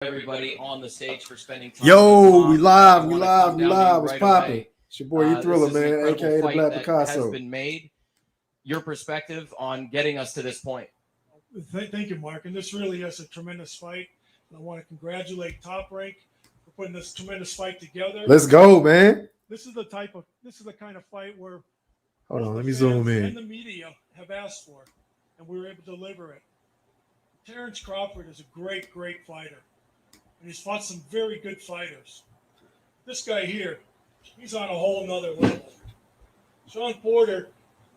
everybody on the stage for spending time. Yo, we live. What's popping? It's your boy E-Thriller, man, aka the Black Picasso. Has been made. Your perspective on getting us to this point. Thank you, Mark. And this really is a tremendous fight. And I want to congratulate Top Rank for putting this tremendous fight together. Let's go, man. This is the kind of fight where hold on, let me zoom in. And the media have asked for, and we were able to deliver it. Terence Crawford is a great fighter, and he's fought some very good fighters. This guy here, he's on a whole nother level. Shawn Porter,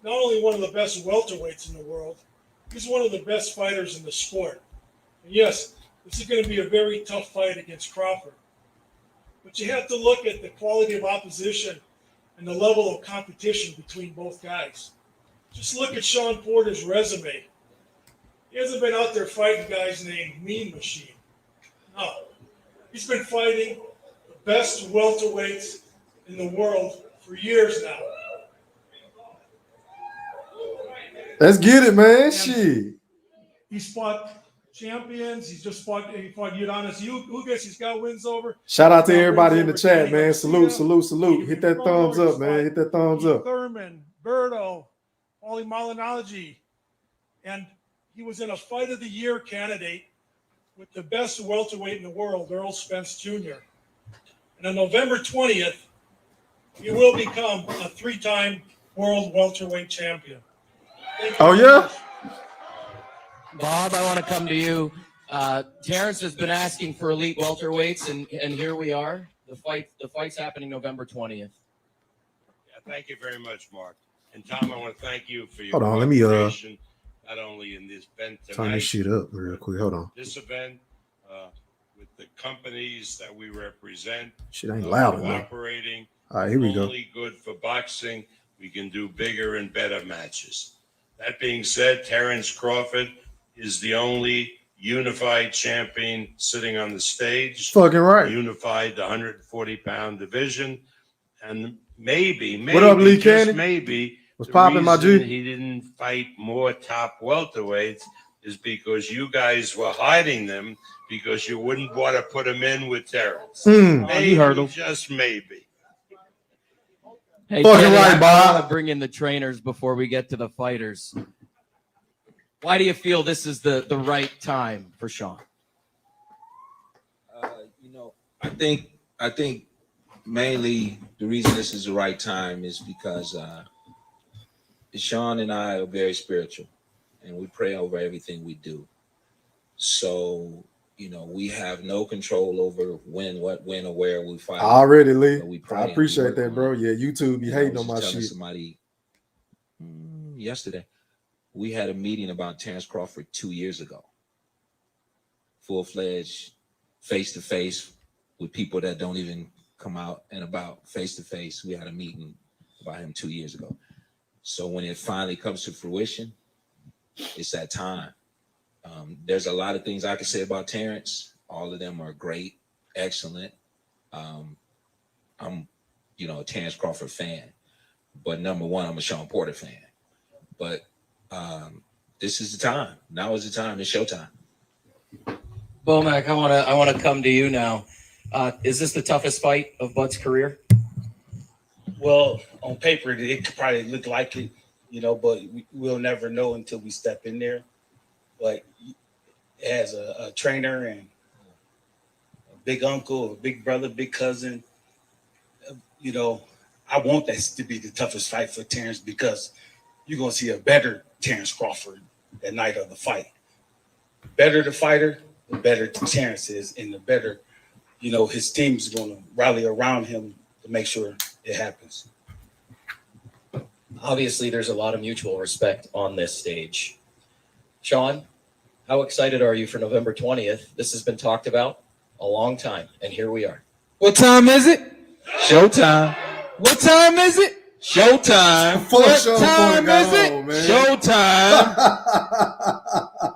not only one of the best welterweights in the world, he's one of the best fighters in the sport. And yes, this is going to be a very tough fight against Crawford. But you have to look at the quality of opposition and the level of competition between both guys. Just look at Shawn Porter's resume. He hasn't been out there fighting guys named Mean Machine. No. He's been fighting the best welterweights in the world for years now. Let's get it, man. Shit. He's fought champions. He fought Udonis Ugas. He's got wins over. Shout out to everybody in the chat, man. Salute. Hit that thumbs up, man. Hit that thumbs up. Thurman, Berto, Paulie Malignaggi. And he was in a Fight of the Year candidate with the best welterweight in the world, Earl Spence Jr. And on November 20th, he will become a 3-time world welterweight champion. Oh, yeah? Bob, I want to come to you. Terence has been asking for elite welterweights, and here we are. The fight's happening November 20th. Yeah, thank you very much, Mark. And Tom, I want to thank you for your hold on, let me not only in this event tonight, turn this shit up real quick. Hold on. This event with the companies that we represent. Shit ain't loud enough. Operating. All right, here we go. Only good for boxing. We can do bigger and better matches. That being said, Terence Crawford is the only unified champion sitting on the stage. Fucking right. Unified the 140-pound division. And maybe, what up, Lee Cannon? Maybe what's popping, my G? He didn't fight more top welterweights is because you guys were hiding them because you wouldn't want to put them in with Terence. Maybe, you heard him. Just maybe. Hey, fucking Kenny, right, Bob. I want to bring in the trainers before we get to the fighters. Why do you feel this is the right time for Shawn? I think mainly the reason this is the right time is because Shawn and I are very spiritual, and we pray over everything we do. So, we have no control over when, or where we fight. Already, Lee. So I appreciate that, bro. Yeah, YouTube be hating on my shit. Somebody yesterday, we had a meeting about Terence Crawford 2 years ago. Full-fledged, face-to-face with people that don't even come out and about face-to-face. We had a meeting about him 2 years ago. So when it finally comes to fruition, it's that time. There's a lot of things I can say about Terence. All of them are great, excellent. I'm, a Terence Crawford fan. But number one, I'm a Shawn Porter fan. But this is the time. Now is the time. It's showtime. Bomac, I want to come to you now. Is this the toughest fight of Bud's career? Well, on paper, it could probably look like it, but we'll never know until we step in there. But as a trainer and a big uncle, a big brother, big cousin, I want that to be the toughest fight for Terence because you're going to see a better Terence Crawford that night of the fight. Better the fighter, the better Terence is, and the better, his team's going to rally around him to make sure it happens. Obviously, there's a lot of mutual respect on this stage. Shawn, how excited are you for November 20th? This has been talked about a long time, and here we are. What time is it? Showtime. What time is it? Showtime. What time is it? Showtime.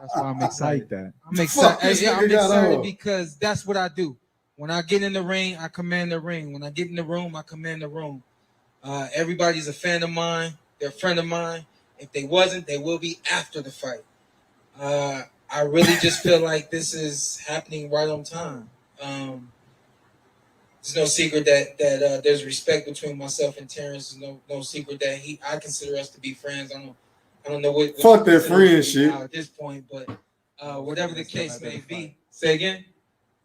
That's why I'm excited. I'm excited because that's what I do. When I get in the ring, I command the ring. When I get in the room, I command the room. Everybody's a fan of mine. They're a friend of mine. If they wasn't, they will be after the fight. I really just feel like this is happening right on time. It's no secret that there's respect between myself and Terence. It's no secret that I consider us to be friends. I don't know what Fuck that friend shit at this point, but whatever the case may be. Say again.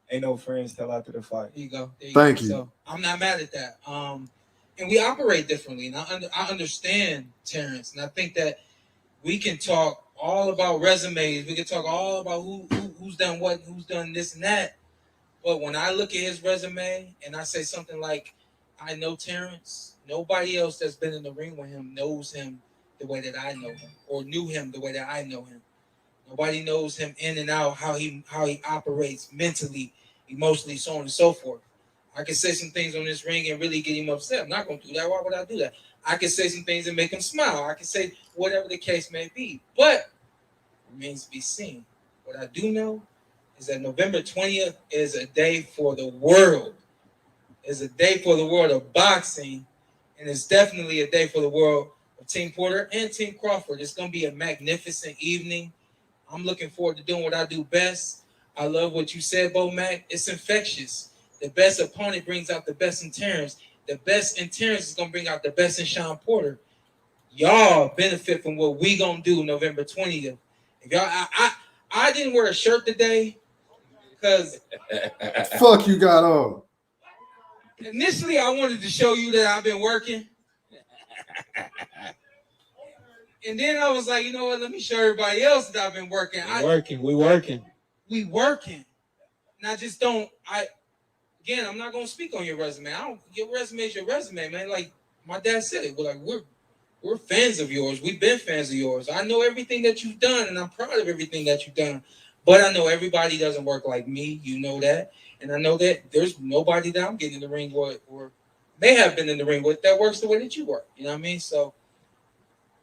Ain't no friends till after the fight. There you go. Thank you. So I'm not mad at that. And we operate differently, and I understand Terence, and I think that we can talk all about resumes. We can talk all about who's done what, who's done this and that. But when I look at his resume and I say something like, I know Terence, nobody else that's been in the ring with him knows him the way that I know him, or knew him the way that I know him. Nobody knows him in and out, how he operates mentally, emotionally, so on and so forth. I can say some things on this ring and really get him upset. I'm not going to do that. Why would I do that? I can say some things and make him smile. I can say whatever the case may be. But remains to be seen. What I do know is that November 20th is a day for the world. It's a day for the world of boxing, and it's definitely a day for the world of Team Porter and Team Crawford. It's going to be a magnificent evening. I'm looking forward to doing what I do best. I love what you said, Bo Mac. It's infectious. The best opponent brings out the best in Terence. The best in Terence is going to bring out the best in Shawn Porter. Y'all benefit from what we going to do November 20th. If y'all, I didn't wear a shirt today because fuck you got on. Initially, I wanted to show you that I've been working. And then I was like, you know what? Let me show everybody else that I've been working. We working. We working. And I just don't, again, I'm not going to speak on your resume. Your resume is your resume, man. Like my dad said it. We're fans of yours. We've been fans of yours. I know everything that you've done, and I'm proud of everything that you've done. But I know everybody doesn't work like me. You know that. And I know that there's nobody that I'm getting in the ring with or may have been in the ring with that works the way that you work. You know what I mean? So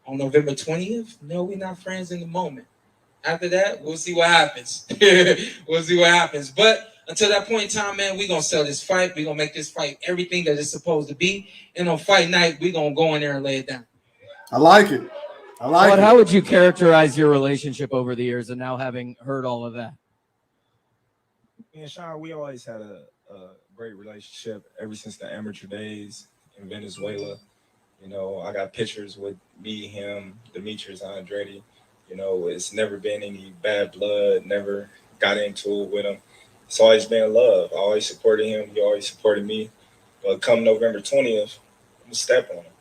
on November 20th, no, we're not friends in the moment. After that, we'll see what happens. We'll see what happens. But until that point in time, man, we're going to sell this fight. We're going to make this fight everything that it's supposed to be. And on fight night, we're going to go in there and lay it down. I like it. But how would you characterize your relationship over the years and now having heard all of that? Me and Shawn, we always had a great relationship ever since the amateur days in Venezuela. You know, I got pictures with me, him, Demetrius Andrade. You know, it's never been any bad blood, never got into it with him. It's always been love. I always supported him. He always supported me. But come November 20th, I'm going to step on him.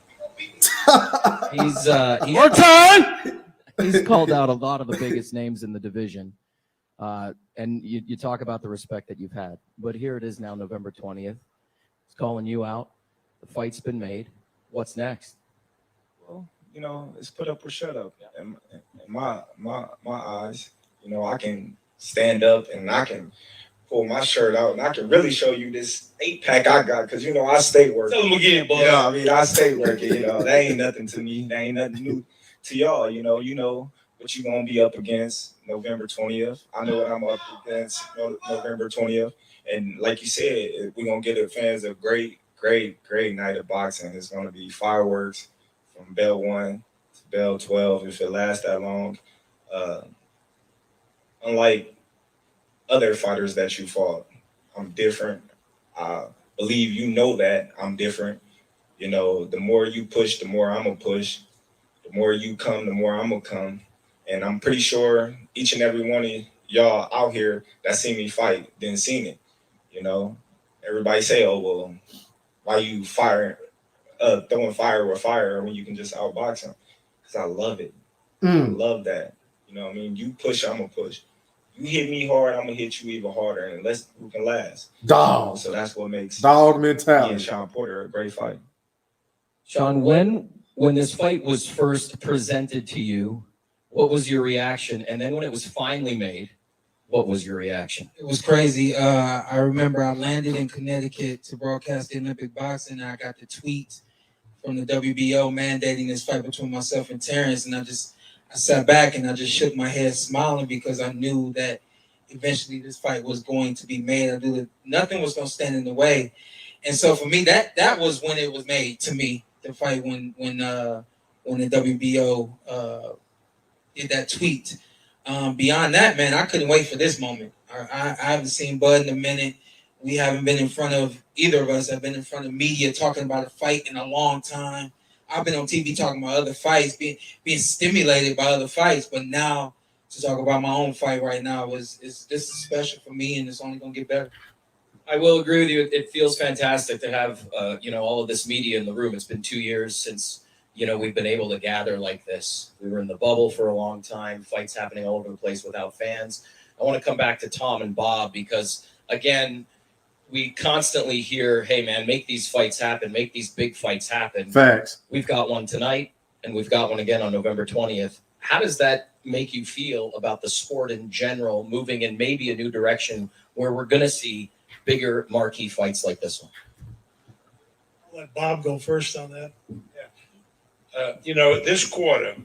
He's called out a lot of the biggest names in the division. And you talk about the respect that you've had. But here it is now, November 20th. He's calling you out. The fight's been made. What's next? Well, you know, it's put up or shut up. In my eyes, you know, I can stand up and I can pull my shirt out and I can really show you this 8-pack I got because, you know, I stay working. Tell them again, boy. You know, I mean, I stay working. You know, that ain't nothing to me. That ain't nothing new to y'all. You know what you gonna be up against November 20th. I know what I'm up against November 20th. And like you said, we're gonna get the fans a great night of boxing. It's gonna be fireworks from bell 1 to bell 12 if it lasts that long. Unlike other fighters that you fought, I'm different. I believe you know that I'm different. You know, the more you push, the more I'm gonna push. The more you come, the more I'm gonna come. And I'm pretty sure each and every one of y'all out here that seen me fight didn't seen it. You know, everybody say, "Oh well, why you throwing fire with fire when you can just outbox them?" Because I love it. I love that. You know what I mean? You push, I'm gonna push. You hit me hard, I'm gonna hit you even harder, and we can last. Dog. So that's what makes dog me mentality and Shawn Porter a great fight. Shawn, when this fight was first presented to you, what was your reaction? And then when it was finally made, what was your reaction? It was crazy. I remember I landed in Connecticut to broadcast the Olympic boxing, and I got the tweet from the WBO mandating this fight between myself and Terence, and I sat back and I just shook my head smiling because I knew that eventually this fight was going to be made. I knew that nothing was going to stand in the way. And so for me, that was when it was made to me, the fight when the WBO did that tweet. Beyond that, man, I couldn't wait for this moment. I haven't seen Bud in a minute. We haven't been in front of, either of us have been in front of media talking about a fight in a long time. I've been on TV talking about other fights, being stimulated by other fights, but now to talk about my own fight right now this is special for me, and it's only gonna get better. I will agree with you. It feels fantastic to have, all of this media in the room. It's been 2 years since, we've been able to gather like this. We were in the bubble for a long time, fights happening all over the place without fans. I want to come back to Tom and Bob because, again, we constantly hear, hey, man, make these fights happen, make these big fights happen. Facts. We've got one tonight, and we've got one again on November 20th. How does that make you feel about the sport in general moving in maybe a new direction where we're going to see bigger marquee fights like this one? I'll let Bob go first on that. This quarter,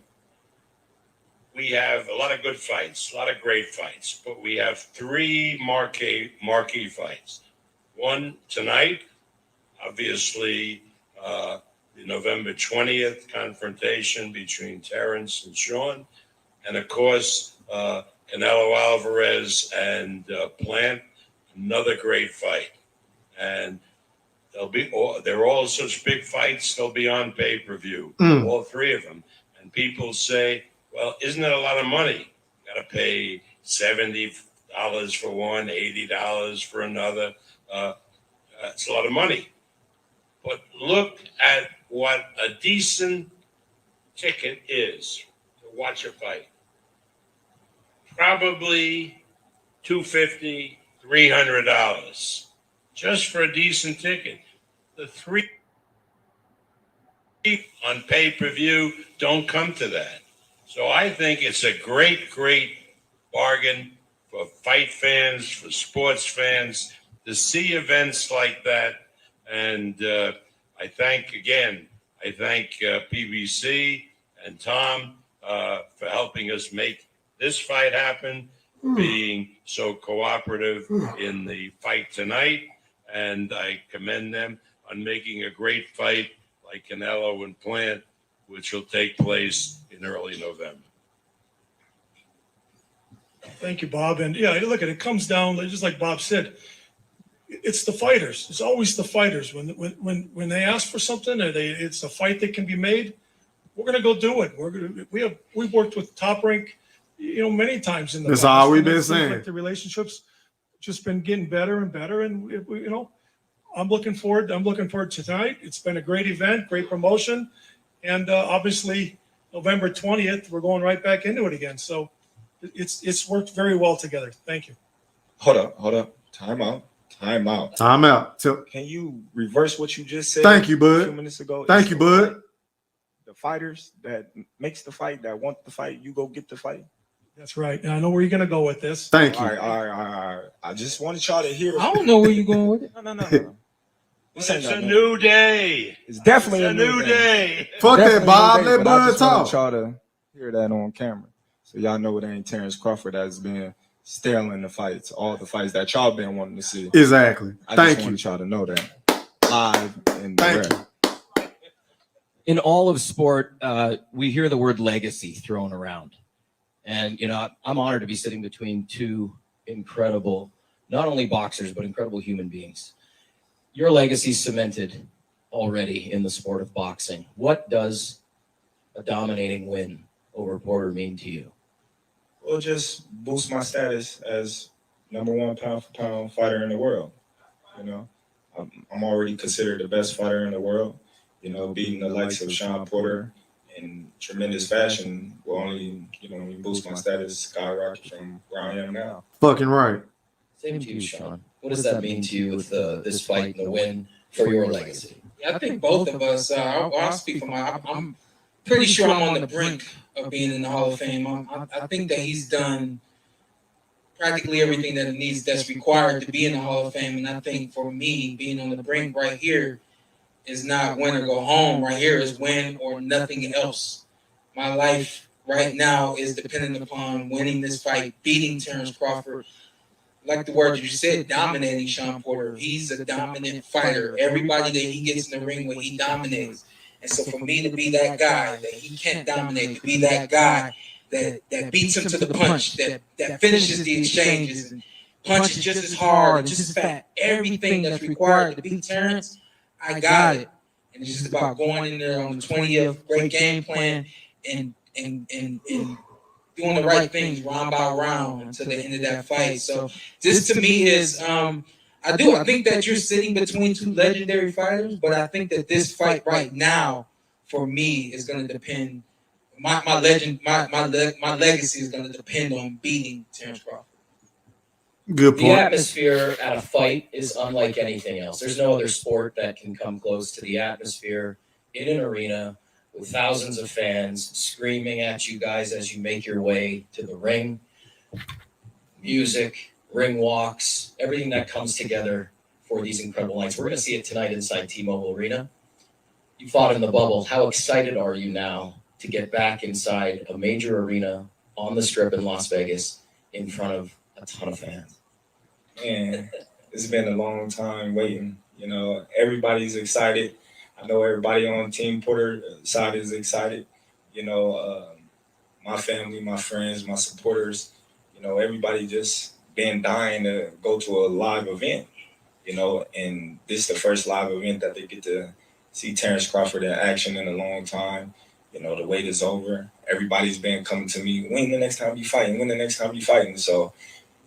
we have a lot of good fights, a lot of great fights, but we have 3 marquee fights. One tonight, obviously, the November 20th confrontation between Terence and Shawn, and of course, Canelo Alvarez and Plant, another great fight. And they're all such big fights, they'll be on pay-per-view, all 3 of them. And people say, well, isn't that a lot of money? Got to pay $70 for one, $80 for another. It's a lot of money. But look at what a decent ticket is to watch a fight. Probably $250, $300 just for a decent ticket. The 3 on pay-per-view don't come to that. So I think it's a great, great bargain for fight fans, for sports fans, to see events like that. And I thank PBC and Tom for helping us make this fight happen, being so cooperative in the fight tonight. And I commend them on making a great fight like Canelo and Plant, which will take place in early November. Thank you, Bob. And yeah, look, it comes down, just like Bob said, it's the fighters. It's always the fighters. When they ask for something, or it's a fight that can be made, we're gonna go do it. We've worked with Top Rank, many times in the That's past. all we've been It seems saying. like the relationships just been getting better and better, and I'm looking forward to tonight. It's been a great event, great promotion, and obviously November 20th, we're going right back into it again. So it's worked very well together. Thank you. Hold up. Time out. Can you reverse what you just said? Thank you, A Bud. few minutes ago. Thank It's you, the Bud. fight. The fighters that makes the fight, that want the fight, you go get the fight. That's right. And I know where you're going to go with this. Thank you. All right. I just wanted y'all to hear. I don't know where you're going with it. No. It's a new day. It's definitely It's a new day. Fuck that, Definitely Bob. a new day, Let but I Bud just wanted talk. y'all to hear that on camera, so y'all know it ain't Terence Crawford that's been stealing the fights, all the fights that y'all been wanting to see. Exactly. I Thank just you. wanted y'all to know that live and Thank direct. In all of sport, we hear the word legacy thrown around. And, I'm honored to be sitting between 2 incredible, not only boxers, but incredible human beings. Your legacy cemented already in the sport of boxing. What does a dominating win over Porter mean to you? Well, just boost my status as #1 pound for pound fighter in the world. I'm already considered the best fighter in the world. Beating the likes of Shawn Porter in tremendous fashion will only, boost my status skyrocket from where I am now. Fucking right. Same to you, Shawn. What does that mean to you with this fight and the win for your legacy? I think both of us. I'll speak for I'm pretty sure I'm on the brink of being in the Hall of Fame. I think that he's done practically everything that's required to be in the Hall of Fame. And I think for me, being on the brink right here is not win or go home. Right here is win or nothing else. My life right now is dependent upon winning this fight, beating Terence Crawford. Like the word you said, dominating Shawn Porter. He's a dominant fighter. Everybody that he gets in the ring with, he dominates. And so for me to be that guy that he can't dominate, to be that guy that beats him to the punch, that finishes the exchanges and punches just as hard and just as fast. Everything that's required to beat Terence, I got it. And it's just about going in there on the 20th, great game plan, and doing the right things round by round until the end of that fight. So this to me is I think that you're sitting between two legendary fighters, but I think that this fight right now for me is going to depend. My legacy is going to depend on beating Terence Crawford. Good The point. atmosphere at a fight is unlike anything else. There's no other sport that can come close to the atmosphere in an arena with thousands of fans screaming at you guys as you make your way to the ring. Music, ring walks, everything that comes together for these incredible nights. We're going to see it tonight inside T-Mobile Arena. You fought in the bubble. How excited are you now to get back inside a major arena on the Strip in Las Vegas in front of a ton of fans? Man, it's been a long time waiting. You know, everybody's excited. I know everybody on Team Porter side is excited. You know, my family, my friends, my supporters, you know, everybody just been dying to go to a live event, you know, and this is the first live event that they get to see Terence Crawford in action in a long time. You know, the wait is over. Everybody's been coming to me, when the next time you fighting? When the next time you fighting? So,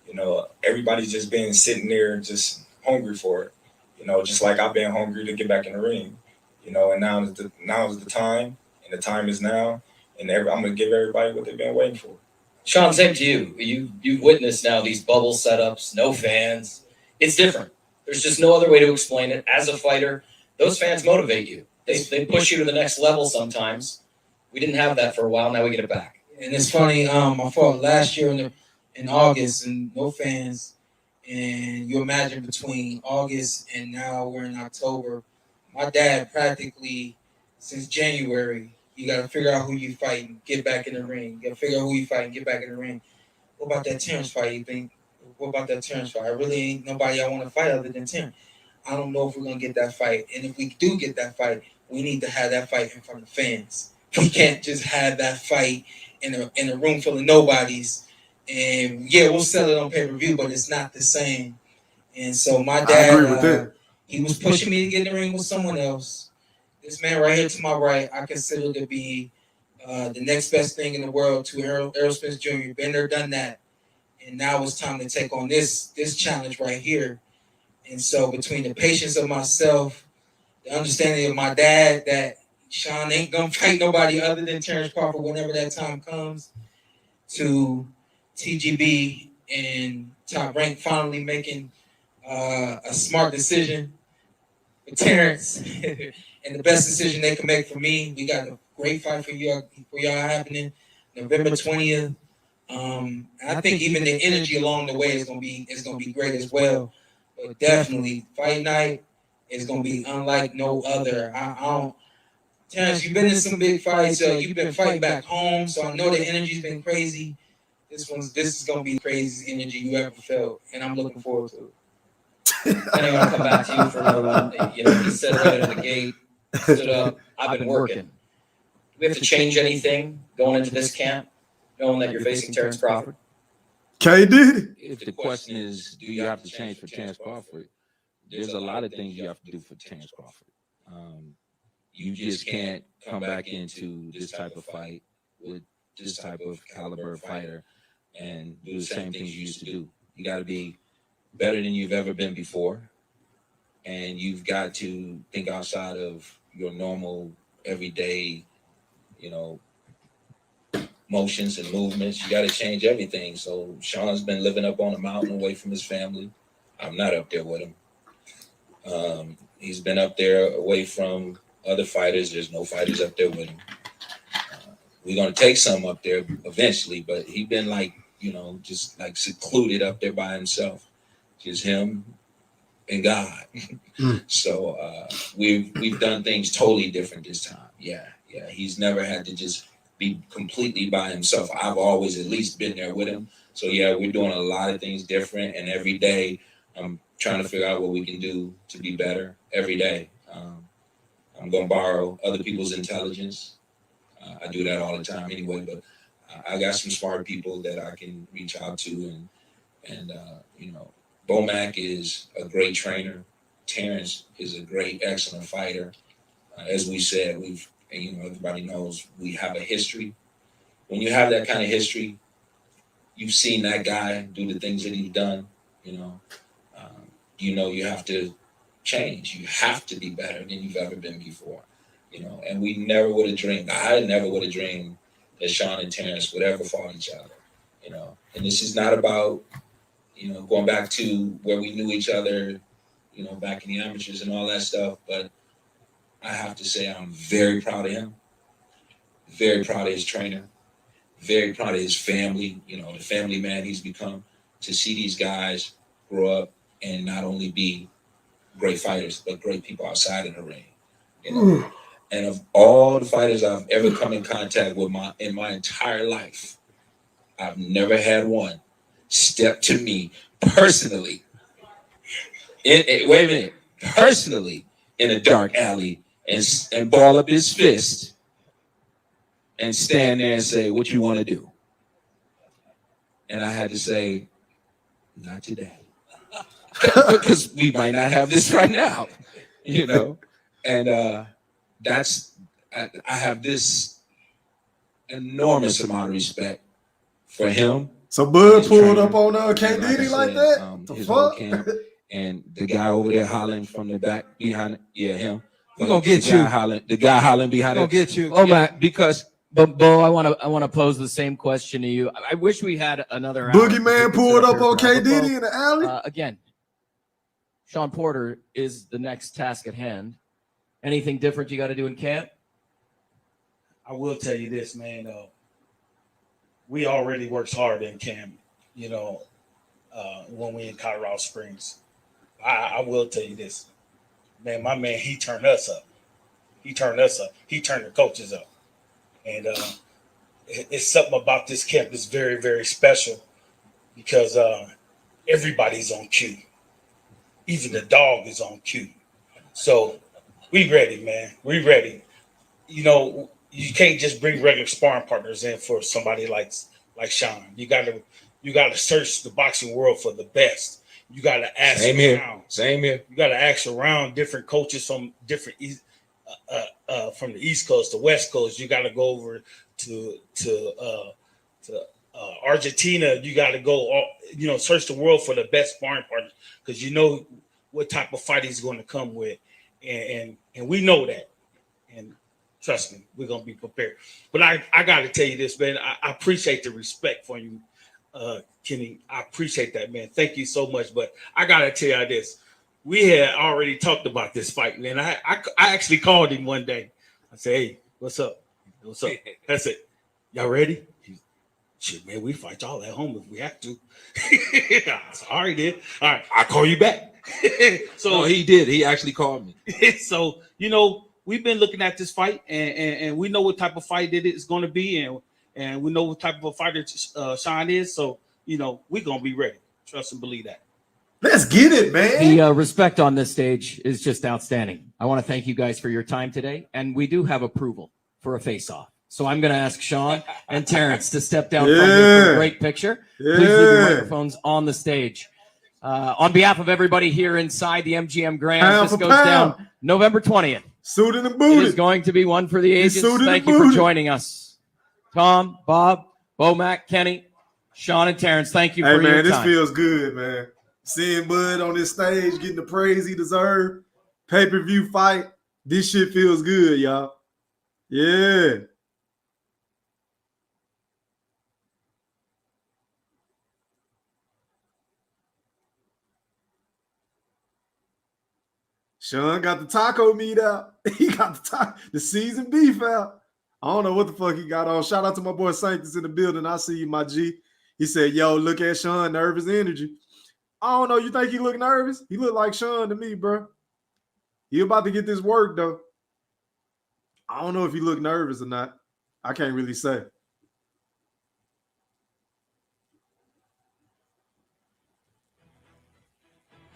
you know, everybody's just been sitting there just hungry for it. You know, just like I've been hungry to get back in the ring. You know, and now is the time, and the time is now, and I'm gonna give everybody what they've been waiting for. Shawn, same to you. You've witnessed now these bubble setups, no fans. It's different. There's just no other way to explain it. As a fighter, those fans motivate you. They push you to the next level sometimes. We didn't have that for a while. Now we get it back. And it's funny. I fought last year in August and no fans. And you imagine between August and now we're in October. My dad practically since January. You got to figure out who you fight and get back in the ring. You got to figure out who you fight and get back in the ring. What about that Terence fight? You think? What about that Terence fight? I really ain't nobody I want to fight other than Terence. I don't know if we're gonna get that fight. And if we do get that fight, we need to have that fight in front of fans. We can't just have that fight in a room full of nobodies. And yeah, we'll sell it on pay-per-view, but it's not the same. And so my dad, I agree with that. He was pushing me to get in the ring with someone else. This man right here to my right, I consider to be the next best thing in the world to Earl Spence Jr. Been there, done that. And now it's time to take on this challenge right here. And so between the patience of myself, the understanding of my dad that Shawn ain't gonna fight nobody other than Terence Crawford whenever that time comes, to TGB and Top Rank finally making a smart decision for Terence and the best decision they can make for me. We got a great fight for y'all happening November 20th. I think even the energy along the way is gonna be great as well. But definitely, fight night is gonna be unlike no other. Terence, you've been in some big fights. You've been fighting back home, so I know the energy's been crazy. This is gonna be the craziest energy you ever felt, and I'm looking forward to it. And I want to come back to you for another one. You know, he said right out of the gate, stood up. I've been working. Do we have to change anything going into this camp, knowing that you're facing Terence Crawford? K did. If the question is, do you have to change for Terence Crawford? There's a lot of things you have to do for Terence Crawford. You just can't come back into this type of fight with this type of caliber fighter and do the same things you used to do. You got to be better than you've ever been before, and you've got to think outside of your normal, everyday, you know, motions and movements. You got to change everything. So Shawn's been living up on a mountain away from his family. I'm not up there with him. He's been up there away from other fighters. There's no fighters up there with him. We're going to take some up there eventually, but he's been like, you know, just like secluded up there by himself. Just him and God. So we've done things totally different this time. Yeah. He's never had to just be completely by himself. I've always at least been there with him. So yeah, we're doing a lot of things different, and every day I'm trying to figure out what we can do to be better every day. I'm going to borrow other people's intelligence. I do that all the time anyway, but I got some smart people that I can reach out to, and you know, Bomac is a great trainer. Terence is a great, excellent fighter. As we said, everybody knows we have a history. When you have that kind of history, you've seen that guy do the things that he's done. You have to change. You have to be better than you've ever been before. And we never would have dreamed. I never would have dreamed that Shawn and Terence would ever fought each other. And this is not about going back to where we knew each other, back in the amateurs and all that stuff. But I have to say I'm very proud of him, very proud of his trainer, very proud of his family, the family man he's become, to see these guys grow up and not only be great fighters, but great people outside of the ring. And of all the fighters I've ever come in contact with in my entire life, I've never had one step to me personally, personally in a dark alley and ball up his fist and stand there and say, "What you want to do?" And I had to say, "Not today." Because we might not have this right now, And I have this enormous amount of respect for him. So Bud pulled up on K Diddy like that? The His fuck? whole camp, and the guy over there hollering from the back behind, him. We're gonna get you. The guy hollering behind We're him. gonna get you. Oh, Matt, Because But Bo, I want to pose the same question to you. I wish we had another hour. Boogeyman pulled up on K Diddy in the alley. Again, Shawn Porter is the next task at hand. Anything different you got to do in camp? I will tell you this, man. We already worked hard in camp, when we in Colorado Springs. I will tell you this, man. My man, he turned us up. He turned the coaches up. And it's something about this camp that's very, very special because everybody's on cue. Even the dog is on cue. So we ready, man. We ready. You can't just bring regular sparring partners in for somebody like Shawn. You gotta search the boxing world for the best. You gotta ask around. Same here. You gotta ask around different coaches from different from the East Coast to West Coast. You got to go over to Argentina. You got to go, search the world for the best sparring partners because you know what type of fight he's going to come with, and we know that. And trust me, we're gonna be prepared. But I got to tell you this, man. I appreciate the respect for you, Kenny. I appreciate that, man. Thank you so much. But I got to tell you this. We had already talked about this fight, and I actually called him one day. I said, "Hey, what's up? What's up?" That's it. Y'all ready? Shit, man, we fight y'all at home if we have to. I said, all right, then. All right, I'll call you back. So he did. He actually called me. So we've been looking at this fight, and we know what type of fight it is going to be, and we know what type of a fighter Shawn is. So we're gonna be ready. Trust and believe that. Let's get it, man. The respect on this stage is just outstanding. I want to thank you guys for your time today, and we do have approval for a face-off. So I'm going to ask Shawn and Terence to step down from you for a great picture. Please leave your microphones on the stage. On behalf of everybody here inside the MGM Grand, this goes down November 20th. Suited and booted. It is going to be one for the ages. Suited Thank and you for booted. joining us. Tom, Bob, Bomac, Kenny, Shawn, and Terence, thank you for your this time. feels good, man. Seeing Bud on this stage, getting the praise he deserved. Pay-per-view fight. This shit feels good, y'all. Yeah. Shawn got the taco meat out. He got the seasoned beef out. I don't know what the fuck he got on. Shout out to my boy Sanctus in the building. I see you, my G. He said, yo, look at Shawn, nervous energy. I don't know. You think he look nervous? He look like Shawn to me, bro. He about to get this work, though. I don't know if he look nervous or not. I can't really say.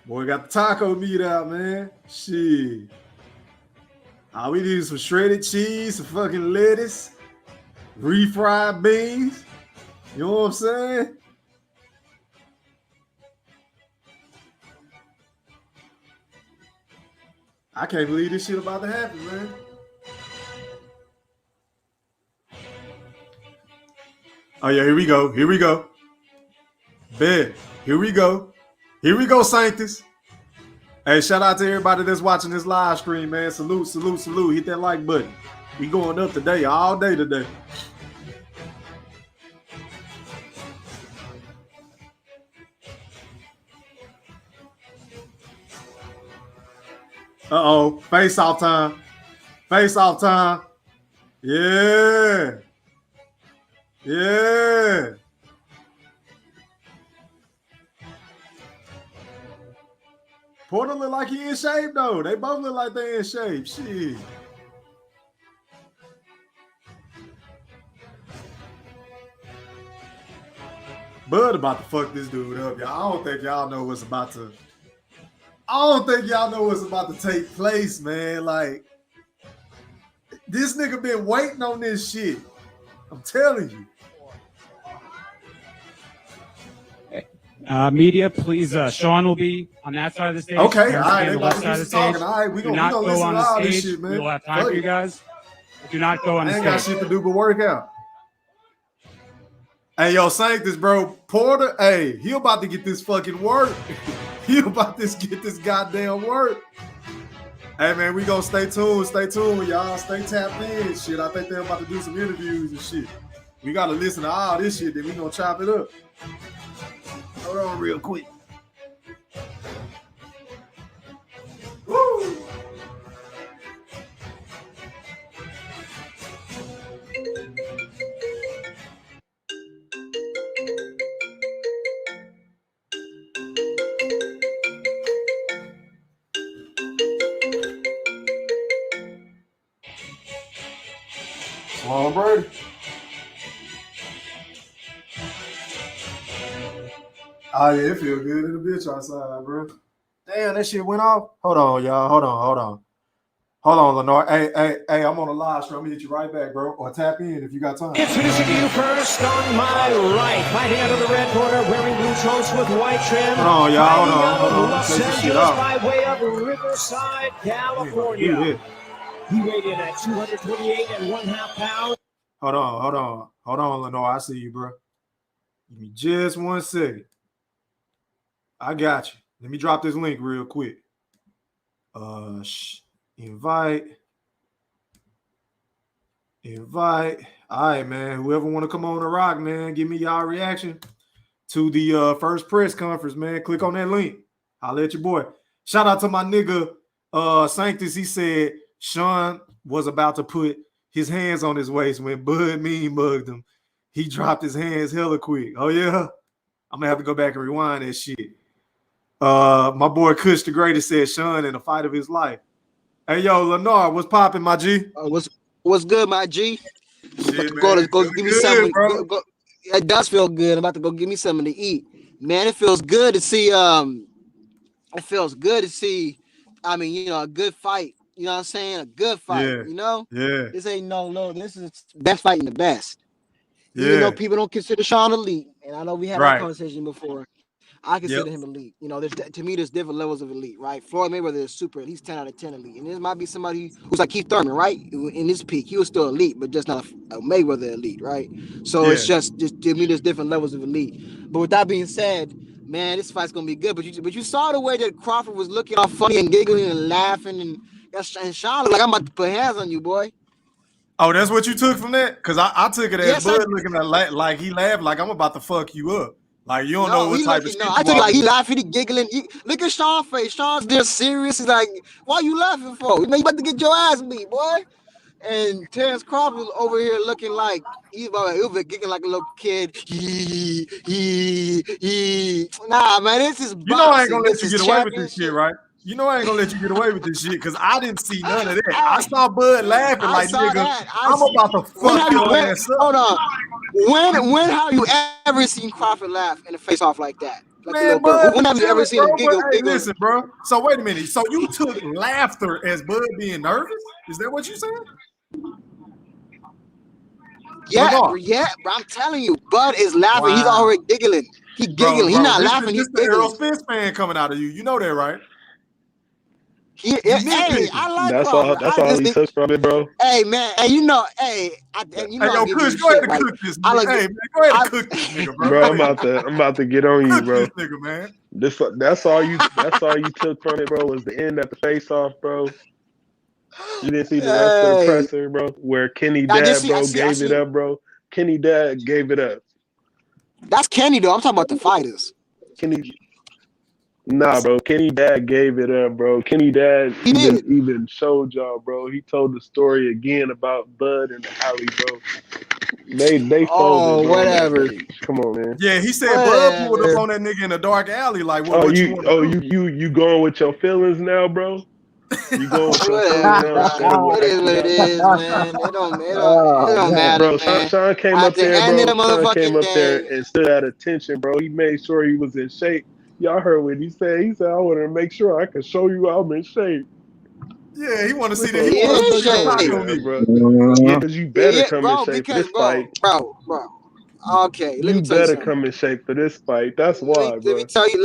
Boy, got the taco meat out, man. Shit. All we need is some shredded cheese, some fucking lettuce, refried beans. You know what I'm saying? I can't believe this shit about to happen, man. Oh yeah, here we go. Here we go. Bet. Here we go. Here we go, Sanctus. Hey, shout out to everybody that's watching this live stream, man. Salute, salute, salute. Hit that like button. We going up today, all day today. Uh-oh. Face off time. Face off time. Yeah. Yeah. Porter look like he in shape, though. They both look like they in shape. Shit. Bud about to fuck this dude up, y'all. I don't think y'all know what's about to take place, man. Like, this nigga been waiting on this shit. I'm telling you. Media, please. Shawn will be on that side of the stage. Okay, Terence all will right. be on the left side of the stage. Talking. All right, we Do gonna not listen go on to all the this stage. shit, man. We will have time for you guys. Do not go on the I ain't stage. got shit to do but work out. Hey, yo, Sanctus, bro. Porter, hey, he about to get this fucking work. He about to get this goddamn work. Hey, man, we gonna stay tuned, y'all. Stay tapped in, shit. I think they're about to do some interviews and shit. We gotta listen to all this shit, then we gonna chop it up. Hold on real quick. Woo! Come on, Brady. Oh, yeah, it feel good in the bitch outside, bro. Damn, that shit went off. Hold on, y'all. Hold on, Lenore. Hey, I'm on a live stream. I'm gonna hit you right back, bro. Or tap in if you got time. Introducing you first on my right, fighting out of the red corner, wearing blue trunks with white trim. Hold on, y'all. Hold on. Los Take this shit Angeles off. by way of Riverside, California. He weighed in at 228.5 pounds. Hold on, Lenore. I see you, bro. Give me just 1 second. I got you. Let me drop this link real quick. Invite. All right, man. Whoever want to come on the rock, man, give me y'all reaction to the first press conference, man. Click on that link. I'll let your boy. Shout out to my nigga Sanctus. He said Shawn was about to put his hands on his waist when Bud Mean mugged him. He dropped his hands hella quick. Oh, yeah? I'm going to have to go back and rewind that shit. My boy Kush the Greatest said Shawn in the fight of his life. Hey, yo, Lenore, what's popping, my G? What's good, my G? Shit, go man. give me something. It does feel good. I'm about to go give me something to eat. Man, it feels good to see. It feels good to see. I mean, you know, a good fight. You know what I'm saying? A good fight. Yeah. You know? Yeah. This ain't no. This is best fighting the best. Yeah. Even though people don't consider Shawn elite, and I know we had that Right. conversation before. I consider him elite. You know, to me, there's different levels of elite, right? Floyd Mayweather is super, at least 10 out of 10 elite. And there might be somebody who's like Keith Thurman, right? In his peak, he was still elite, but just not a Mayweather elite, right? So it's just to me, there's different levels of elite. But with that being said, man, this fight's gonna be good. But you saw the way that Crawford was looking all funny and giggling and laughing, and Shawn looked like I'm about to put hands on you, boy. Oh, that's what you took from that? Because I took it as Bud looking at like he laughed like I'm about to fuck you up. Like you don't know what type of shit. I took like he laughing, he giggling. Look at Shawn's face. Shawn's there serious. He's like, "Why you laughing for? You about to get your ass beat, boy." And Terence Crawford over here looking like he was giggling like a little kid. Nah, man, this is boxing. You know I ain't gonna let you get away with this shit, right? You know I ain't gonna let you get away with this shit because I didn't see none of that. I saw Bud laughing like, nigga, I'm about to fuck your ass up. Hold on. When have you ever seen Crawford laugh in a face off like that? Like Man, Bud, when have you ever seen him giggle? Hey, listen, bro. So wait a minute. So you took laughter as Bud being nervous? Is that what you said? Lenore. Bro, I'm telling you, Bud is laughing. He's Wow. already giggling. He giggling. He's not laughing. He's the Earl giggling. Spence fan coming out of you. You know that, right? Hey, I like That's Crawford. all. That's all he took from it, bro. Hey man, hey, you know, Hey, yo, I'm giving Kush, you go ahead shit, and right? cook this. I like Hey, man, go ahead and cook this nigga, bro. Bro, I'm about to get on you, Cook bro. this nigga, man. That's all you took from it, bro, was the end at the face off, bro. You didn't see the rest of the presser, bro, where Kenny Dad, gave it up, bro. Kenny Dad gave it up. That's Kenny though. I'm talking about the fighters. Nah, bro. Kenny Dad gave it up, bro. Kenny Dad even showed y'all, bro. He told the story again about Bud and the alley, bro. They folded, bro. Whatever. Come on, man. Yeah, he said Bud pulled up on that nigga in a dark alley. Like, what you want to do? You going with your feelings now, bro? You going with your feelings now? It is what it is, man. It don't matter, bro. man. Sean came At up the there, end bro. of the Sean came motherfucking up there day. and stood at attention, bro. He made sure he was in shape. Y'all heard what he said. He said, I want to make sure I can show you I'm in shape. Yeah, he want to see that. He He want is to see the shape. taco meat, bro. Yeah, because you better come in shape for this fight. Bro. Okay, let You me tell you better something. come in shape for this fight. That's why, bro. Let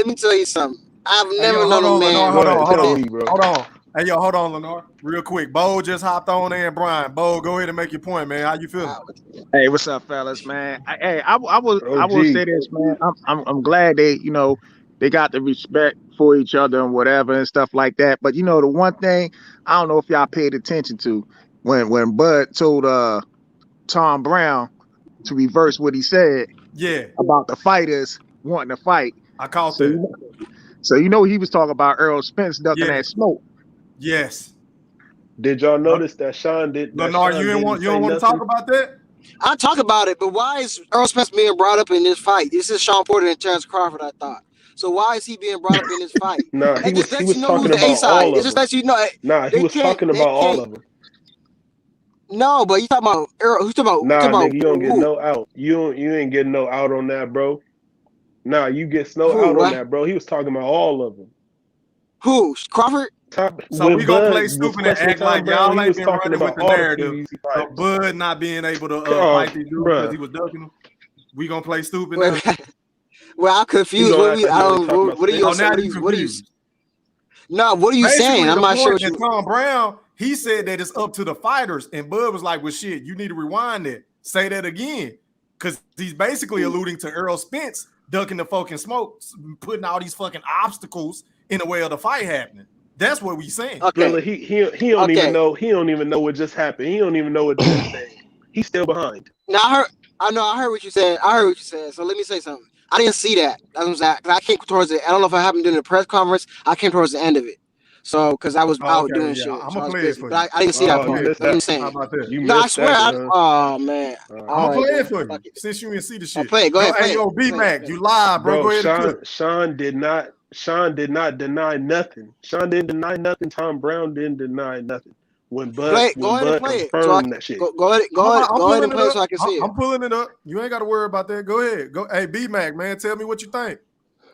me tell you something. I've never hold known on, a man. Lenore, bro. Hold on. Hey, yo, hold on, Lenore. Real quick. Bo just hopped on there, and Brian. Bo, go ahead and make your point, man. How you feeling? Hey, what's up, fellas, man? I will say this, man. I'm glad they got the respect for each other and whatever and stuff like that. But the one thing I don't know if y'all paid attention to when Bud told Tom Brown to reverse what he said about the fighters wanting to fight. I caught that. So he was talking about Earl Spence ducking that smoke. Yes. Did y'all notice that Sean did? Lenore, you don't want to talk about that? I talk about it, but why is Earl Spence being brought up in this fight? This is Shawn Porter and Terence Crawford, I thought. So why is he being brought up in this fight? Nah, he was talking about all of them. Nah, he was talking about all of them. No, but you talking about Earl? Who's talking about? Nah, nigga, you don't get no out. You ain't getting no out on that, bro. Nah, you get no out on that, bro. He was talking about all of them. Who? Crawford? So we gonna play stupid and act like y'all ain't been running with the narrative of Bud not being able to fight these dudes because he was ducking them. We gonna play stupid now? Well, I'm confused. What are you saying? No, what are you saying? I'm not sure. Tom Brown, he said that it's up to the fighters, and Bud was like, "Well, shit, you need to rewind it. Say that again," because he's basically alluding to Earl Spence ducking the fucking smoke, putting all these fucking obstacles in the way of the fight happening. That's what we saying. Okay. Brother, he don't even know. He don't even know what just happened. He don't even know what just happened. He's still behind. Now I heard what you said. So let me say something. I didn't see that. I came towards it. I don't know if I happened during the press conference. I came towards the end of it. So because I was out doing shit. I'm so gonna play it for you. But I didn't see that part. That's what I'm saying. How about that? No, I swear. Oh man. I'm gonna play it for you since you didn't see the shit. I'll play it. Go ahead. Hey, yo, B-Mac, you live, bro. Go ahead. Sean did not deny nothing. Sean didn't deny nothing. Tom Brown didn't deny nothing. When Bud confirmed that shit. Go ahead and play it so I can see it. I'm pulling it up. You ain't got to worry about that. Go ahead. Go. Hey, B-Mac, man, tell me what you think.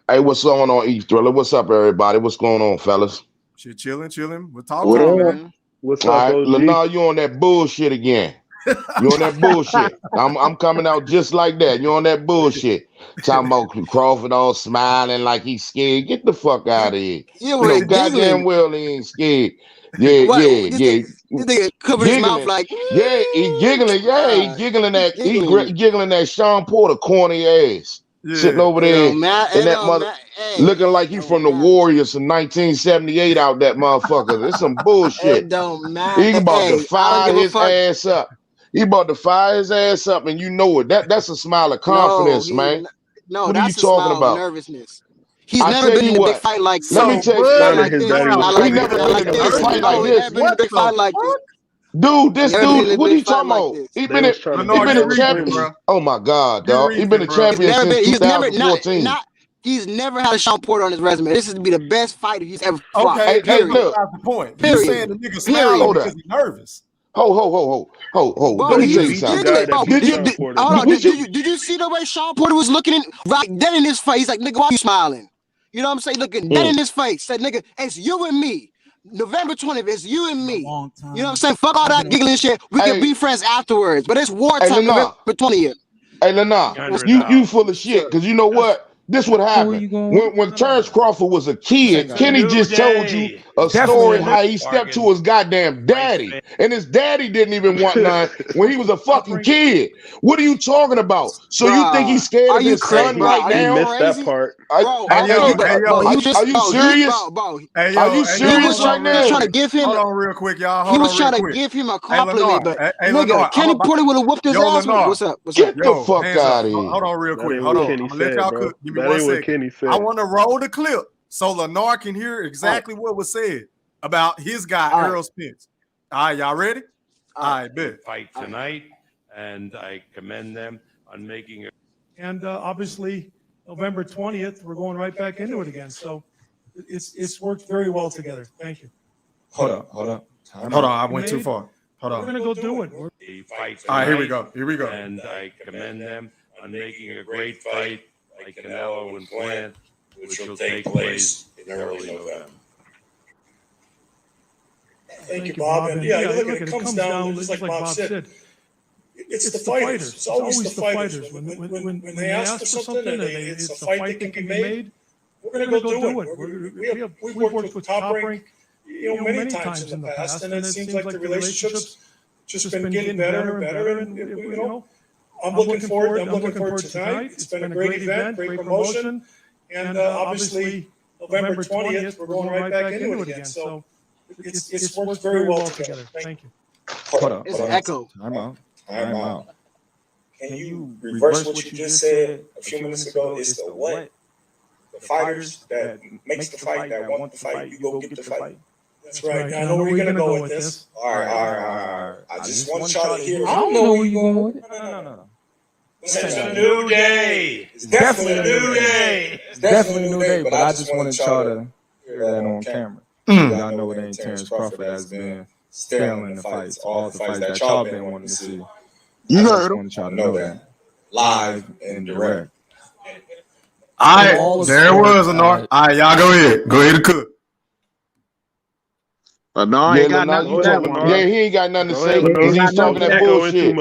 Hey, what's going on, E-Thriller? What's up, everybody? What's going on, fellas? Shit, chilling. We're talking, man. What's all up, right, Lenore, you on that bullshit again. You on that bullshit. I'm coming out just like that. You on that bullshit. Talking about Crawford all smiling like he's scared. Get the fuck out of here. You know goddamn well he ain't scared. Yeah. This nigga covered his mouth like. Yeah, he giggling. Yeah, he giggling that Shawn Porter corny ass. Yeah. Sitting over there in that mother, looking like he from the Warriors in 1978 out that motherfucker. It's some bullshit. It don't matter. He about to fire his ass up. He about to fire his ass up, and you know it. That's a smile of confidence, man. No, what that's are you talking about? Nervousness. He's never been in a big fight like this. Let me tell you, he never been in a big fight like this. Big fight like this. Dude, this dude, what are you talking about? He been a champion. Oh my God, dog. He been a champion since 2014. He's never had a Shawn Porter on his resume. This is to be the best fighter he's ever fought. Okay, hey, look. That's the point. You're saying the nigga smiling because he's nervous. Ho. Let me tell you something. Did you see the way Shawn Porter was looking right then in his face? He's like, nigga, why you smiling? You know what I'm saying? Looking dead in his face. Said, nigga, it's you and me. November 20th, it's you and me. You long time. know what I'm saying? Fuck all that giggling shit. We can be friends afterwards. But it's wartime, November 20th. Hey, Lennar, you full of shit. Because you know what? This would happen. When Terence Crawford was a kid, Kenny just told you a story how he stepped to his goddamn daddy. And his daddy didn't even want none when he was a fucking kid. What are you talking about? So you think he's scared of his son right now? You missed that part. Are you serious? Are you serious right now? He was trying to give him. Hold on real quick, y'all. He was trying to give him a compliment, but nigga, Kenny Porter would have whooped his ass. What's up? Get the fuck out of here. Hold on real quick. Hold on. I'm gonna let y'all cook. Give me 1 second. I want to roll the clip so Lennar can hear exactly what was said about his guy, Earl Spence. All right, y'all ready? All right, bet. Fight tonight, and I commend them on making it. And obviously, November 20th, we're going right back into it again. So it's worked very well together. Thank you. Hold on. I went too far. Hold on. We're gonna go do it. A fight tonight, All right, here we go. And I commend them on making a great fight like Canelo and Plant, which will take place in early November. Thank you, Bob. And yeah, look, it comes down, just like Bob said, it's the fighters. It's always the fighters. When they ask for something and it's a fight that can be made, we're going to go do it. We've worked with Top Rank, many times in the past, and it seems like the relationship's just been getting better and better. And I'm looking forward to tonight. It's been a great event, great promotion, and obviously November 20th, we're going right back into it again. So it's worked very well together. Thank you. Hold on. It's an echo. Time out. Can you reverse what you just said a few minutes ago? It's the what? The fighters that makes the fight, that want the fight, you go get the fight. That's right. I know where you're going to go with this. All right. I just want y'all to hear. I don't know where you're going with it. No. It's a new day. It's definitely a new day. It's definitely a new day, but I just wanted y'all to hear that on camera. Y'all know it ain't Terence Crawford that's been stealing the fights, all the fights that y'all been wanting to see. You heard him. Want y'all to know that. Live and direct. All right, there it was, Lennar. All right, y'all go ahead. Go ahead and cook. No, ain't got nothing to say. Yeah, he ain't got nothing to say because he's talking that bullshit.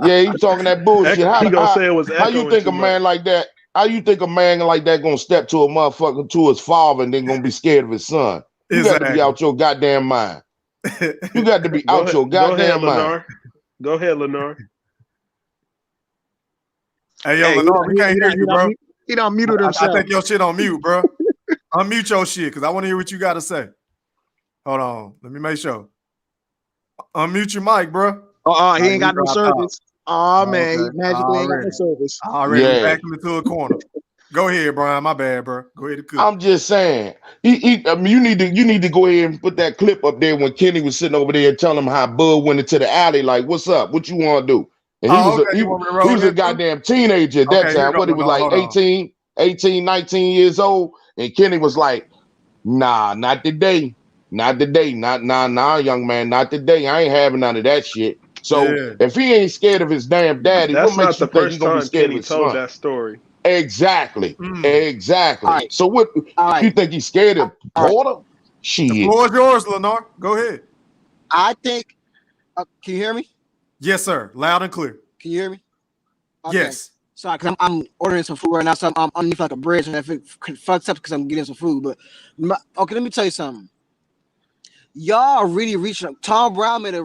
Yeah, he's talking that bullshit. How you think a man like that? How you think a man like that gonna step to a motherfucker, to his father, and then gonna be scared of his son? You got to be out your goddamn mind. You got to be out your goddamn mind. Go ahead, Lennar. Hey, Lennar, we can't hear you, bro. He done muted himself. I think your shit on mute, bro. Unmute your shit, because I want to hear what you got to say. Hold on. Let me make sure. Unmute your mic, bro. He ain't got no service. Oh, man. He magically ain't got no service. Already backed him into a corner. Go ahead, Brian. My bad, bro. Go ahead and cook. I'm just saying. I mean, you need to go ahead and put that clip up there when Kenny was sitting over there telling him how Bud went into the alley. Like, what's up? What you want to do? And he was a goddamn teenager at that time. What, he was like 18, 19 years old. And Kenny was like, nah, not today. Not today. Nah, young man, not today. I ain't having none of that shit. So if he ain't scared of his damn daddy, what makes you think he's gonna be scared of his son? That story. Exactly. Right. So what you think he's scared of Porter? Shit. The floor is yours, Lennar. Go ahead. I think can you hear me? Yes, sir. Loud and clear. Can you hear me? Okay. Yes. Sorry, because I'm ordering some food right now, so I'm underneath like a bridge, and if it fucks up because I'm getting some food. But okay, let me tell you something. Y'all are really reaching up. Tom Brown made a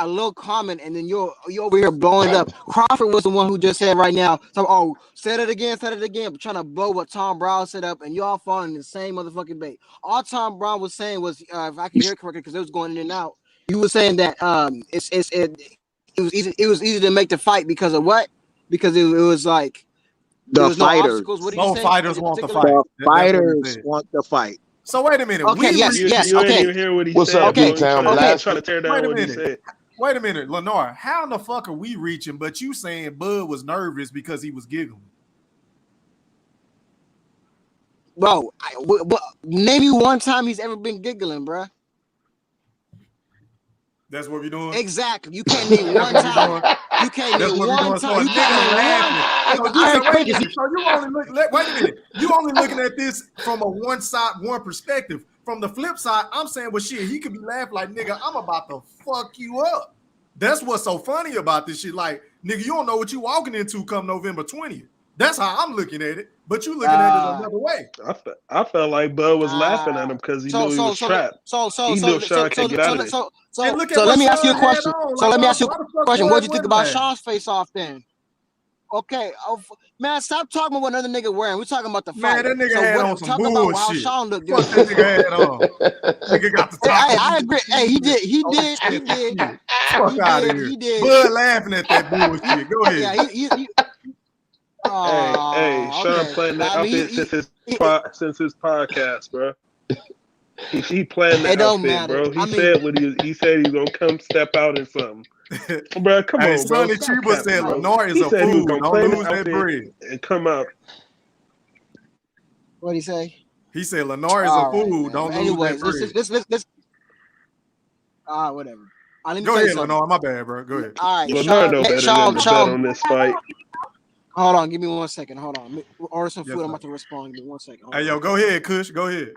little comment, and then you're over here blowing it up. Crawford was the one who just said right now, said it again, but trying to blow what Tom Brown set up, and y'all falling in the same motherfucking bait. All Tom Brown was saying was, if I can hear it correctly, because it was going in and out, you were saying that it was easy to make the fight because of what? Because it was like the fighters. No fighters want the fight. The fighters want the fight. So wait a minute. Okay, yes. You didn't even hear what he What's said. up, Big Town? Trying to tear down what he said. Wait a minute, Lennar. How in the fuck are we reaching? But you saying Bud was nervous because he was giggling? Bro, name me one time he's ever been giggling, bro. That's what we're doing. Exactly. You can't name one time. You can't name one time. You can't name one. So you only look. Wait a minute. You only looking at this from a one perspective. from the flip side, I'm saying, well, shit, he could be laughing like, nigga, I'm about to fuck you up. That's what's so funny about this shit. Like, nigga, you don't know what you walking into come November 20th. That's how I'm looking at it. But you looking at it another way. I felt like Bud was laughing at him because he knew he was trapped. He knew Shawn can't get out of it. So let me ask you a question. So let me ask you a question. What do you think about Shawn's face off then? Okay, man, stop talking about what another nigga wearing. We're talking about the fight. Man, that nigga had on some bullshit. About how Shawn looked. What that nigga had on? Nigga got the top. Hey, I agree. Hey, he did. Fuck out of here. He did. Bud laughing at that bullshit. Go ahead. Yeah, Hey, Shawn playing that outfit since his podcast, bro. He planned that outfit, bro. He said what he said he was gonna come step out in something. Bro, come on, bro. Sonny Chuba said Lenore is a fool. Don't lose that bread. And come out. What'd he say? He said Lenore is a fool. Don't lose that bread. Let's whatever. Go ahead, Lenore. My bad, bro. Go ahead. All right, Lenore no better than the bet on this fight. Hold on, give me 1 second. Hold on. Order some food. I'm about to respond. Give me 1 second. Hey, yo, go ahead, Kush. Go ahead.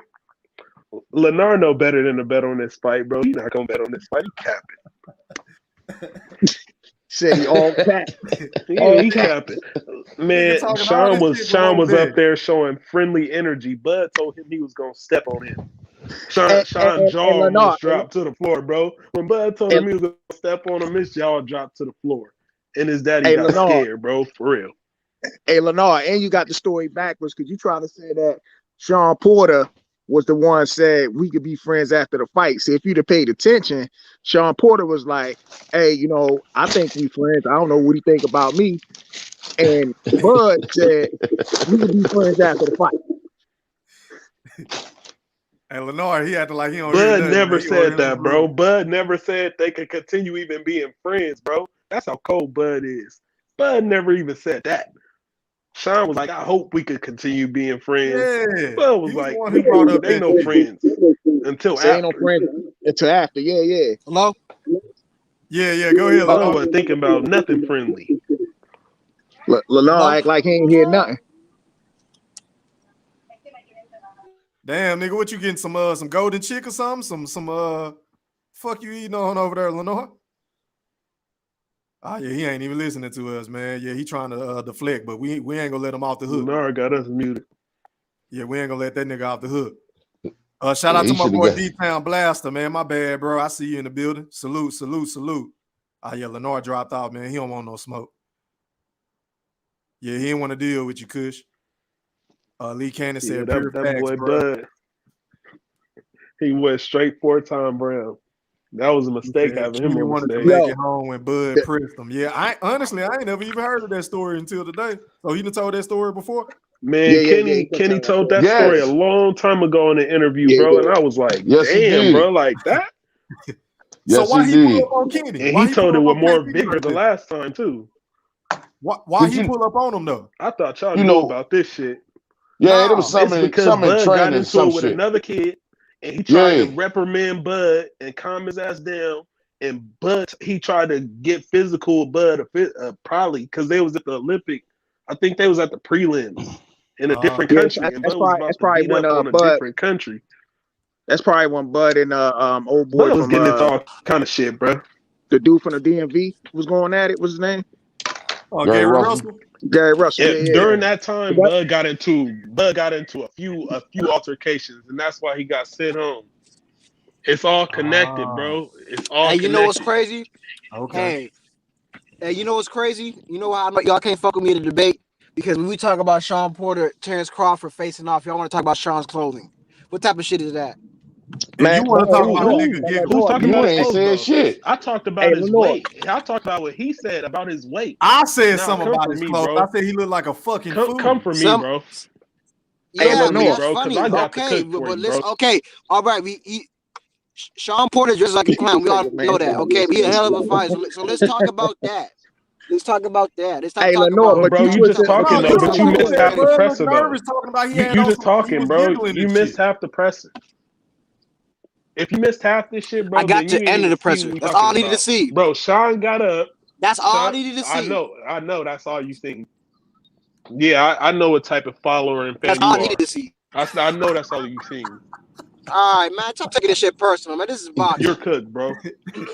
Lenore no better than the bet on this fight, bro. He's not gonna bet on this fight. He capping. Said he all cap. Yeah, he capping. Man, Shawn was up there showing friendly energy. Bud told him he was gonna step on him. Shawn's jaw almost dropped to the floor, bro. When Bud told him he was gonna step on him, his jaw dropped to the floor. And his daddy got scared, bro, for real. Hey, Lenore, and you got the story backwards because you trying to say that Shawn Porter was the one said we could be friends after the fight. See, if you'd have paid attention, Shawn Porter was like, hey, I think we friends. I don't know what he think about me. And Bud said we could be friends after the fight. And Lenore, he acted like he don't. Bud never said that, bro. Bud never said they could continue even being friends, bro. That's how cold Bud is. Bud never even said that. Shawn was like, I hope we could continue being friends. Yeah. Bud was like, he brought up they ain't no friends until after. Ain't no friends until after. Yeah. Hello? Yeah. Go ahead. Bud wasn't thinking about nothing friendly. Lenore act like he ain't hear nothing. Damn, nigga, what you getting? Some golden chick or something? Some fuck you eating on over there, Lenore? Oh yeah, he ain't even listening to us, man. Yeah, he trying to deflect, but we ain't gonna let him off the hook. Lenore got us muted. Yeah, we ain't gonna let that nigga off the hook. Shout out to my boy D-Town Blaster, man. My bad, bro. I see you in the building. Salute. Oh yeah, Lenore dropped out, man. He don't want no smoke. Yeah, he didn't want to deal with you, Kush. Lee Cannon said, that facts, boy bro. Bud. He went straight 4-time Brown. That was a mistake having him He on wanted the to stage. make it home when Bud pressed him. Yeah, I ain't never even heard of that story until today. So he done told that story before? Man, Kenny told that story a long time ago in the interview, bro. And I was like, damn, bro, like that? So why he pull up on Kenny? And he told it with more vigor the last time, too. Why he pull up on him, though? I thought y'all knew about this shit. Yeah, it was something because Bud got into it with another kid. And he tried to reprimand Bud and calm his ass down. And Bud, he tried to get physical with Bud, probably because they was at the Olympic. I think they was at the prelims in a different country. And Bud was probably when Bud, a different country. That's probably when Bud and old boy Bud was from, getting into all kind of shit, bro. The dude from the DMV was going at it. What's his name? Gary Russell. Gary Russell. Yeah. During that time, Bud got into a few altercations, and that's why he got sent home. It's all connected, bro. It's all connected. You know what's crazy? Okay. Hey, you know what's crazy? You know why y'all can't fuck with me in the debate? Because when we talk about Shawn Porter, Terence Crawford facing off, y'all want to talk about Shawn's clothing. What type of shit is that? Man, you want to talk about a nigga? Who's talking about ain't saying shit. I talked about his weight. I talked about what he said about his weight. I said something about his clothes. I said he looked like a fucking fool. Come for me, bro. Yeah, that's funny. Okay, but listen. Okay, all right. Shawn Porter dresses like a clown. We all know that. Okay, he a hell of a fighter. So let's talk about that. Let's talk about that. Let's talk Lenore, but you just talking though. But you missed half the presser though. You just talking, bro. You missed half the presser. If you missed half this shit, bro, I got to end of the presser. That's all I needed to see, bro. Shawn got up. That's all I needed to see. I know. That's all you think. Yeah, I know what type of follower and fan that's you all are. I needed to see. I know that's all you seen. All right, man. Stop taking this shit personal, man. This is boxing. You're cooked, bro.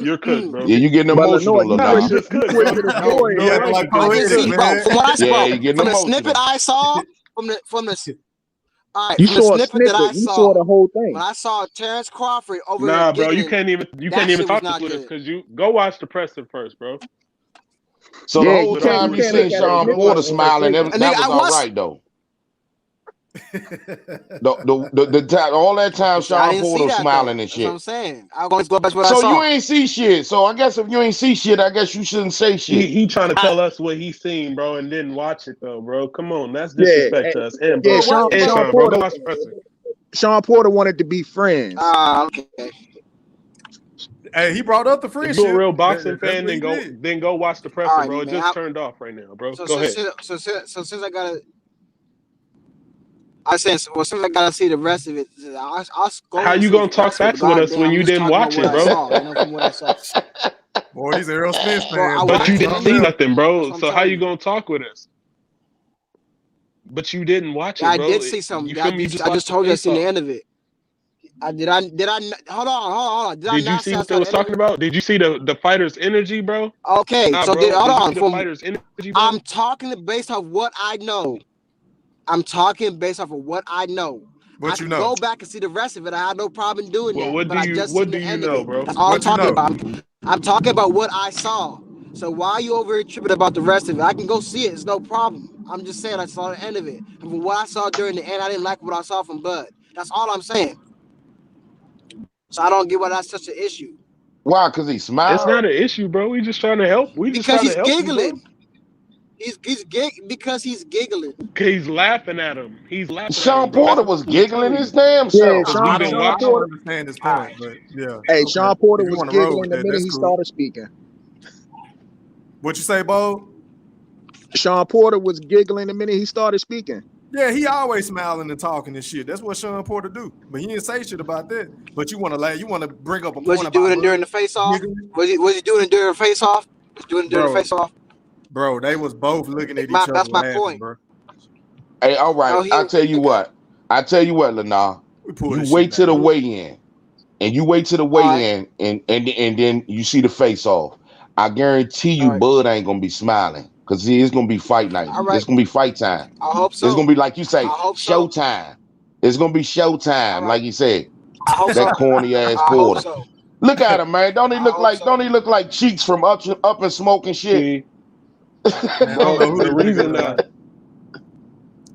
You're cooked, bro. Yeah, you getting But emotional, Lenore, you now. switched it, you switched it to joy, You Yeah, know, bro. like I just see, bro. From what I Yeah, bro, you getting from the emotional. snippet I saw, from the all right, You from the saw a snippet that I snippet. You saw the saw, whole when thing. I saw Terrence Crawford over there nah, bro. You giggling, can't even that shit was talk not with us good. because you go watch the presser first, bro. So the Yeah, whole you can't time you look seen at a Shawn snippet Porter and smiling, take it. And that nigga, was I all was. right though. The time, all that time I Shawn didn't see Porter was that smiling though. and That's what I'm shit. saying. I'm going to go back to what I So you saw. ain't see shit. So I guess if you ain't see shit, I guess you shouldn't say shit. He trying to tell us what he's seen, bro, and didn't watch it though, bro. Come on, that's Yeah, disrespect to us. And yeah. bro, Sean and Sean, bro, Porter. go watch the presser. Sean Porter wanted to be friends. Okay. Hey, he brought up the If you're a friendship. real boxing That's fan, what he did. then go watch the presser, All right, bro. It man. just turned off right now, bro. So Go ahead. since I gotta, since I gotta see the rest of it, I'll go How and you see the gonna talk presser, but facts with us goddamn, when I'm you just didn't talking about watch what it, I bro? saw. From what I saw. Boy, these Earl Smith Bro, fans. I But watched you it. didn't see nothing, That's bro. what I'm So how telling you you. gonna talk with us? But you didn't watch Yeah, it, I bro. did see something. You feel me? You just I watched just the told you I face seen the off. end of it. Did I hold on. Did I Did you not see say I what they saw was the end of talking it? about? Did you see the fighter's energy, bro? Okay, Nah, so bro. hold Did you on. see the fighter's energy, bro? I'm talking based off what I know. I'm talking based off of what I know. What I you can know? go back and see the rest of it. I had no problem doing Well, that. But I just seen the end of know, it. bro? That's all I'm What you talking know? about. I'm talking about what I saw. So why are you over here tripping about the rest of it? I can go see it. It's no problem. I'm just saying I saw the end of it. And from what I saw during the end, I didn't like what I saw from Bud. That's all I'm saying. So I don't get why that's such an issue. Why? Cause he It's smiled. not an issue, bro. We just trying to help. We just Because trying to he's help you, bro. giggling. Because he's giggling. He's laughing at him. He's laughing at Shawn him, bro. Porter That's was what we giggling telling his you. damn Yeah, self. Because Sean we've been I watching. don't Porter. understand his All point, right. but yeah. Hey, Okay. Sean Porter If you was want to roll giggling with the that, minute that's he cool. started speaking. What you say, Bo? Sean Porter was giggling the minute he started speaking. Yeah, he always smiling and talking and shit. That's what Shawn Porter do. But he didn't say shit about that. But you want to you want to bring up a Was point he about doing it during Bud the face off? giggling? Was he doing it during the face off? Was he doing it during the face off? Bro, they was both looking at each other That's my laughing, point. bro. Hey, all right. No, I tell you what, Lennar. We pull You this wait shit till back. the weigh-in, and you wait till the weigh-in, and then you see the face-off. I guarantee you, Bud ain't gonna be smiling because it's gonna be fight night. All right. It's gonna be fight time. I hope so. It's gonna be like you say, I hope so. showtime. It's gonna be showtime, like you said. I hope That so. corny ass I hope Porter. so. Look at him, man. Don't he I look hope like? so. Don't he look like cheeks from up and smoking shit? See, Man, I don't know who the this nigga reason look that like.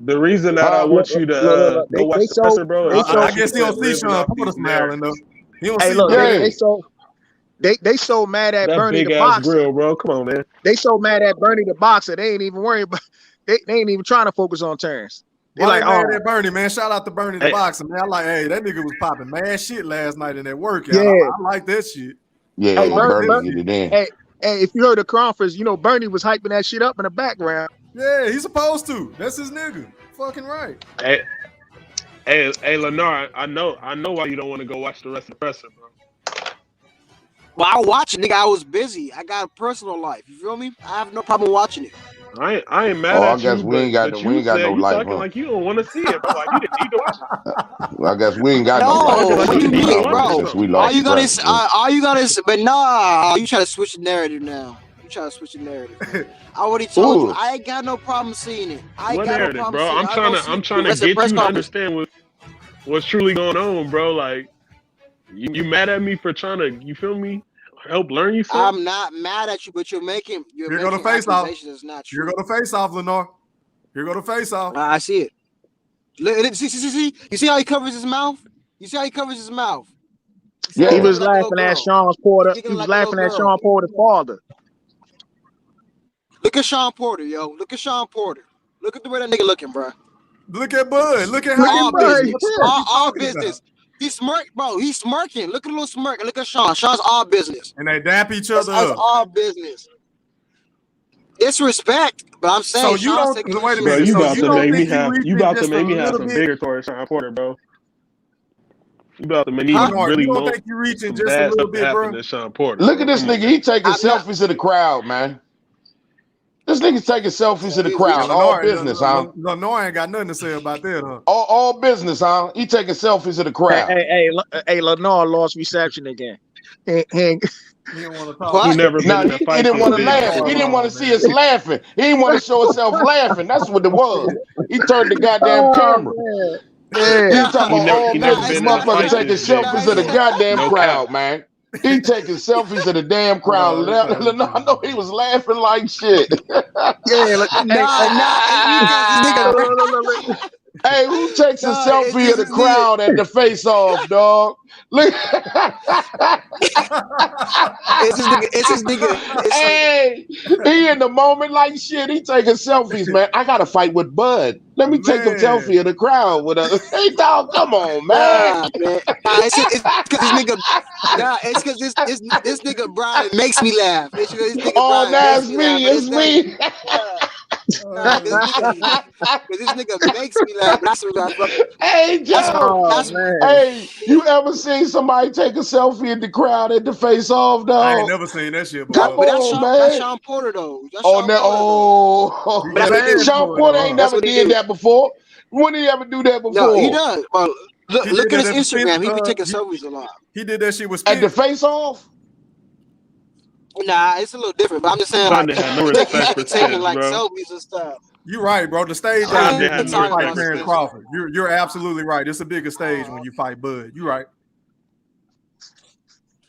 the reason that I want you to go watch the presser, bro, is I so guess he you don't can see live Shawn off Porter these smiling though. narratives. He don't Hey, see look, Bud. they so mad at That Bernie big the ass boxer. grill, bro. Come on, man. They so mad at Bernie the boxer. They ain't even worried about. They ain't even trying to focus on Terrence. They Why like, they mad oh, at Bernie, man? Shout out to Bernie the Hey. boxer, man. I like, hey, that nigga was popping mad shit last night in that workout. Yeah. I like that shit. Yeah, hey, Bernie get it in. Hey, if you heard the conference, you know Bernie was hyping that shit up in the background. Yeah, he's supposed to. That's his nigga. Fucking right. Hey, Lennar, I know why you don't want to go watch the rest of the presser, bro. Well, I watch it, nigga. I was busy. I got a personal life. You feel me? I have no problem watching it. I ain't mad I at guess you, we ain't got but we you ain't got said no you life, talking huh? like you don't want to see it, bro. Like you didn't need to watch it. I guess we ain't got no No, life. what do you mean, bro? Since we Are lost you gonna? trust. Are you gonna? But nah, you trying to switch the narrative now. You trying to switch the narrative. Man. I already told you. I ain't got no problem seeing it. I ain't What got no narrative, problem bro? seeing it. I'm trying to get you to understand what's truly going on, bro. Like you mad at me for trying to, you feel me? Help learn you something? I'm not mad at you, but you're making Here go the face off. accusations that's not true. Here go the face off, Lenore. Here go the face off. I see it. See. You see how he covers his mouth? You see how he covers his mouth? He was laughing at Sean Porter. He was laughing at Sean Porter's father. Look at Shawn Porter, yo. Look at Shawn Porter. Look at the way that nigga looking, bro. Look at Bud. Look at how all business. All All business. He's bro. He's smirking. Look at the little smirk. And look at Shawn. Shawn's all business. And they dap each other That's up. all business. It's respect, but I'm saying. So you Shawn's don't. taking Wait a Bro, minute. you So about you to don't make me think have you about to just make a me have little some bit? bigger towards Sean Porter, bro. You about to make me Lenore, really you don't want think you reaching some just a bad little stuff to bit, happen bro? to Sean Porter. Look bro. at this Come on, nigga. man. He taking selfies of the crowd, man. This nigga's taking selfies in the Yeah, crowd. All business, huh? Lenore ain't got nothing to say about that, huh? All business, huh? He taking selfies in the Hey, crowd. hey, Lenore lost reception again. He didn't want to talk. He never been in a He fight didn't this want to big laugh. before. He didn't want to see us laughing. He didn't want to show himself laughing. That's what it was. He turned the goddamn camera. He was talking about all He never business. been in a Motherfucker fight taking this big selfies of the before. goddamn No crowd, cap. man. He taking selfies of the damn crowd. I know he was laughing like shit. Hey, who takes a selfie of the crowd at the face off, dog? Look. It's this nigga. Hey, he in the moment like shit. He taking selfies, man. I got to fight with Bud. Let me take a selfie of the crowd with us. Hey, dog, come on, man. It's because this nigga. Nah, it's because this nigga Brian makes me laugh. It's because this nigga Brian makes me laugh. It's me. Nah, because this nigga makes me laugh. That's what I fucking. Hey, Joe. Hey, you ever seen somebody take a selfie in the crowd at the face off, dog? I ain't never seen that shit before. But that's Shawn Porter though. Shawn Porter ain't never did that before. When did he ever do that before? No, he does. Well, look at his that Instagram. He be Spence, taking selfies a lot. He did that shit with At the Spence. face off? Nah, it's a little different. But I'm just saying, Son like, had no he respect be for taking Spence, like bro. selfies and stuff. You're right, bro. The stage Son is had big no when you fight respect for Terence Spence. Crawford. You're absolutely right. It's a bigger stage when you fight Bud. You're right.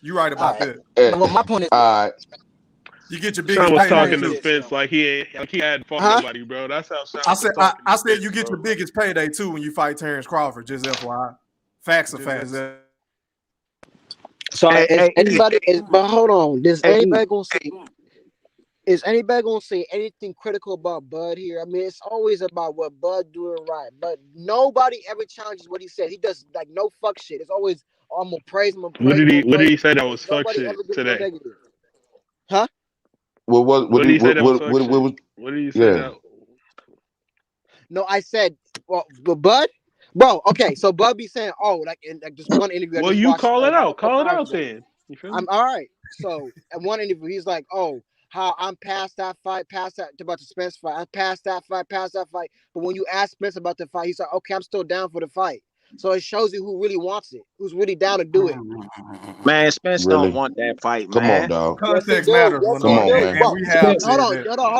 You're right about that. Well, my point is, you get your biggest Shawn was payday talking too. to Spence like he hadn't fought nobody, bro. That's how Shawn was talking I to said you Spence, get bro. your biggest payday too when you fight Terence Crawford. Just FYI. Facts are facts. so is anybody? But hold on, is anybody gonna say anything critical about Bud here? I mean, it's always about what Bud doing right, but nobody ever challenges what he said. He does like no fuck shit. It's always, oh, I'm gonna praise him. What did he say that was fuck Nobody shit ever gives no today? negative. Huh? What did he say that was fuck shit? What did he say that? No, I said, well, but Bud, bro. Okay, so Bud be saying, oh, like in like this one interview. Well, you call it out. Call it out then. You feel me? I'm all right. So at one interview, he's like, oh, how I'm past that fight, about the Spence fight. I'm past that fight. But when you ask Spence about the fight, he's like, okay, I'm still down for the fight. So it shows you who really wants it, who's really down to do it. Man, Spence don't want that fight, Come man. on, dog. Context matters. Come on, man. Bro, We have hold on.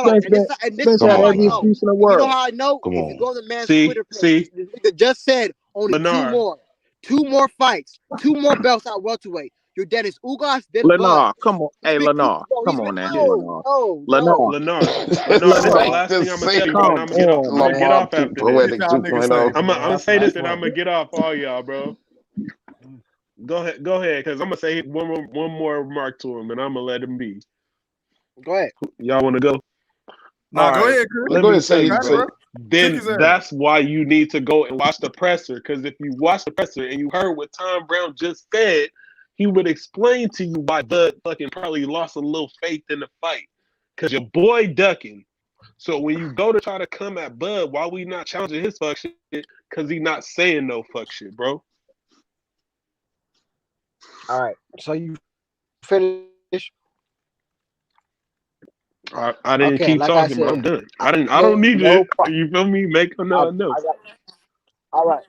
And this is Spence had how I every know. excuse in the You world. know how I know? Come If on. you go to the man's Twitter page, See? the nigga just said only Lenore. two more fights, 2 more belts at welterweight. You're Dennis Ugas, then Lenore, Bud. come on. Hey, Lenore, come on now. Lenore, this is the last thing I'm gonna tell you, bro. And I'm gonna get off. I'm gonna get off after this. I'm gonna say this, and I'm gonna get off all y'all, bro. Go ahead, because I'm gonna say one more remark to him, and I'm gonna let him be. Go ahead. Y'all want to go? No, go ahead, Chris. Let me say, bro. Then Kick his ass. that's why you need to go and watch the presser. Because if you watch the presser and you heard what Tom Brown just said, he would explain to you why Bud fucking probably lost a little faith in the fight. Because your boy ducking. So when you go to try to come at Bud, why we not challenging his fuck shit? Because he not saying no fuck shit, bro. All right. So you finish? I didn't keep like talking, I bro. said, I'm done. I don't need to. You feel me? Make another note. All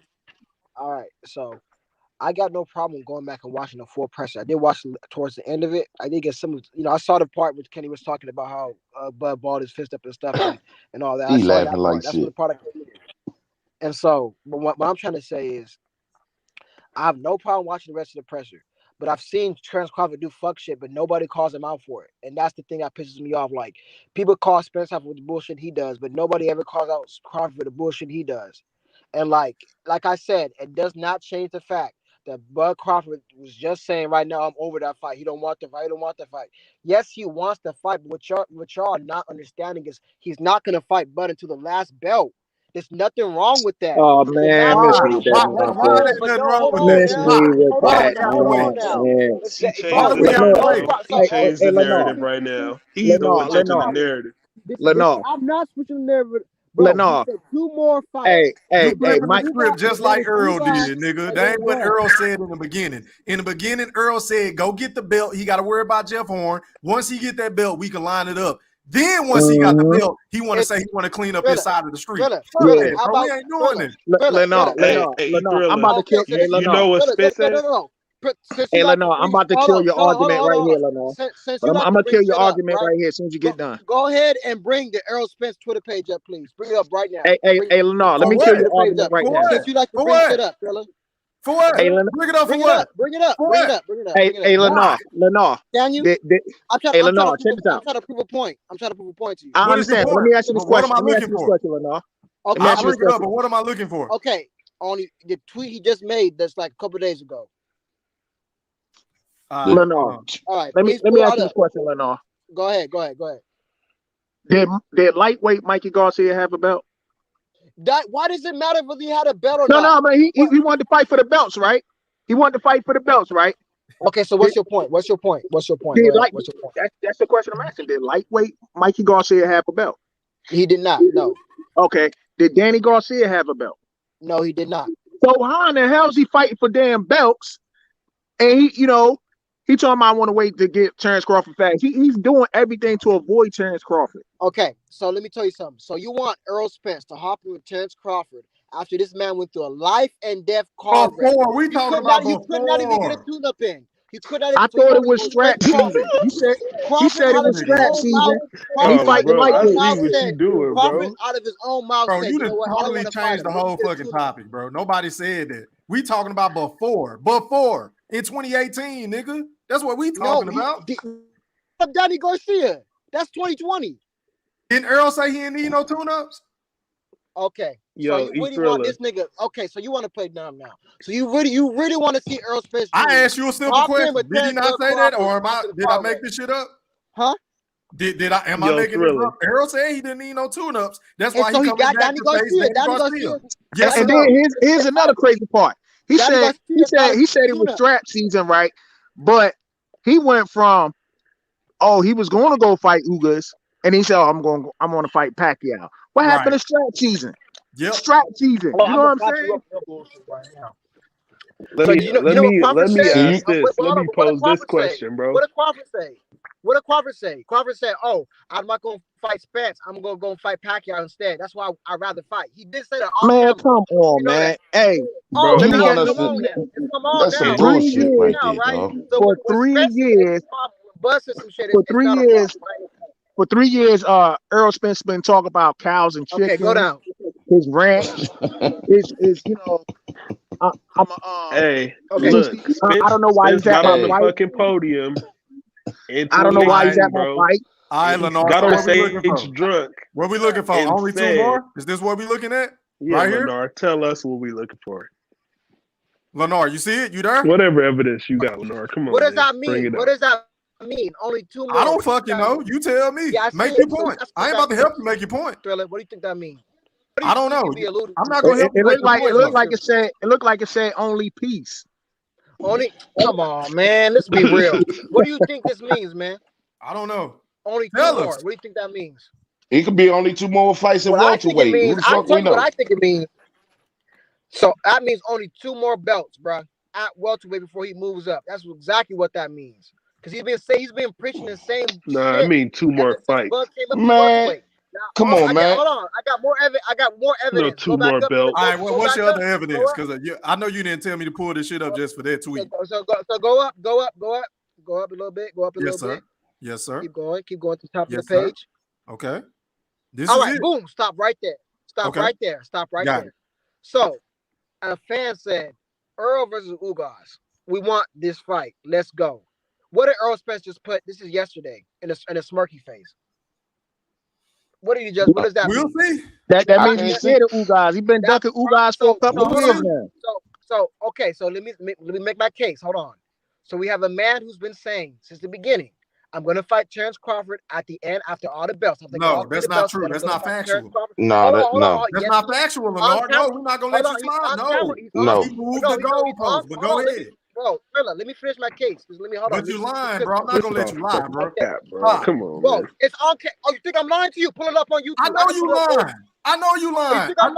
right. So I got no problem going back and watching the full presser. I did watch towards the end of it. I did get some, I saw the part where Kenny was talking about how Bud balled his fist up and stuff and all that. He I saw laughing that like part. That's shit. what the part I came in. And so, but what I'm trying to say is, I have no problem watching the rest of the presser. But I've seen Terence Crawford do fuck shit, but nobody calls him out for it. And that's the thing that pisses me off. Like, people call Spence out for the bullshit he does, but nobody ever calls out Crawford for the bullshit he does. And like I said, it does not change the fact that Bud Crawford was just saying right now, I'm over that fight. He don't want the fight. Yes, he wants the fight, but what y'all are not understanding is he's not going to fight Bud until the last belt. There's nothing wrong with that. Oh man, misread that motherfucker. He changed the narrative right now. He's the one changing the narrative. Lenore. I'm not switching the narrative. Bro, Lenore. he said 2 more fights. You flipping the script just like Earl did, nigga. That ain't what Earl said in the beginning. In the beginning, Earl said, go get the belt. He got to worry about Jeff Horn. Once he get that belt, we can line it up. Then once he got the belt, he want to say he want to clean up his side of the street. Thriller, How about we ain't doing it? Lenore, I'm about to kill. Hey, You know what Spence said? Hey, Lenore, I'm about to kill your argument right here, Lenore. I'm gonna kill your argument right here as soon as you get done. Go ahead and bring the Earl Spence Twitter page up, please. Bring it up right now. Hey, Lenore, let me kill your argument right now. Since you like to bring shit up, Thriller. For what? Hey, bring it up for Bring it what? up. Bring it up. Bring it up. Bring it up. Hey, Lenore. Can you? I'm trying to prove a point. I'm trying to prove a point to you. I understand. Let me ask you this question. What am I looking for? Lenore. Okay, I'll bring it up, but what am I looking for? Okay, on the tweet he just made that's like a couple days ago. Lenore. All right. Let me ask you this question, Lenore. Go ahead. Did lightweight Mikey Garcia have a belt? Why does it matter if he had a belt or not? No, man. He wanted to fight for the belts, right? He wanted to fight for the belts, right? Okay, so what's your point? What's your point? What's your point? That's the question I'm asking. Did lightweight Mikey Garcia have a belt? He did not. No. Okay. Did Danny Garcia have a belt? No, he did not. So how in the hell is he fighting for damn belts? And he told him I want to wait to get Terence Crawford fast. He's doing everything to avoid Terence Crawford. Okay, so let me tell you something. So you want Earl Spence to hop in with Terence Crawford after this man went through a life and death car wreck. We talking about You could not even get a tune-up in. You could not. I thought it was strap season. He said it was strap season. He fighting lightweight. I see what you doing, bro. Out of his own mouth, bro, said, you just totally changed the whole fucking topic, bro. Nobody said that. We talking about before in 2018, nigga. That's what we talking about. Danny Garcia. That's 2020. Didn't Earl say he didn't need no tune-ups? Okay. Yo, so you really want this nigga? Okay, so you want to play dumb now? So you really want to see Earl Spence? I asked you a simple question. Did he not say that, or did I make this shit up? Huh? Am I making this up? Earl said he didn't need no tune-ups. That's why he got Danny Garcia. Yes, and then here's another crazy part. He said it was strap season, right? But he went from he was going to go fight Ugas, and he said, I'm going to fight Pacquiao. What happened to strap season? Yep. Strap season. You know what I'm saying? Let me pose this question, bro. What did Crawford say? Crawford said, I'm not going to fight Spence. I'm going to go fight Pacquiao instead. That's why I'd rather fight. He did say that. Man, come on, man. Hey, bro, come on now. That's some bullshit right there, right? So for 3 years, for 3 years, Earl Spence been talking about cows and chickens. Okay, go down. His ranch is hey, okay. Look, I don't know why he's at my fight. Fucking podium. I don't know why he's at my fight. All right, Lenore. Got on stage drunk. What we looking for? Only 2 more? Is this what we looking at? Yeah, right here? Lenore, tell us what we looking for. Lenore, you see it? You there? Whatever evidence you got, Lenore. Come on. What does that mean? What does that mean? Only 2 more. I don't fucking know. You tell me. Yeah, make your point. I ain't about to help you make your point. Thriller, what do you think that means? I don't know. I'm not gonna help you. It looked like it said only peace. Come on, man. Let's be real. What do you think this means, man? I don't know. Only 2 more. What do you think that means? It could be only 2 more fights at welterweight. Who the fuck we know? What I think it means. So that means only 2 more belts, bro, at welterweight before he moves up. That's exactly what that means. Because he's been preaching the same. Nah, I mean 2 more fights. Man. Come on, man. Hold on. I got more evidence. No, 2 more belts. All right, what's your other evidence? Because I know you didn't tell me to pull this shit up just for that tweet. So go up a little bit. Go up a little bit. Yes, sir. Keep going to the top of the page. Okay. All right, boom. Stop right there. Stop right there. So, a fan said, Earl versus Ugas. We want this fight. Let's go. What did Earl Spence just put? This is yesterday in a smirky face. What does that mean? We'll see. That means he's scared of Ugas. He's been ducking Ugas for a couple of years now. So let me make my case. Hold on. So we have a man who's been saying since the beginning, I'm going to fight Terence Crawford at the end after all the belts. No, that's not true. That's not factual. No, that's not factual, Lenore. No, we're not going to let you slide. No. He moved the goalpost, but go ahead. Bro, let me finish my case. Hold on. But you lying, bro. I'm not gonna let you lie, bro. Come on, bro. Man. It's on. You think I'm lying to you? Pull it up on YouTube. I know you lying. I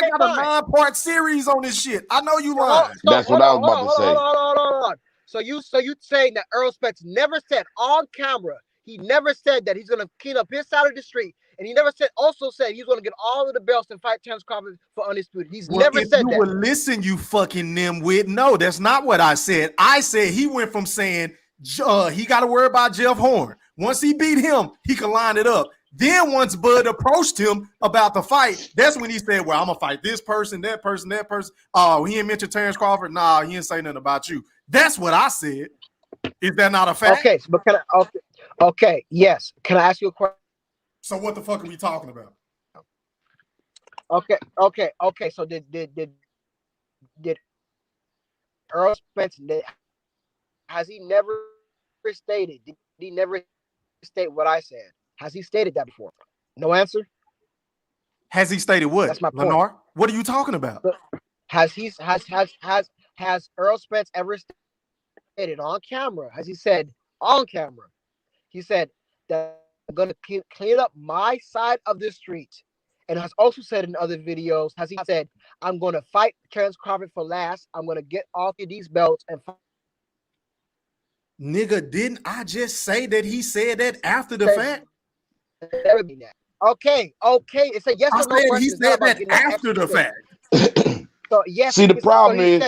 got a 9-part series on this shit. I know you lying. That's what I was about to say. Hold on. So you saying that Earl Spence never said on camera He never said that he's going to clean up his side of the street. And he never also said he's going to get all of the belts and fight Terence Crawford for undisputed. He's never said that. If you would listen, you fucking nimwit. No, that's not what I said. I said he went from saying he got to worry about Jeff Horn. Once he beat him, he can line it up. Then once Bud approached him about the fight, that's when he said, well, I'm going to fight this person, that person, that person. Oh, he didn't mention Terence Crawford. Nah, he didn't say nothing about you. That's what I said. Is that not a fact? Okay, but can I, okay, yes. Can I ask you a question? So what the fuck are we talking about? Okay. So did Earl Spence, has he never stated? Did he never state what I said? Has he stated that before? No answer. Has he stated what? That's my point. Lenore, what are you talking about? Has Earl Spence ever stated on camera? Has he said on camera? He said that I'm going to clean up my side of the street, and has also said in other videos. Has he said I'm going to fight Terence Crawford for last? I'm going to get off of these belts and fight. Nigga, didn't I just say that he said that after the fact? Okay. It's a yes or no question. He said that after the fact. So yes. See, the problem is,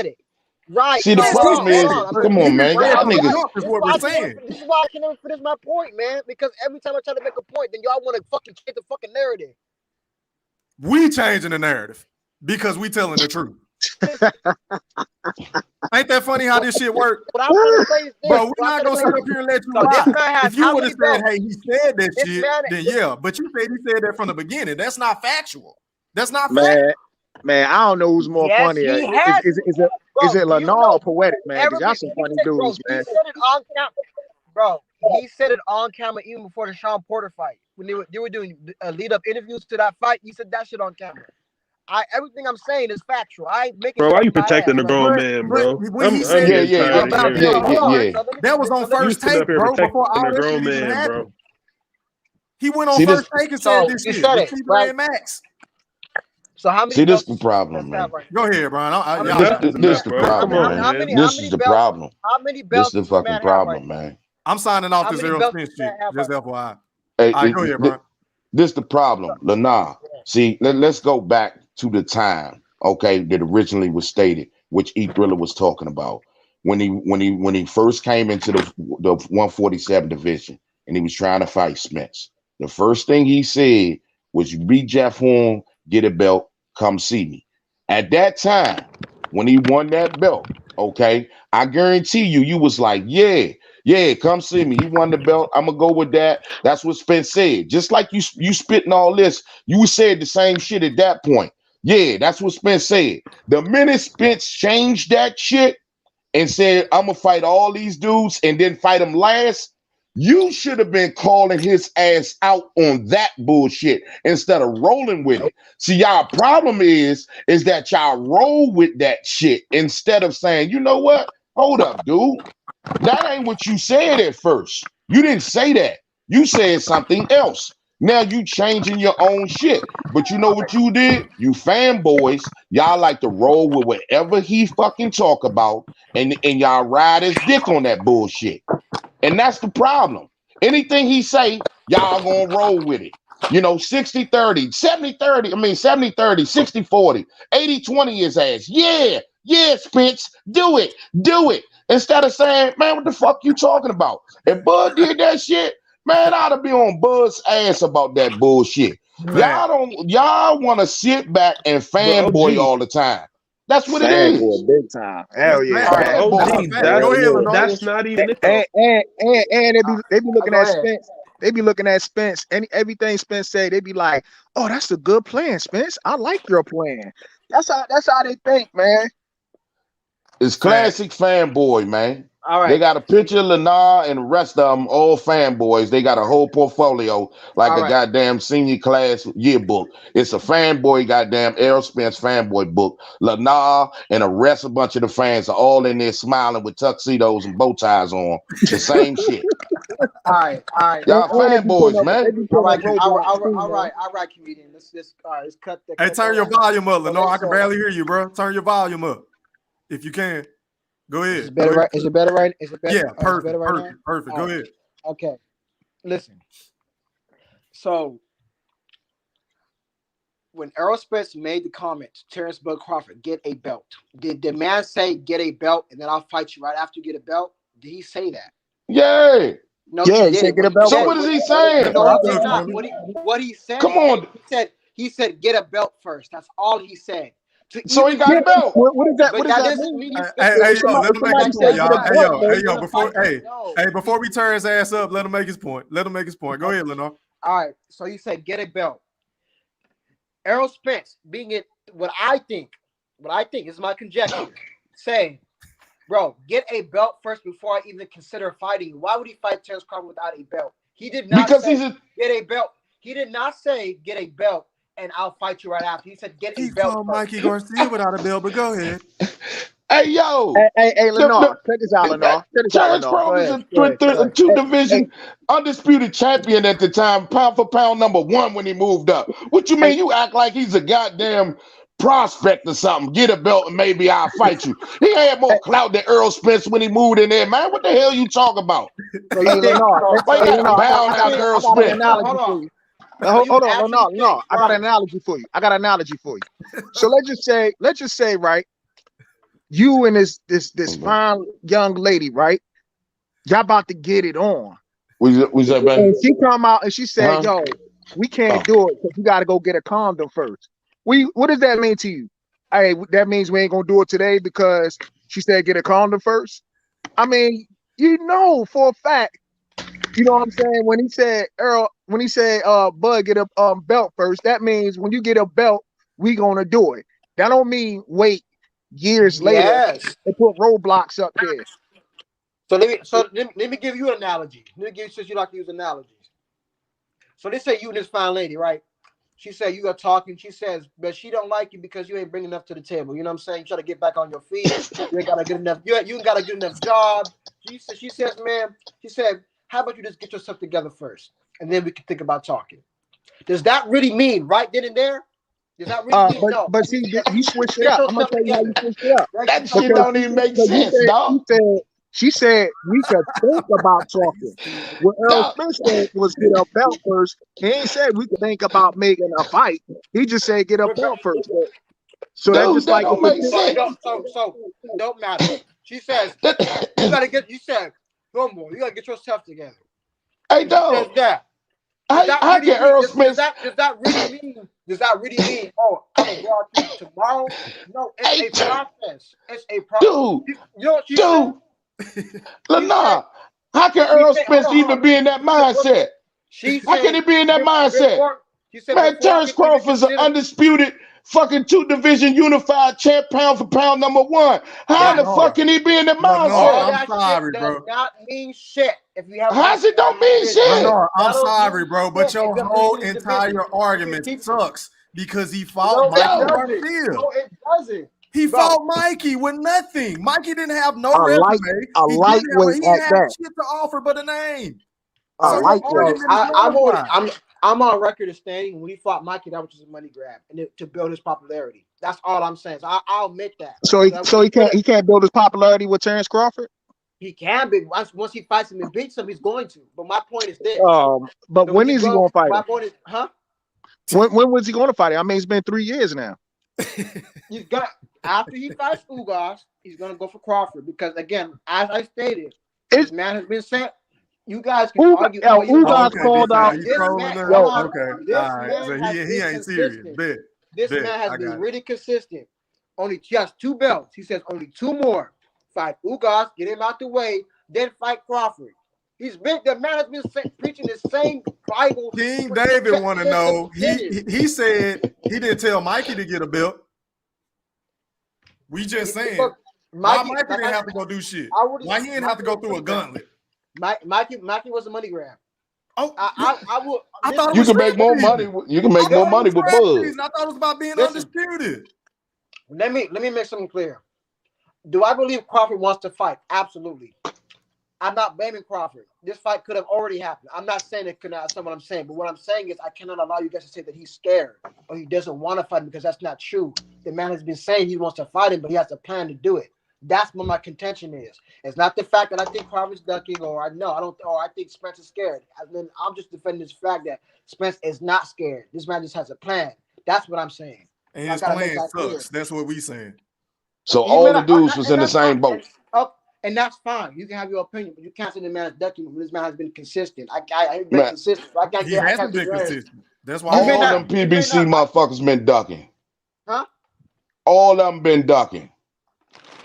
right. See, the problem is, come on, man. Y'all niggas. Is what we're saying. This is why I can never finish my point, man. Because every time I try to make a point, then y'all want to fucking change the fucking narrative. We changing the narrative because we telling the truth. Ain't that funny how this shit work? What I'm gonna say is this, bro, we're not gonna sit up here and let you lie. If you would have said, hey, he said that This shit, man- then yeah. But you said he said that from the beginning. That's not factual. That's not Man, fact. man, I don't know who's more Yes, funny. he has. Is it Bro, Lenore or Poetic, man? 'Cause y'all Everybody- some funny he said- dudes, bro, man. He said it on camera. Bro, he said it on camera even before the Shawn Porter fight. When they were doing lead-up interviews to that fight, he said that shit on camera. Everything I'm saying is factual. I ain't making. Bro, why shit you up my protecting the ass, grown bro. man, bro? When he said getting tired of hearing it. That was on You first sit up take, here bro. protecting Before all the that grown shit even man, happened. bro. He went on See, first this- take and said this you shit. said with it, T-Ray right? and Max. So how many? See, this belts the problem, does he man. have right Go ahead, Brian. This the bro. problem, Come on, man. man. This is the belts- problem. How many This belts is the does this fucking man have problem, right now? man. I'm signing off How this many Earl belts Spence does this shit. man have Just right FYI. Hey, All right, go ahead, Brian. this the problem, Lana. See, let's go back to the time, okay, that originally was stated, which E Thriller was talking about when he first came into the 147 division and he was trying to fight Spence. The first thing he said was, "You beat Jeff Horn, get a belt, come see me." At that time, when he won that belt, okay, I guarantee you was like, yeah, come see me. He won the belt. I'm gonna go with that. That's what Spence said. Just like you spitting all this, you said the same shit at that point. Yeah, that's what Spence said. The minute Spence changed that shit and said, "I'm gonna fight all these dudes and then fight them last," you should have been calling his ass out on that bullshit instead of rolling with it. See, y'all problem is that y'all roll with that shit instead of saying, you know what? Hold up, dude. That ain't what you said at first. You didn't say that. You said something else. Now you changing your own shit. But you know what you did? You fanboys, y'all like to roll with whatever he fucking talk about and y'all ride his dick on that bullshit. And that's the problem. Anything he say, y'all gonna roll with it. You know, 60-30, 70-30, 70-30, 60-40, 80-20 his ass. Yeah, Spence, do it. Instead of saying, man, what the fuck you talking about? If Bud did that shit, man, I'd have been on Bud's ass about that bullshit. Y'all want to sit back and fanboy all the time. That's what it is. Fanboy, big time. Hell yeah. That's not even it. And they be looking Go at ahead. Spence. They be looking at Spence and everything Spence say. They be like, "Oh, that's a good plan, Spence. I like your plan." That's how they think, man. It's classic fanboy, man. All right. They got a picture of Lennar and the rest of them all fanboys. They got a whole portfolio like All a right. goddamn senior class yearbook. It's a fanboy goddamn Errol Spence fanboy book. Lennar and the rest, a bunch of the fans are all in there smiling with tuxedos and bow ties on. The same shit. All right. Y'all fanboys, man. All right, comedian. Let's cut the. Hey, turn your volume up, Lenore. I can barely hear you, bro. Turn your volume up if you can. Go ahead. Is it better right? Is it better right? Yeah, Is it better right now? perfect. Go ahead. Okay. Listen. So when Earl Spence made the comment, Terence Bud Crawford, get a belt. Did the man say get a belt and then I'll fight you right after you get a belt? Did he say that? Yeah. No, Yeah, he he said didn't. get a belt. So what is he saying? No, he did not. What he said? Come on. He said get a belt first. That's all he said. So he got a belt. What does that? But What does that that doesn't mean? mean Hey, yo, let him make his point, y'all. Hey, yo, before we turn his ass up, let him make his point. Let him make his point. Go ahead, Lenore. All right. So he said get a belt. Errol Spence, being it what I think is my conjecture, saying, bro, get a belt first before I even consider fighting you. Why would he fight Terence Crawford without a belt? He did not say get a belt. He did not say get a belt and I'll fight you right after. He said get a belt. Called Mikey Garcia without a belt, but go ahead. Hey, yo. Hey, Lenore, check this out, Lenore. Terence Crawford is a two-division undisputed champion at the time, pound for pound #1 when he moved up. What you mean? You act like he's a goddamn prospect or something. Get a belt and maybe I'll fight you. He had more clout than Earl Spence when he moved in there, man. What the hell you talking about? Hey, Lenore, Why you got to bow down to Earl Spence? Hold on, Lenore. I got an analogy for you. So let's just say, right? You and this fine young lady, right? Y'all about to get it on. We said, baby. And she come out and she said, "Yo, we can't do it because you got to go get a condom first." What does that mean to you? Hey, that means we ain't gonna do it today because she said get a condom first. I mean, you know for a fact. You know what I'm saying? When he said Bud get a belt first, that means when you get a belt, we gonna do it. That don't mean wait years later and put roadblocks up there. So let me give you an analogy. Let me give you, since you like to use analogies. So they say you and this fine lady, right? She said you are talking. She says, but she don't like you because you ain't bringing enough to the table. You know what I'm saying? You try to get back on your feet. You ain't got a good enough. You ain't got a good enough job. She says, man. She said, how about you just get yourself together first, and then we can think about talking. Does that really mean right then and there? Does that really mean no? But see, you switched it up. I'm gonna tell you how you switched it up. That shit don't even make sense, dog. She said we could think about talking. What Earl Spence said was get a belt first. He ain't said we could think about making a fight. He just said get a belt first. So that's just like don't make sense. So don't matter. She says you gotta get. You said no more. You gotta get yourself together. Hey, dog. How can Earl Spence? Does that really mean? Does that really mean? Oh, I'm gonna go out to tomorrow. No, it's a process. It's a process. Dude, you know what she said? Lenore, how can Earl Spence even be in that mindset? How can he be in that mindset? Man, Terence Crawford's an undisputed fucking two-division unified champ, pound for pound #1. How the fuck can he be in that mindset? I'm sorry, bro. Does not mean shit. If you have how's it don't mean shit? No, I'm sorry, bro, but your whole entire argument sucks because he fought Mikey Garcia. No, it doesn't. He fought Mikey with nothing. Mikey didn't have no resume. He didn't have shit to offer but a name. I'm on record as stating when he fought Mikey, that was just a money grab and to build his popularity. That's all I'm saying. So I'll admit that. So he can't build his popularity with Terence Crawford. He can be once he fights him and beats him, he's going to. But my point is this. But when is he going to fight him? My point is, When was he going to fight him? I mean, it's been 3 years now. He's got after he fights Ugas, he's gonna go for Crawford because again, as I stated, this man has been sent. You guys can argue. Ugas called out. He ain't serious. This man has been really consistent. Only just 2 belts. He says only 2 more. Fight Ugas, get him out the way, then fight Crawford. The man has been preaching the same Bible. King David want to know. He said he didn't tell Mikey to get a belt. We just saying why Mikey didn't have to go do shit. Why he didn't have to go through a gauntlet? Mikey was a money grab. Oh, I would. I thought you can make more money. You can make more money with Bud. I thought it was about being undisputed. Let me make something clear. Do I believe Crawford wants to fight? Absolutely. I'm not blaming Crawford. This fight could have already happened. I'm not saying it could not. That's not what I'm saying. But what I'm saying is I cannot allow you guys to say that he's scared or he doesn't want to fight him because that's not true. The man has been saying he wants to fight him, but he has a plan to do it. That's what my contention is. It's not the fact that I think Crawford's ducking, or I think Spence is scared. I'm just defending this fact that Spence is not scared. This man just has a plan. That's what I'm saying. And his plan sucks. That's what we saying. So all the dudes was in the same boat. And that's fine. You can have your opinion, but you can't say the man is ducking when this man has been consistent. He's been consistent. I can't he hasn't been consistent. That's why all them PBC motherfuckers been ducking. Huh? All of them been ducking.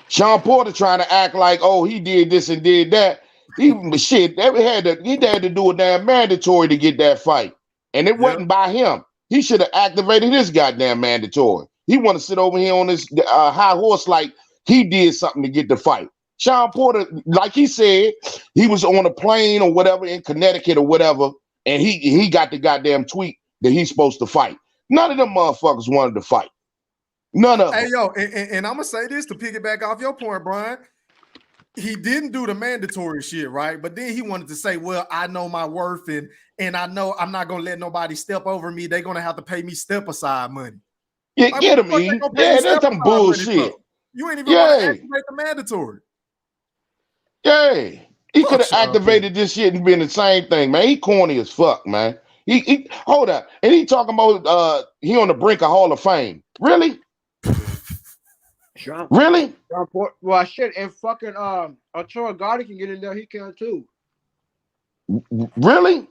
Shawn Porter trying to act like, oh, he did this and did that. He had to do a damn mandatory to get that fight. And it wasn't by him. He should have activated his goddamn mandatory. He want to sit over here on this high horse like he did something to get the fight. Shawn Porter, like he said, he was on a plane or whatever in Connecticut or whatever, and he got the goddamn tweet that he's supposed to fight. None of them motherfuckers wanted to fight. None of them. Hey, yo, and I'm going to say this to piggyback off your point, Brian. He didn't do the mandatory shit, right? But then he wanted to say, well, I know my worth, and I know I'm not going to let nobody step over me. They're going to have to pay me step-aside money. Yeah, like, get him, E. Yeah, that's some bullshit. You ain't even want to activate the mandatory. Yeah. He could have activated this shit and been the same thing, man. He corny as fuck, man. He hold up. And he talking about he on the brink of Hall of Fame. Really? Really? Well, shit, and fucking Arturo Gatti can get in there, he can too. Really?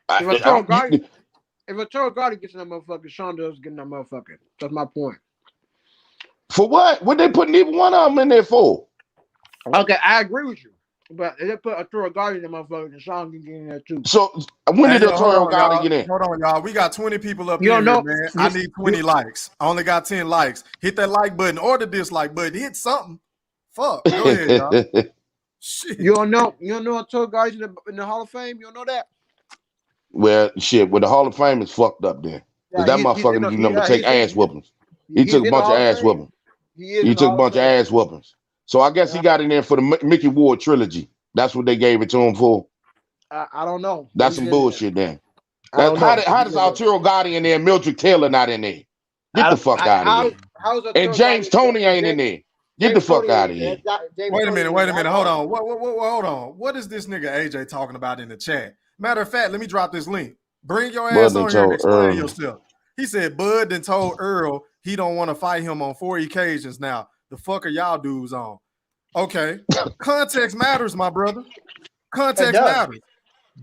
If Arturo Gatti gets in that motherfucker, Shawn does get in that motherfucker. That's my point. For what? What they putting even one of them in there for? Okay, I agree with you. But if they put Arturo Gatti in the motherfucker, then Shawn can get in there too. So when did Arturo Gatti get in? Hold on, y'all. We got 20 people up here, man. I need 20 likes. I only got 10 likes. Hit that like button or the dislike button. Hit something. Fuck. Go ahead, y'all. Shit. You don't know Arturo Gatti's in the Hall of Fame? You don't know that? Well, shit, the Hall of Fame is fucked up there. Yeah, that motherfucker didn't never take ass whoopings. He took a bunch of ass whoopings. He took a bunch of ass whoopings. So I guess he got in there for the Mickey Ward trilogy. That's what they gave it to him for. I don't know. That's some bullshit then. How does Arturo Gatti in there and Mildred Taylor not in there? Get the fuck out of here. And James Toney ain't in there. Get the fuck out of here. Wait a minute. Hold on. Hold on. What is this nigga AJ talking about in the chat? Matter of fact, let me drop this link. Bring your ass on here and explain yourself. He said Bud then told Earl he don't want to fight him on 4 occasions now. The fuck are y'all dudes on? Okay. Context matters, my brother. Context matters.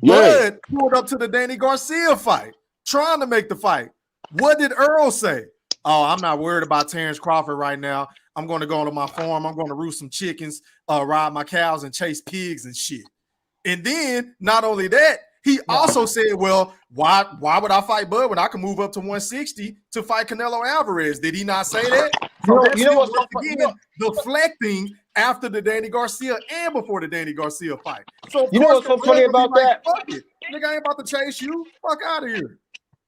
Bud pulled up to the Danny Garcia fight, trying to make the fight. What did Earl say? Oh, I'm not worried about Terence Crawford right now. I'm going to go to my farm. I'm going to roost some chickens, ride my cows, and chase pigs and shit. And then, not only that, he also said, well, why would I fight Bud when I can move up to 160 to fight Canelo Alvarez? Did he not say that? You know what's so funny? Deflecting after the Danny Garcia and before the Danny Garcia fight. So you know what's so funny about that? Fuck it. Nigga, I ain't about to chase you. Fuck out of here.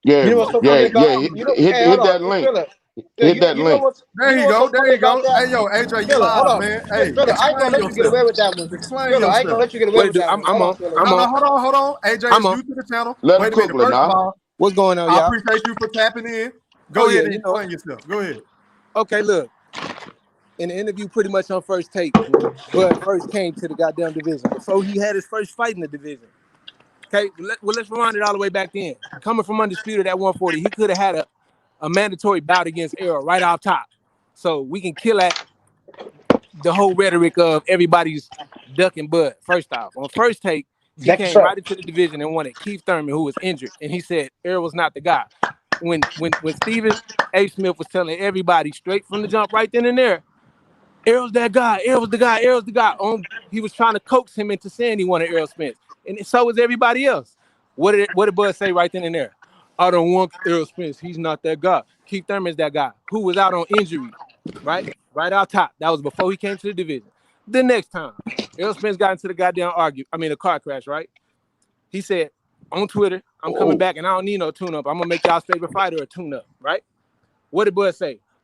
Yeah, you know what's so funny about hit that link. Hit that link. There you go. Hey, yo, AJ, you live, man. Hey, I ain't gonna let you get away with that one. Explain yourself. I ain't gonna let you get away with that one. I'm on. Hold on. AJ, is new to the channel. Let him cook it now. What's going on, y'all? I appreciate you for tapping in. Go ahead and explain yourself. Go ahead. Okay, look. In the interview, pretty much on First Take, Bud first came to the goddamn division. Before he had his first fight in the division. Okay, let's rewind it all the way back then. Coming from undisputed at 140, he could have had a mandatory bout against Earl right off top. So we can kill at the whole rhetoric of everybody's ducking Bud. First off, on First Take, he came right into the division and wanted Keith Thurman, who was injured, and he said Earl was not the guy. When Stephen A. Smith was telling everybody straight from the jump right then and there, Earl's that guy, Earl's the guy, Earl's the guy. He was trying to coax him into saying he wanted Earl Spence. And so was everybody else. What did Bud say right then and there? I don't want Earl Spence. He's not that guy. Keith Thurman's that guy who was out on injury, right? Right out top. That was before he came to the division. The next time, Earl Spence got into the goddamn a car crash, right? He said on Twitter, I'm coming back and I don't need no tune-up. I'm going to make y'all's favorite fighter a tune-up, right? What did Bud say?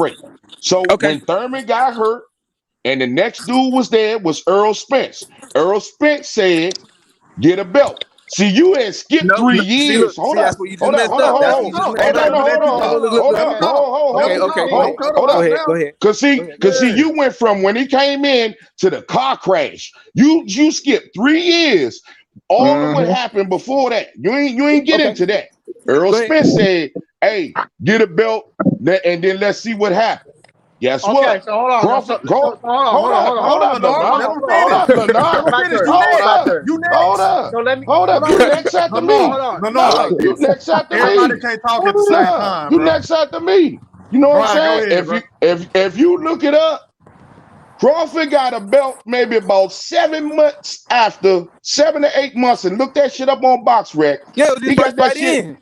break. So when Thurman got hurt and the next dude was there was Earl Spence. Earl Spence said, get a belt. See, you had skipped 3 years. Hold on. That's where you just messed up. That's where you just messed up. Hold on. Go ahead. Cause see, you went from when he came in to the car crash. You skipped 3 years. All of what happened before that. You ain't get into that. Earl Spence said, hey, get a belt, and then let's see what happened. Guess Okay, what? so hold on. Crawford, Hold up, Lennar. Hold up. You Hold next. up. So let me Hold up. You next after me. hold on. No, you next after me. Everybody can't talk at the same Hold up. time, You bro. next after me. You know what I'm Brian, go saying? ahead, bro. If you look it up, Crawford got a belt maybe about 7 months after, 7 to 8 months, and look that shit up on Box Rec. Yeah, it was his He got first that fight shit. in.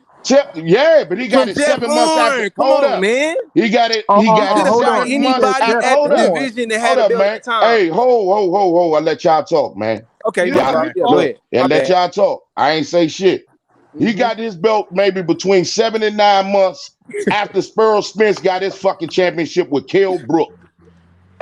Yeah, but he got From it Jeff 7 months after. Horn. Come Hold on, up. man. He got it. He He got it could have fought 7 months anybody after. at Hold the up. division that Hold had a up, belt at man. the time. Hey, ho. I let y'all talk, man. Okay, Y'all, yeah, go look, ahead. and My let bad. y'all talk. I ain't say shit. He got his belt maybe between 7 and 9 months after Earl Spence got his fucking championship with Kell Brook.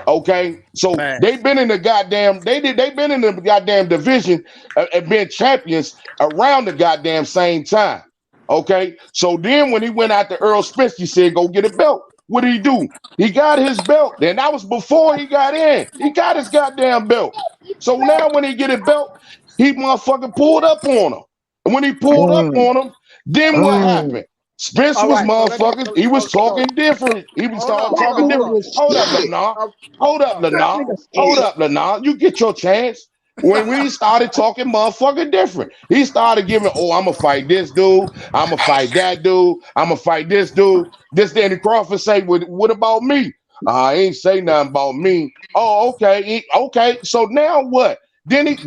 Okay, so they've been in the goddamn. They've been in the goddamn division and been champions around the goddamn same time. Okay, so then when he went out to Earl Spence, he said, "Go get a belt." What did he do? He got his belt. Then that was before he got in. He got his goddamn belt. So now when he get a belt, he motherfucking pulled up on him. And when he pulled up on him, then what happened? Spence was motherfuckers. He was talking different. He was talking different. Hold up, Lennar. Hold up, Lennar. You get your chance. When we started talking motherfucking different, he started giving, oh, I'm gonna fight this dude, I'm gonna fight that dude, I'm gonna fight this dude. This Danny Crawford say, what about me? I ain't say nothing about me. Oh, okay, okay. So now what? Then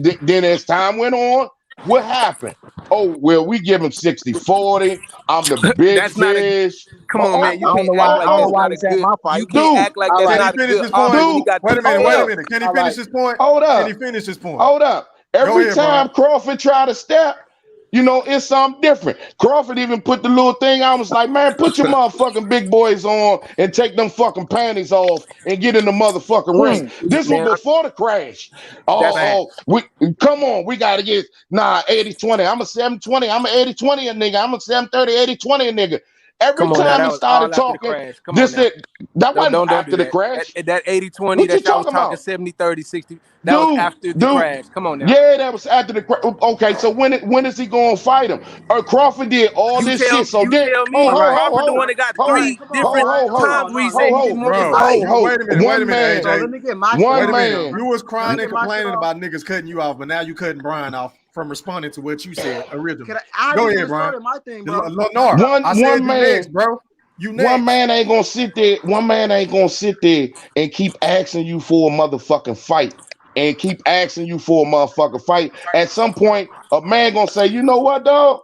as time went on, what happened? Oh, well, we give him 60-40. I'm the big That's not a. fish. Come on, man. You can't act like that's not a good. You can't act like that's not a good offer when he got. Wait a minute. Can he finish his point? Hold up. Can he finish his point? Hold up. Every ahead, time Brian. Crawford try to step, you know, it's something different. Crawford even put the little thing on. I was like, man, put your motherfucking big boys on and take them fucking panties off and get in the motherfucking ring. This was before the crash. We come on, we gotta get 80-20. I'm a 7-20. I'm an 80-20 a nigga. I'm a 7-30, 80-20 a nigga. Every time he started talking, that wasn't after the crash. That 80-20 What that you y'all was talking talking about? 70-30, 60. That was after the crash. Come on now. Yeah, that was after the crash. Okay, so when is he gonna fight him? Crawford did all this shit. So then, Crawford the one that got three different times where he said he didn't want to fight. Wait a minute, man. AJ. Let me get my One shit man. off. You was crying and complaining about niggas cutting you off, but now you cutting Brian off from responding to what you said originally. Go ahead, Brian. My thing, bro. Lennar, I said you next, bro. You next. One man ain't gonna sit there. One man ain't gonna sit there and keep asking you for a motherfucking fight. And keep asking you for a motherfucking fight. At some point, a man gonna say, you know what, dog?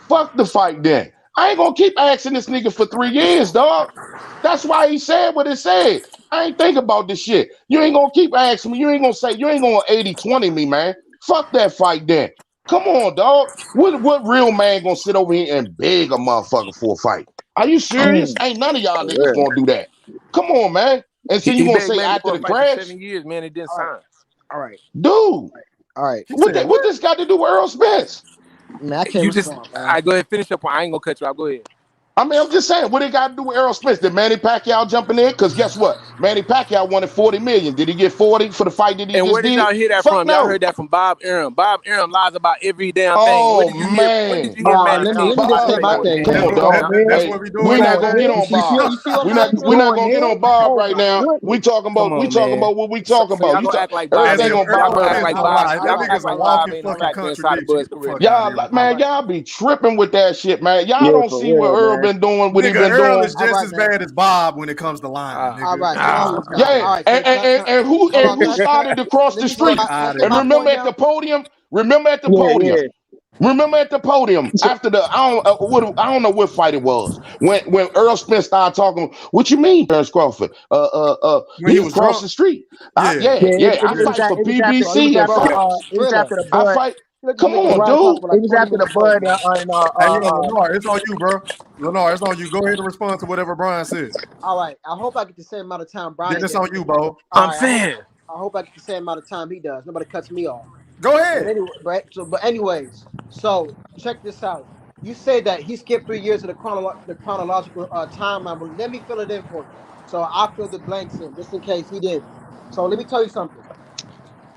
Fuck the fight then. I ain't gonna keep asking this nigga for 3 years, dog. That's why he said what he said. I ain't think about this shit. You ain't gonna keep asking me. You ain't gonna 80-20 me, man. Fuck that fight then. Come on, dog. What real man gonna sit over here and beg a motherfucker for a fight? Are you serious? Ain't none of y'all niggas gonna do that. Come on, man. And so you gonna say after the crash? 7 years, man. It didn't sign. All right. Dude. All right. What this got to do with Earl Spence? Man, I can't respond, man. I go ahead and finish up. I ain't gonna cut you off. Go ahead. I mean, I'm just saying, what it got to do with Errol Spence? Did Manny Pacquiao jumping in? Because guess what? Manny Pacquiao wanted $40 million. Did he get 40 for the fight that he and just where did y'all hear that Fuck from? no. Y'all heard that from Bob Arum. Bob Arum lies about every damn thing. Oh, man. When did you hear Manny? Let me just say my thing. Come on, dog. That's what we doing. We're not gonna get on Bob. We're not gonna get on Bob right now. We talking about what we talking about. Y'all gonna act like Bob. Everything on Bob. Y'all act like Bob. Y'all niggas a walking fucking contradiction. Y'all be tripping with that shit, man. Y'all don't see what Earl been doing, what he been Earl doing. is just as bad as Bob when it comes to lying. All right. Yeah, and who started to cross the street? And remember at the podium. Remember at the podium after the I don't know what fight it was when Earl Spence started talking. What you mean, Terence Crawford? He was across the street. I fight for PBC. I fight. Come on, dude. It was after the Bud Lennar, it's on you, bro. Lennar, it's on you. Go ahead and respond to whatever Brian said. All right. I hope I get the same amount of time Brian. Then it's on you, bro. I'm saying. I hope I get the same amount of time he does. Nobody cuts me off. Go ahead. But anyways, so check this out. You say that he skipped 3 years of the chronological timeline, but let me fill it in for you. So I'll fill the blanks in just in case he didn't. So let me tell you something.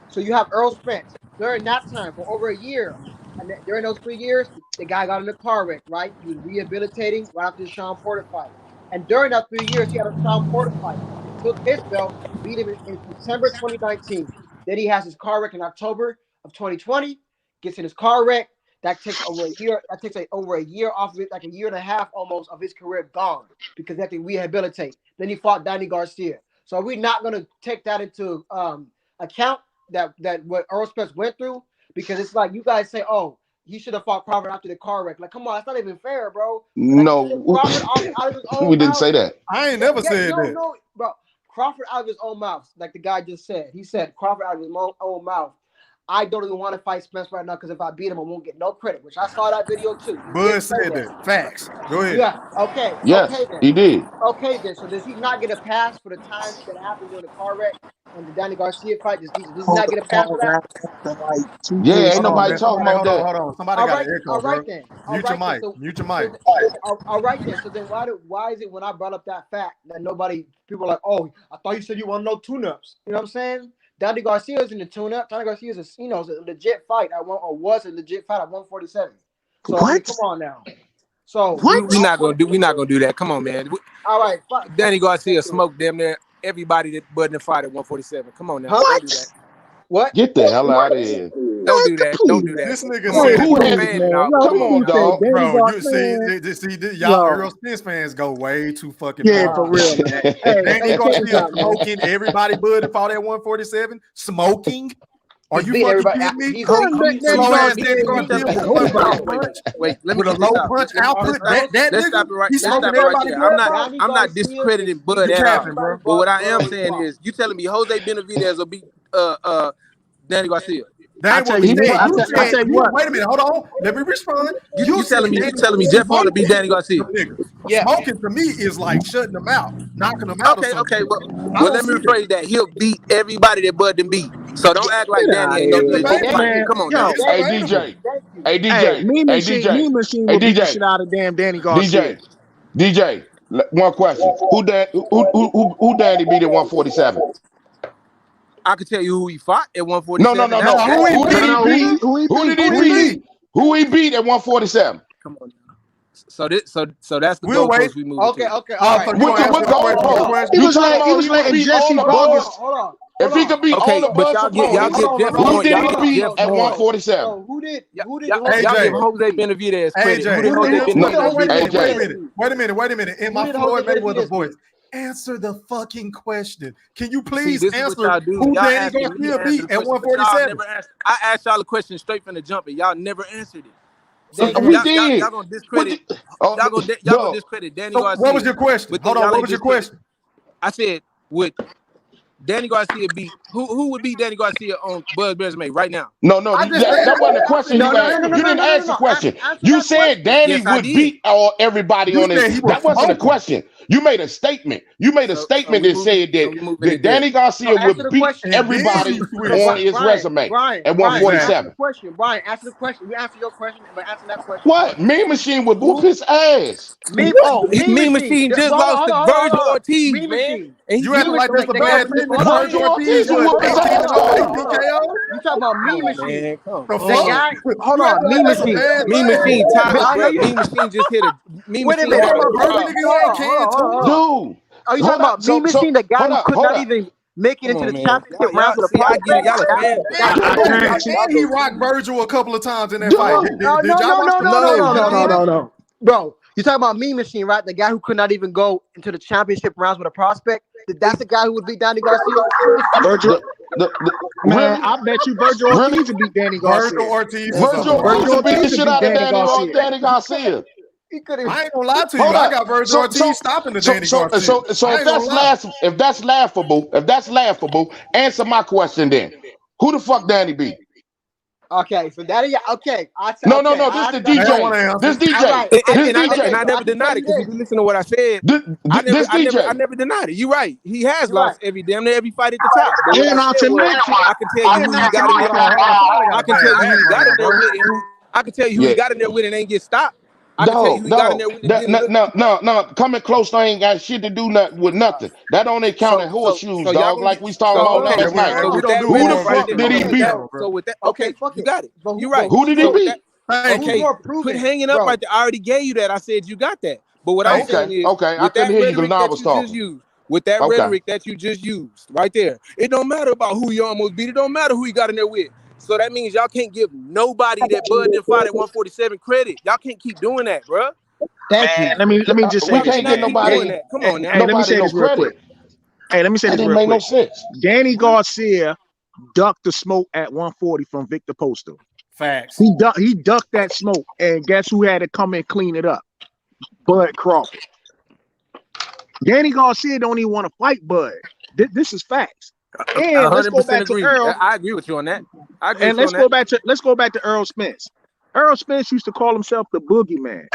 So you have Earl Spence during that time for over a year. And during those 3 years, the guy got in a car wreck, right? He was rehabilitating right after the Shawn Porter fight. And during that 3 years, he had a Shawn Porter fight. took his belt, beat him in September 2019. Then he has his car wreck in October of 2020. Gets in his car wreck. That takes over a year. That takes over a year off of it, like a year and a half almost of his career gone because they have to rehabilitate. Then he fought Danny Garcia. So we're not gonna take that into account that what Earl Spence went through because it's like you guys say, oh, he should have fought Crawford after the car wreck. Like, come on, that's not even fair, bro. No, we didn't say that. I ain't never said that. No, bro. Crawford out of his own mouth, like the guy just said. He said Crawford out of his own mouth. I don't even want to fight Spence right now because if I beat him, I won't get no credit. Which I saw that video too. Bud said that. Facts. Go ahead. Yeah. Okay. Yes, okay, then. he did. Okay then. So does he not get a pass for the time that happened during the car wreck and the Danny Garcia fight? Does he not get a pass for that? Yeah, ain't nobody talking about that. Hold on. Somebody got an echo, all right bro. then. Mute your mic. Mute your mic. All right then. So then why is it when I brought up that fact that people are like, oh, I thought you said you want to know tune-ups. You know what I'm saying? Danny Garcia is in the tune-up. Danny Garcia is a legit fight. Was a legit fight at 147. So I mean, come on now. So we're not gonna do that. Come on, man. All right. Danny Garcia smoked damn near everybody that butted the fight at 147. Come on now. Don't do that. What? Get the hell out of here. Don't do that. Don't do that. This nigga said, who come on, dog. Bro, you see, y'all Earl Spence fans go way too fucking far. For real, man. Danny Garcia smoking everybody bud that fought at 147. Smoking? Are you fucking kidding me? Slow ass Danny Garcia with a low punch. Wait, let me with a low punch output. Let's stop it right there. I'm not discrediting Bud at all. But what I am saying is, you telling me Jose Benavidez will beat Danny Garcia? I tell you what. Wait a minute, hold on. Let me respond. You telling me Jeff Hardy beat Danny Garcia? Yeah. Smoking to me is like shutting them out, knocking them out. Okay. Well, let me rephrase that. He'll beat everybody that Bud done beat. So don't act like Danny ain't no legit fight. Come on, yo. Hey DJ. Me machine will beat the shit out of damn Danny Garcia. DJ. One question. Who Danny beat at 147? I could tell you who he fought at 147. No. Who he beat at 147? Come on. So that's the goalpost we moved. Okay. What goalpost? He was letting Jesse Bogus. Hold on. If he could beat all the bugs, who did he beat at 147? So who did? Y'all give Jose Benavidez credit. Wait a minute. In my Floyd Mayweather voice. Answer the fucking question. Can you please answer who Danny Garcia beat at 147? I asked y'all a question straight from the jump, and y'all never answered it. So we did. Y'all gonna discredit. Y'all gonna discredit Danny Garcia. What was your question? Hold on. What was your question? I said, would Danny Garcia beat who would beat Danny Garcia on Buzz resume right now? No, that wasn't the question. You didn't ask the question. You said Danny would beat everybody on it. That wasn't a question. You made a statement. That said that Danny Garcia would beat everybody on his resume at 147. Brian, answer the question. You answer your question, but answer that question. What? Mean Machine would whoop his ass. Mean Machine just lost to Virgil Ortiz, man. You acting like that's a bad thing. Virgil Ortiz You talking about Mean Machine? Hold on, Mean Machine just hit a Mean Machine. Dude, are you talking about Mean Machine? The guy who could not even make it into the championship round with a and he rocked Virgil a couple of times in that fight. No. Bro, you talking about Mean Machine, right? The guy who could not even go into the championship rounds with a prospect. That's the guy who would beat Danny Garcia. Virgil. Man, I bet you Virgil Ortiz would beat Danny Garcia. Virgil Ortiz beat the shit out of Danny Garcia. I ain't gonna lie to you. I got Virgil Ortiz stopping the Danny Garcia. So if that's laughable, answer my question then. Who the fuck Danny beat? Okay, so Danny. Okay, no. This the DJ. This DJ. And I never denied it because if you listen to what I said, I never denied it. You're right. He has lost damn near every fight at the top. I can tell you who he got in there. I can tell you who he got in there with. I can tell you who he got in there with and ain't get stopped. No. Coming close, I ain't got shit to do with nothing. That only count as horseshoes, dog. Like we talking about last night. Who the fuck did he beat? So with that, okay, you got it. You're right. Who did he beat? Okay, quit hanging up right there. I already gave you that. I said you got that. But what I'm saying is, I couldn't hear you because I was talking. with that Okay. rhetoric that you just used right there. It don't matter about who you almost beat. It don't matter who you got in there with. So that means y'all can't give nobody that Bud didn't fight at 147 credit. Y'all can't keep doing that, bro. Thank you. Man, let me just say We this. can't get Keep doing nobody that. Come on now. Hey, let me nobody say no this real quick. credit. Hey, let me say That this didn't real make no quick. sense. Danny Garcia ducked the smoke at 140 from Victor Postal. Facts. He ducked that smoke, and guess who had to come and clean it up? Bud Crawford. Danny Garcia don't even want to fight Bud. This is facts. And let's go 100% back to agree. Earl. I agree with you on that. I agree And with you on that. let's go back to Earl Spence. Earl Spence used to call himself the boogeyman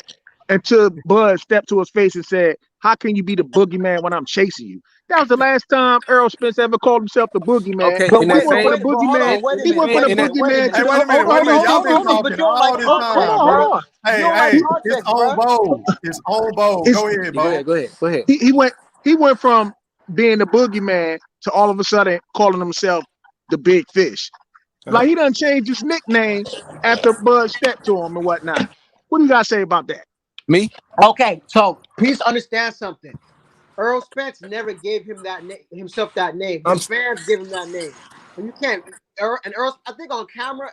until Bud stepped to his face and said, "How can you be the boogeyman when I'm chasing you?" That was the last time Earl Spence ever called himself the boogeyman. Okay, But in He that wait, went but from same, the wait, but hold boogeyman. on, wait a He went minute, from the wait a minute, wait a boogeyman minute. to Hey, wait a minute, hold on. Y'all been Hold on, but talking you don't like all this Hold time, context, on, bro. bro. hold on. Hey, You don't like hey, it's context, on bro. bold. It's on bold. It's, Go ahead, go Bo. ahead, go ahead, go ahead. he went from being the boogeyman to all of a sudden calling himself the big fish. Like he done changed his nickname after Bud stepped to him and whatnot. What do you guys say about that? Me? Okay, so please understand something. Earl Spence never gave him that himself that name. I'm His fans give him that name. So you can't. Earl, I think on camera,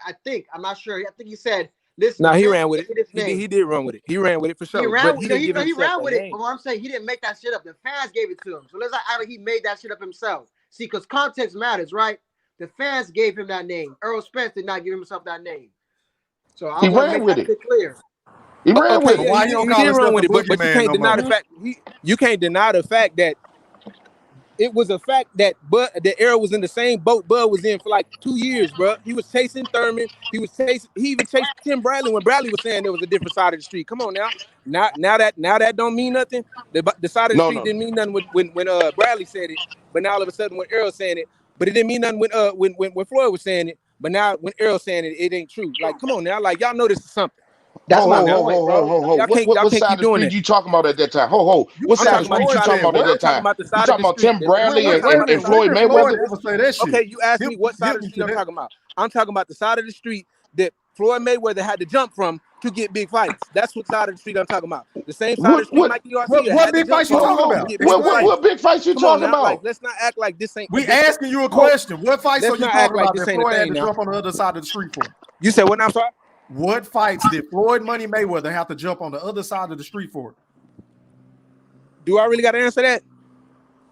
I'm not sure. I think he said, "Listen, the Nah, he fans ran with gave it. me this He did. name." He did run with it. He ran with it for He sure. ran. But he No, didn't give he himself ran a with it. name. But what I'm saying, he didn't make that shit up. The fans gave it to him. So let's not act like he made that shit up himself. See, because context matters, right? The fans gave him that name. Earl Spence did not give himself that name. So I He want to ran make with that it. shit clear. He ran Okay, with But it. yeah, why he don't he call did run himself with the it, but you boogeyman can't no deny more? the fact. You can't deny the fact that it was a fact that Earl was in the same boat Bud was in for like 2 years, bro. He was chasing Thurman. He even chased Tim Bradley when Bradley was saying there was a different side of the street. Come on now. Now that don't mean nothing. The side of the No, street no. didn't mean nothing when Bradley said it, but now all of a sudden when Earl saying it, but it didn't mean nothing when Floyd was saying it, but now when Earl saying it, it ain't true. Like, come on now, like y'all know this is something. That's my Now. point, bro. Y'all can't What side keep of the doing street that. you talking about at that time? What I'm side of talking the about the street you side of talking said about at what? I'm that talking time? about the You side of talking the about street. Tim Bradley I'm Wait talking a about the minute. and side. When Floyd did Floyd Mayweather? ever say that shit? Okay, you asked me what side Hit of the me street to I'm that. talking about. I'm talking about the side of the street that Floyd Mayweather had to jump from to get big fights. That's what side of the street I'm talking about. The same side of the What street what Mikey Garcia What had to big jump fights you from talking to about? get big Explain. fights. what big fights you Come on talking now, like about? let's not act like this ain't a We big thing. asking you a Hold, question. What fights are let's you not act talking like about this that ain't a Floyd had thing to now. jump on the other side of the street for? You said what now, I'm sorry? What fights did Floyd Money Mayweather have to jump on the other side of the street for? Do I really gotta answer that?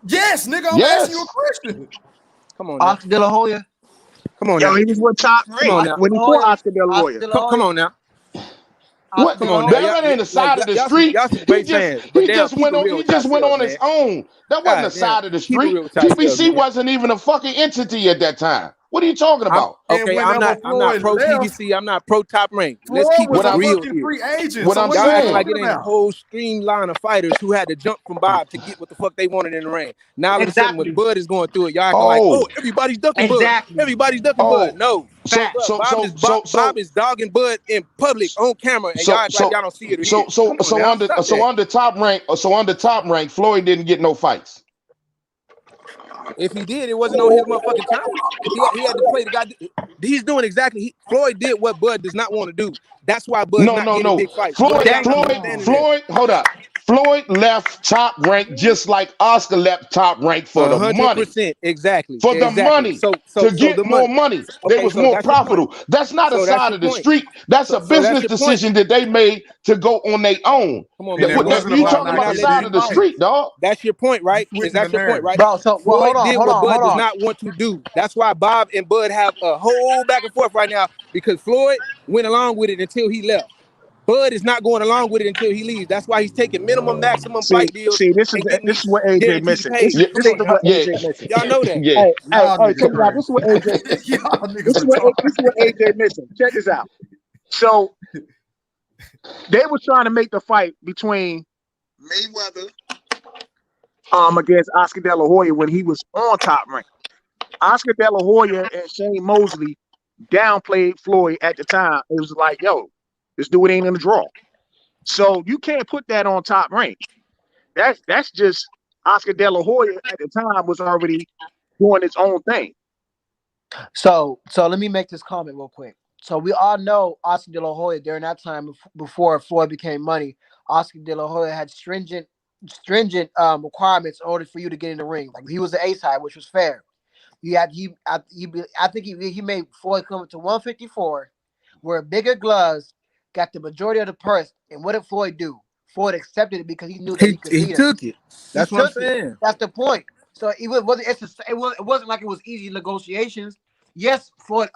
Yes, nigga, I'm asking you a Yes. question. Come on now. Oscar De La Hoya. Come on Yo, now. he was with Top Come on Rank now. when he fought Oscar De La Hoya. Come on now. What? Come on now. That ain't the Like side of the y'all street. some great fans, but He damn, just keep went it on real he with just went yourselves, on his man. own. That wasn't the God damn, side of the keep it street. real with yourselves, PBC man. wasn't even a fucking entity at that time. What are you talking about? And I'm whenever not Floyd pro left, PBC. I'm not pro Top Rank. Let's Floyd keep was it What a I'm real fucking here. free agent. what So I'm what are Y'all you acting saying. like talking it ain't a about? whole streamline of fighters who had to jump from Bob to get what the fuck they wanted in the ring. Now all of a sudden when Exactly. Bud is going through it, y'all acting like, oh, Oh, everybody's ducking Bud. Exactly. Everybody's ducking Bud. oh. No. So Facts. so so so Bob so is dogging Bud in public on camera, and y'all so act like so y'all don't see it or hear it. Come on now, stop that. under top rank, Floyd didn't get no fights. If he did, it wasn't on his motherfucking terms. He had to play the guy. He's doing exactly. Floyd did what Bud does not want to do. That's why Bud's not getting No. big fights. What are y'all not understanding there? Hold up. Floyd left top rank just like Oscar left top rank for the money. 100%, exactly. For the money. So To the get more money. money. They Okay, was so more that's your point. profitable. That's not a So that's side your of the point. street. That's a So that's business your point. decision that they made to go on their own. Come on, And man. it But wasn't You about talking not about the getting side big of the fights. street, dog. that's your point, You right? Is switching the that your point, narrative. right? Bro, so well, Floyd did what Bud hold does on. not want to do. That's why Bob and Bud have a whole back and forth right now because Floyd went along with it until he left. Bud is not going along with it until he leaves. That's why he's taking minimum, maximum fight deals This and getting is what AJ guaranteed missing. This paid. is Come this is on now. what AJ missing. Y'all know that. Yeah. Hey, Y'all niggas check it out. crazy. This is what AJ missing. Y'all niggas This retarded. is what AJ missing. Check this out. So they were trying to make the fight between Mayweather against Oscar De La Hoya when he was on Top Rank. Oscar De La Hoya and Shane Mosley downplayed Floyd at the time. It was like, yo, this dude ain't in the draw. So you can't put that on Top Rank. That's just Oscar De La Hoya at the time was already doing its own thing. So let me make this comment real quick. So we all know Oscar De La Hoya during that time before Floyd became money. Oscar De La Hoya had stringent stringent requirements in order for you to get in the ring. Like he was the A side, which was fair. I think he made Floyd come up to 154, where bigger gloves got the majority of the purse. And what did Floyd do? Floyd accepted it because he knew that he could beat him. He took it. That's what I'm saying. That's the point. So it wasn't like it was easy negotiations. Yes, Floyd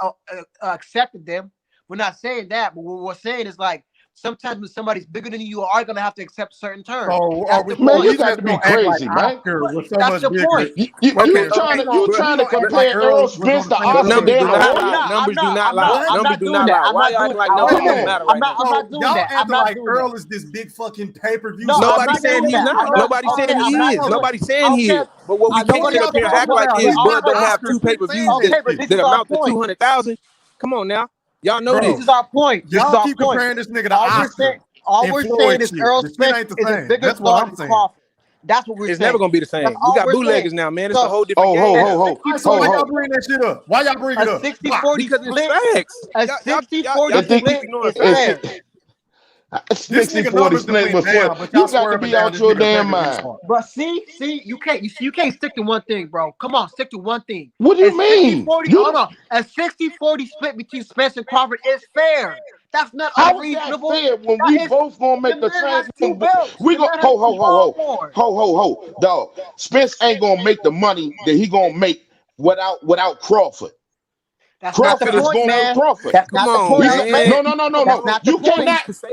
accepted them. We're not saying that, but what we're saying is like sometimes when somebody's bigger than you are going to have to accept certain terms. Man, you got to be crazy, man. That's the point. You trying to compare Earl Spence to Oscar De La Hoya? Numbers do not lie. Numbers do not lie. Why y'all acting like numbers don't matter right now? I'm not doing Y'all that. acting like Earl is this big fucking pay-per-view. Nobody's saying he's not. Nobody's saying he is. Nobody's saying he is. But what we can't sit up here and act like is Bud don't have 2 pay-per-views that amount to 200,000. Come on now. Y'all know this. This is our point. Y'all keep comparing this nigga to Oscar. All we're saying is Earl Spence is a bigger star than Crawford. That's what we're saying. It's never gonna be the same. We got bootleggers now, man. It's a whole different game. So why y'all bring that shit up? Why y'all bring it up? 60-40 because split. It's facts. A 60-40 split is fair. 60-40 split with Floyd. You got to be out your damn mind. But see, you can't stick to one thing, bro. Come on, stick to one thing. What do you mean? Hold on. A 60-40 split between Spence and Crawford is fair. That's not unreasonable. How is that fair when we both gonna make the same? We go ho, dog. Spence ain't gonna make the money that he gonna make without Crawford. Crawford is going with Crawford. That's not the point.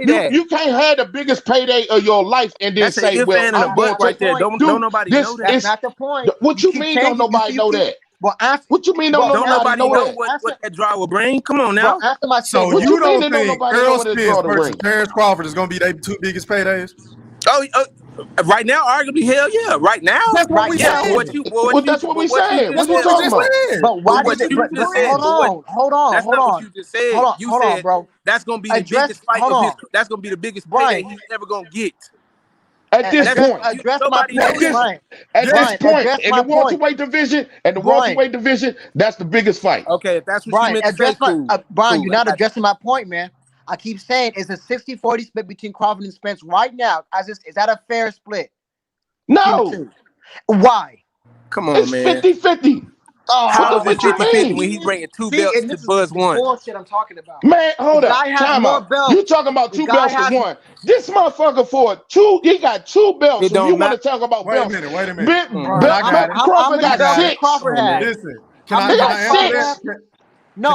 No. You can't have the biggest payday of your life and then say, "Well, I'm going right there." Don't nobody know that. That's not the point. What you mean? Don't nobody know that? What you mean? Don't nobody know what that draw will bring? Come on now. So you don't think Earl Spence versus Terence Crawford is going to be their 2 biggest paydays? Oh, right now, arguably, hell yeah. Right now, that's what we saying. That's what we saying. That's what we talking about. But why did you just say? Hold on. That's not what you just said. Hold on, bro. That's gonna be the biggest fight of his. That's gonna be the biggest payday he's ever gonna get. At this point, address my point. At this point, in the welterweight division, that's the biggest fight. Okay, if that's what you meant to say, Brian, you're not addressing my point, man. I keep saying it's a 60-40 split between Crawford and Spence right now. Is that a fair split? No. Why? Come on, it's man. 50-50. How is it 50-50 when he's bringing 2 belts to Buzz 1? Bullshit I'm talking about. Man, hold up. Time out. You talking about 2 belts for 1. This motherfucker for 2, he got 2 belts. If you want to talk about belts. Wait a minute. Crawford got 6. Crawford had. Listen, can I answer that? No,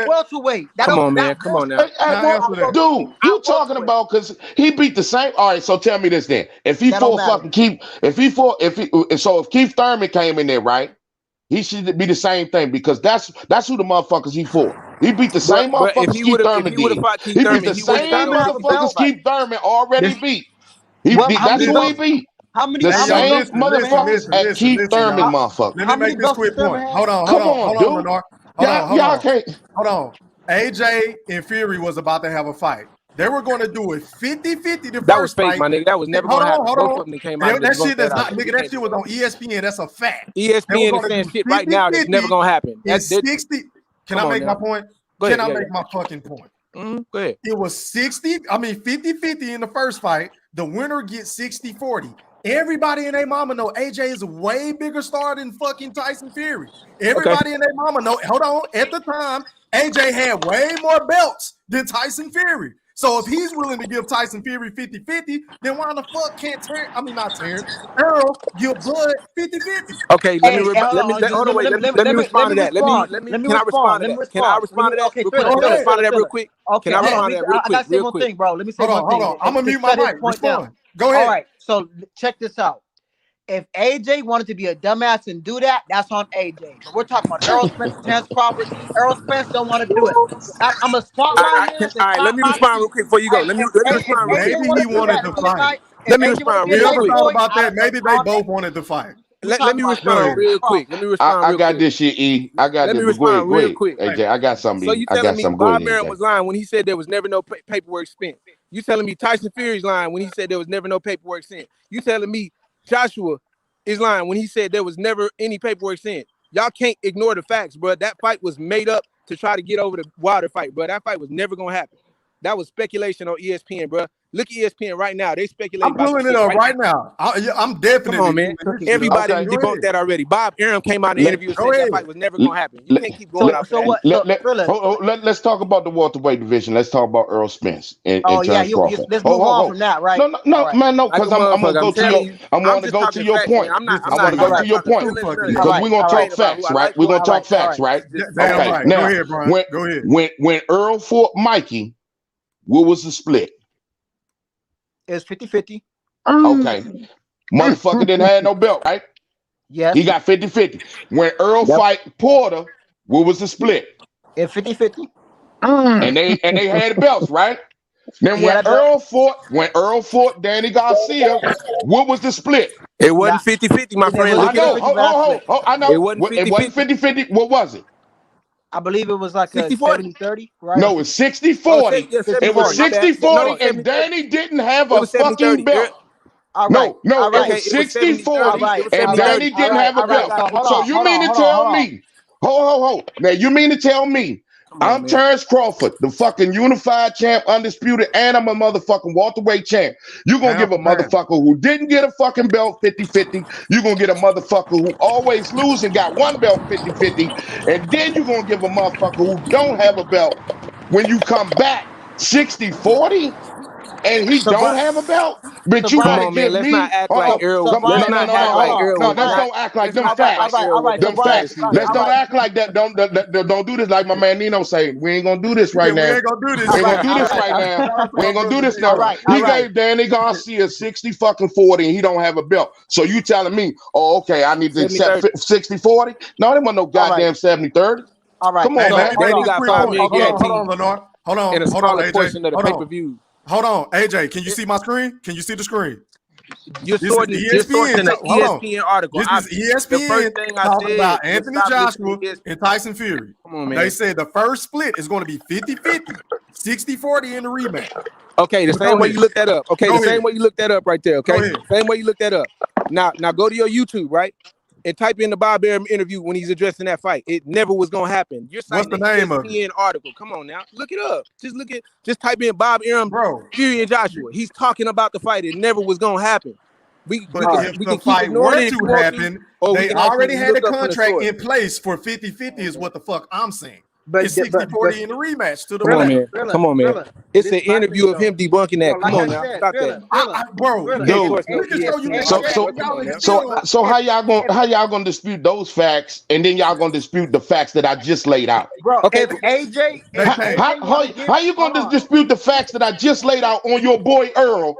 welterweight. Come on, man. Come on now. Dude, you talking about because he beat the same. All right, so tell me this then. If Keith Thurman came in there, right? He should be the same thing because that's who the motherfuckers he fought. He beat the same motherfuckers Keith Thurman did. He beat the same motherfuckers Keith Thurman already beat. That's who he beat. How many? The same motherfuckers at Keith Thurman, motherfucker. Let me make this quick point. Hold on, Renard. Hold on. AJ and Fury was about to have a fight. They were going to do it 50-50 the that was first fake, fight. my nigga. That was never going to happen. Both of them came out. That shit that's not, nigga. That shit was on ESPN. That's a fact. ESPN is saying shit right now that's never going to happen. That's 60. Can I make my point? Can I make my fucking point? Go ahead. It was 50-50 in the first fight. The winner gets 60-40. Everybody and their mama know AJ is a way bigger star than fucking Tyson Fury. Everybody and their mama know. Hold on. At the time, AJ had way more belts than Tyson Fury. So if he's willing to give Tyson Fury 50-50, then why the fuck can't Earl give Bud 50-50? Okay, let me respond to that. Can I respond to that? Can I respond to that real quick? Okay, Can I respond to that real quick? I gotta say one thing, bro. Let me say one thing. Hold on. I'm gonna mute my mic. Respond. Go ahead. All right. So check this out. If AJ wanted to be a dumbass and do that, that's on AJ. But we're talking about Earl Spence, Terence Crawford. Earl Spence don't want to do it. I'm gonna stop right here. All right, let me respond real quick before you go. Let me respond real quick. Maybe he wanted to fight. Let me respond real quick. Thought about that. Maybe they both wanted to fight. Let me respond real quick. I got this shit, E. I got this. Let me respond real quick. AJ, I got something. So you telling me Bob Merritt was lying when he said there was never no paperwork spent? You telling me Tyson Fury's lying when he said there was never no paperwork sent? You telling me Joshua is lying when he said there was never any paperwork sent? Y'all can't ignore the facts, bro. That fight was made up to try to get over the Wilder fight, bro. That fight was never gonna happen. That was speculation on ESPN, bro. Look at ESPN right now. They speculate. I'm pulling it up right now. I'm definitely. Come on, man. Everybody debunked that already. Bob Arum came out in the interview and said that fight was never gonna happen. You can't keep going off that. Let's talk about the welterweight division. Let's talk about Earl Spence and Terence Crawford. Let's move on from that, right? No, man, no, because I'm gonna go to your. I want to go to your point. I want to go to your point because we're gonna talk facts, right? We're gonna talk facts, right? Okay. Now, go ahead, Brian. Go ahead. When Earl fought Mikey, what was the split? It was 50-50. Okay. Motherfucker didn't have no belt, right? Yes. He got 50-50. When Earl fight Porter, what was the split? It 50-50. And they had belts, right? Then when Earl fought Danny Garcia, what was the split? It wasn't 50-50, my friend. I know. I know. It wasn't 50-50. What was it? I believe it was like 70-30, right? No, it's 60-40. It was 60-40, and Danny didn't have a fucking belt. No, it was 60-40, and Danny didn't have a belt. So you mean to tell me, hold. Now you mean to tell me, I'm Terence Crawford, the fucking unified champ, undisputed, and I'm a motherfucking welterweight champ. You're going to give a motherfucker who didn't get a fucking belt 50-50. You're going to get a motherfucker who always lose and got one belt 50-50. And then you're going to give a motherfucker who don't have a belt when you come back 60-40. And he don't have a belt, but you gotta give me. Let's not act like Earl. No, let's don't act like them facts. Them facts. Let's don't act like that. Don't do this like my man Nino say. We ain't gonna do this right now. We ain't gonna do this. We ain't gonna do this right now. We ain't gonna do this now. He gave Danny Garcia 60-40, and he don't have a belt. So you telling me, oh, okay, I need to accept 60-40? No, there wasn't no goddamn 70-30. All right. Come on, man. Danny got 5 million guaranteed. Hold on, Lenore. Hold on. And a smaller portion of the pay-per-view. Hold on, AJ. Can you see my screen? Can you see the screen? You're sorting an ESPN article. This is ESPN talking about Anthony Joshua and Tyson Fury. Come on, man. They said the first split is going to be 50-50, 60-40 in the rematch. Okay, the same way you looked that up. Okay, same way you looked that up right there. Okay, same way you looked that up. Now go to your YouTube, right? And type in the Bob Arum interview when he's addressing that fight. It never was gonna happen. You're citing What's the name of it? Article. Come on now, look it up. Just type in Bob Arum, Fury and Joshua. He's talking about the fight. It never was gonna happen. We can the fight were to happen, they already had a contract in place for 50-50 is what the fuck I'm saying. But it's 60-40 in the rematch to the man. Come on, man. It's an interview of him debunking that. Come on now. Stop that. So how y'all gonna dispute those facts and then y'all gonna dispute the facts that I just laid out? Bro, okay, AJ. How you gonna dispute the facts that I just laid out on your boy Earl?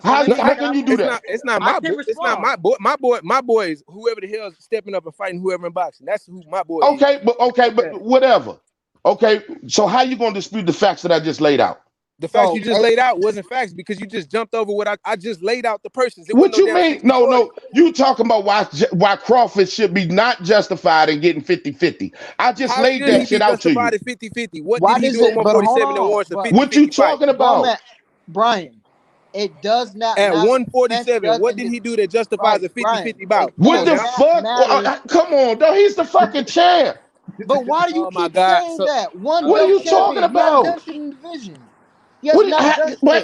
How can you do that? It's not my boy. It's not my boy. My boy is whoever the hell is stepping up and fighting whoever in boxing. That's who my boy is. But whatever. Okay, so how you gonna dispute the facts that I just laid out? The facts you just laid out wasn't facts because you just jumped over what I just laid out the persons. What you mean? No. You talking about why Crawford should be not justified in getting 50-50. I just laid that shit out to you. 50-50. What did he do at 147 that warrants a 50-50? What you talking about? Brian, it does not. At 147, what did he do that justifies a 50-50 bout? What the fuck? Come on, though. He's the fucking champ. But why do you keep saying that? What are you talking about?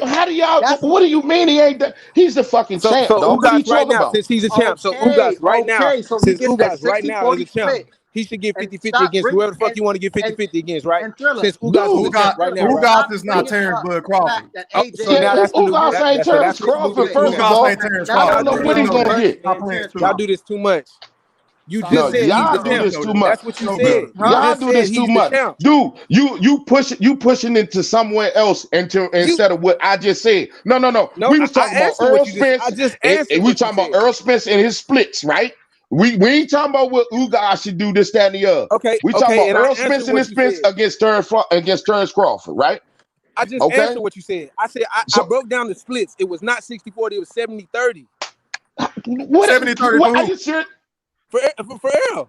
How do y'all? What do you mean he ain't that? He's the fucking champ. So Ugas right now, since he's a champ. So Ugas right now, since Ugas right now is a champ, he should get 50-50 against whoever the fuck you want to get 50-50 against, right? Since Ugas is a champ right now. Ugas is not Terence Crawford. So now that's Ugas ain't Terence Crawford. First of all, I don't know what he's gonna get. Y'all do this too much. You just said y'all do this too much. That's what you said. Y'all do this too much. Dude, you pushing into somewhere else instead of what I just said. No. We was talking about Earl Spence. We talking about Earl Spence and his splits, right? We ain't talking about what Ugas should do, this, that, and the other. Okay. We talking about Earl Spence and his splits against Terence Crawford, right? I just answered what you said. I said I broke down the splits. It was not 60-40, it was 70-30. What 70-30? Are you serious? For Earl.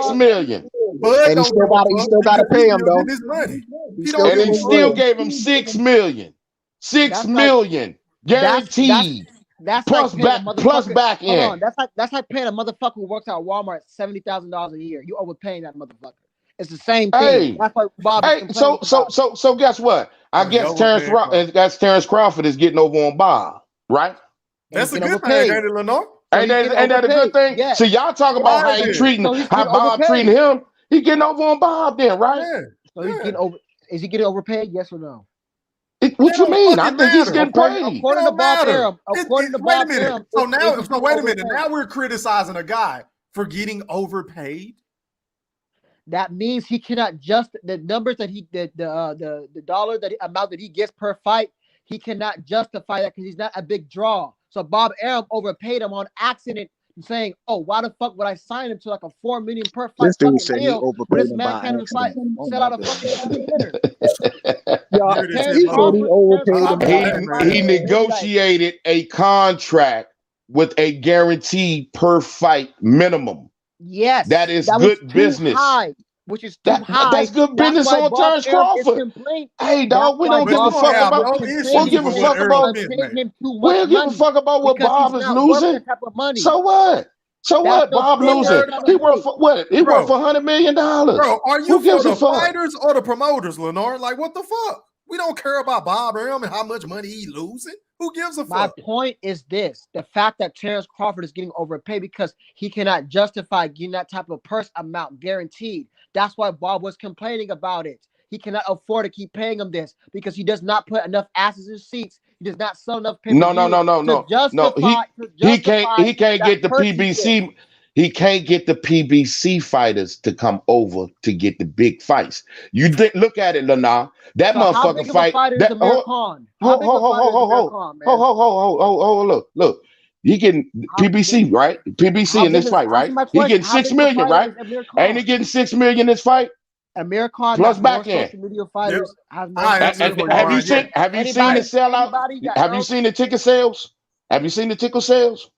$6 million. Bud And he still got to pay him though. His money. And he still gave him $6 million. $6 million guaranteed. That's plus like back plus back Hold end. on, that's like paying a motherfucker who works at Walmart $70,000 a year. You overpaying that motherfucker. It's the same thing. Hey, That's why Bob is hey, complaining about it. so guess what? I guess Terence Crawford is getting over on Bob, right? And That's he's a getting good thing, overpaid. ain't it, Lenore? So Ain't he's getting that a good overpaid. thing? Yes. So y'all talk about Right how then. So he's how getting Bob treating overpaid. him. He getting over on Bob then, right? Yeah. So he's getting over. Is he getting overpaid? Yes or no? What It you don't mean? I fucking think he's matter. getting paid. According to Don't Bob matter. Arum. According to Wait a Bob minute. Arum. So is now, he so getting wait a minute. overpaid? Now we're criticizing a guy for getting overpaid. That means he cannot just the numbers that the dollar amount that he gets per fight. He cannot justify that because he's not a big draw. So Bob Arum overpaid him on accident, saying, "Oh, why the fuck would I sign him to like a $4 million per fight This dude fucking said he deal when overpaid this him man by can't even fight, accident. Oh sell my out a goodness. fucking dinner?" You heard this Terence shit, Mo. He said he overpaid him by Hey, accident. He negotiated a contract with a guaranteed per fight minimum. Yes, That is that was good too business. high, which is too high. That's good That's business why on Bob Terence Arum is Crawford. complaining. Hey, That's dog, we why don't give a Bob you're gonna fuck have Arum about. is no We complaining. don't issues give He's a with saying what fuck Earl about. I'm Spence paying made. him too We much don't give a money fuck about what because he's Bob is not worth losing. that type of money. So what? So That's what? the Bob point losing. we're trying He to worth make. for what? He worth for $100 million. Bro, are you Who gives for a the fuck? fighters or the promoters, Lenore? Like, what the fuck? We don't care about Bob Arum and how much money he losing. Who gives a My fuck? point is this: the fact that Terence Crawford is getting overpaid because he cannot justify getting that type of purse amount guaranteed. That's why Bob was complaining about it. He cannot afford to keep paying him this because he does not put enough asses in seats. He does not sell enough pay-per-views to justify He can't that get the purse he gets. PBC. He can't get the PBC fighters to come over to get the big fights. You look at it, Lana. That So how motherfucker big of a fight. fighter is That Amir Khan? How big of a fighter is Amir Khan, man? Look. He getting PBC, right? PBC in this fight, Answer right? my He question. getting How 6 big of a million, fighter right? is Amir Ain't he Khan? getting 6 million this fight? Amir Khan Plus got more back end. social media fighters. Has more I social answer media for Have you you fighters. right seen? here. Have you seen the sellout? Anybody that Have you seen the ticket sales? Have you seen the ticket sales?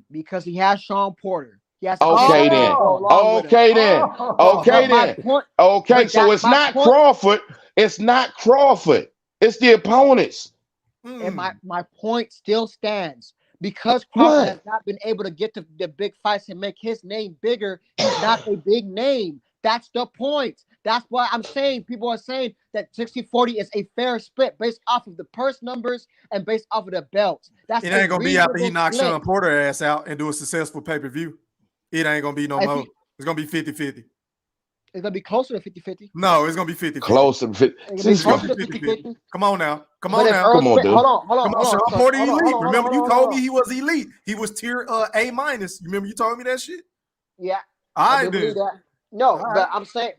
Because he has Shawn Porter. He has a Okay then. to go along with him. Okay then. Okay But my then. point. Okay, But so that it's my not point. Crawford. It's not Crawford. It's the opponents. And my point still stands. Because Crawford has not been able to get to the big fights and make his name bigger, he's not a big name. That's the point. That's why I'm saying people are saying that 60-40 is a fair split based off of the purse numbers and based off of the belts. That's It ain't gonna be after he reasonable knocks split. Shawn Porter ass out and do a successful pay-per-view. It ain't gonna be no more. It's gonna be 50-50. It's gonna be closer to 50-50. No, it's gonna be 50-50. Close to 50. It's gonna be closer to 50-50. Come on now. Come But on if now. Earl Spence, dude. hold on. Shawn So, Porter hold on, elite. hold on, Remember hold you on, told hold me on. he was elite. He was tier A minus. You remember you told me that shit? Yeah. I do do. believe that. No, All but I'm saying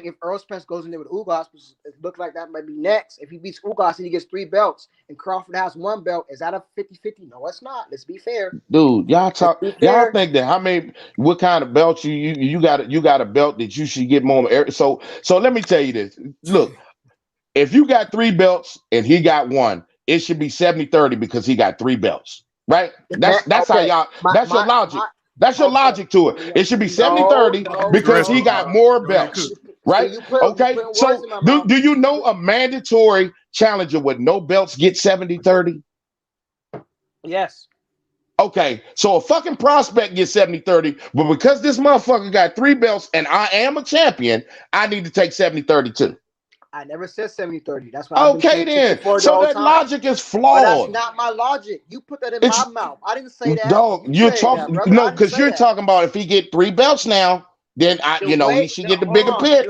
if Earl Spence goes in there with Ugas, it looks like that might be next. If he beats Ugas and he gets 3 belts and Crawford has 1 belt, is that a 50-50? No, it's not. Let's be fair. Dude, y'all think that what kind of belt you got a belt that you should get more. So let me tell you this. Look, if you got 3 belts and he got 1, it should be 70-30 because he got 3 belts. Right? That's how y'all that's your logic. That's your logic to it. It should be 70-30 because he got more belts. Right? Okay. So do you know a mandatory challenger with no belts get 70-30? Yes. Okay, so a fucking prospect gets 70-30, but because this motherfucker got 3 belts and I am a champion, I need to take 70-30 too. I never said 70-30. That's why Okay then. So that logic is flawed. But that's not my logic. You put that in my mouth. I didn't say that. Dog, you're talking because you're talking about if he get 3 belts now, then he should get the bigger pick.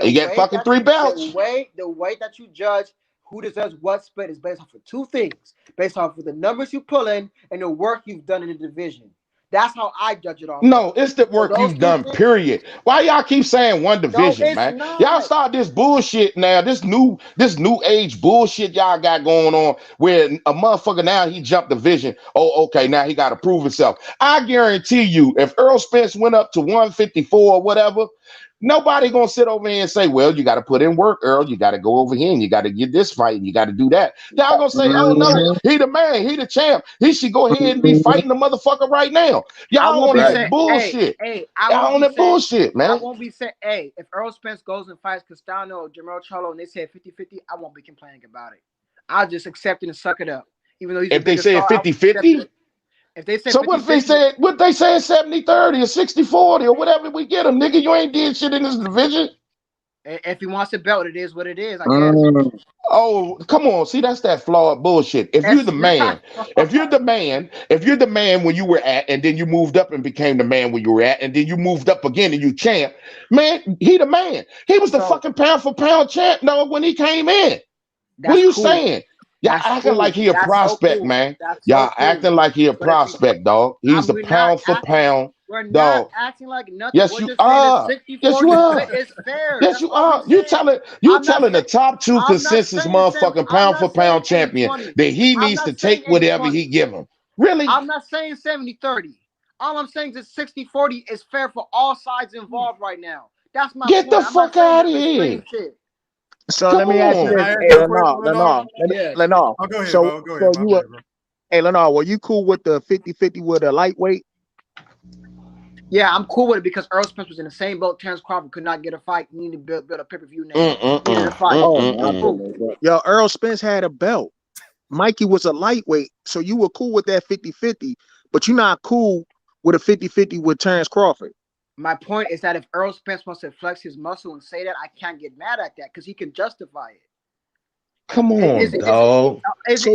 He get fucking 3 belts. The way that you judge who deserves what split is based off of 2 things. Based off of the numbers you pull in and the work you've done in the division. That's how I judge it off. No, it's the work you've done, period. Why y'all keep saying one division, man? Y'all start this bullshit now, this new age bullshit y'all got going on where a motherfucker now he jumped division. Oh, okay, now he got to prove himself. I guarantee you, if Earl Spence went up to 154 or whatever, nobody gonna sit over here and say, well, you got to put in work, Earl. You got to go over here and you got to get this fight and you got to do that. Y'all gonna say, oh no, he the man, he the champ. He should go ahead and be fighting the motherfucker right now. Y'all on that bullshit. Y'all on that bullshit, man. I won't be saying, hey, if Earl Spence goes and fights Castano or Jermell Charlo and they say 50-50, I won't be complaining about it. I'll just accept it and suck it up. Even though he's if they say 50-50. If they say So what if they said 70-30 or 60-40 or whatever we get them, nigga? You ain't did shit in this division. If he wants a belt, it is what it is, I guess. Oh, come on. See, that's that flawed bullshit. If you're the man, if you're the man when you were at, and then you moved up and became the man when you were at, and then you moved up again and you champ, man, he the man. He was the fucking pound for pound champ, no, when he came in. What are you saying? Y'all acting like he a prospect, man. Y'all acting like he a prospect, dog. He's the pound for pound. We're not dog. acting like nothing. Yes, you are. Yes, you are. It's fair. Yes, you are. You telling the top two consensus motherfucking pound for pound champion that he needs to take whatever he give him. Really? I'm not saying 70-30. All I'm saying is 60-40 is fair for all sides involved right now. That's my Get point. the fuck out of here. So Come let me ask you on. this, Lenore. Go ahead, So, bro. Go ahead, so you were, hey, Lenore, were you cool with the 50-50 with a lightweight? Yeah, I'm cool with it because Earl Spence was in the same boat. Terence Crawford could not get a fight. He needed to build a pay-per-view name. He needed a fight. Yo, Earl Spence had a belt. Mikey was a lightweight, so you were cool with that 50-50, but you're not cool with a 50-50 with Terence Crawford. My point is that if Earl Spence wants to flex his muscle and say that, I can't get mad at that because he can justify it. Come on, dog.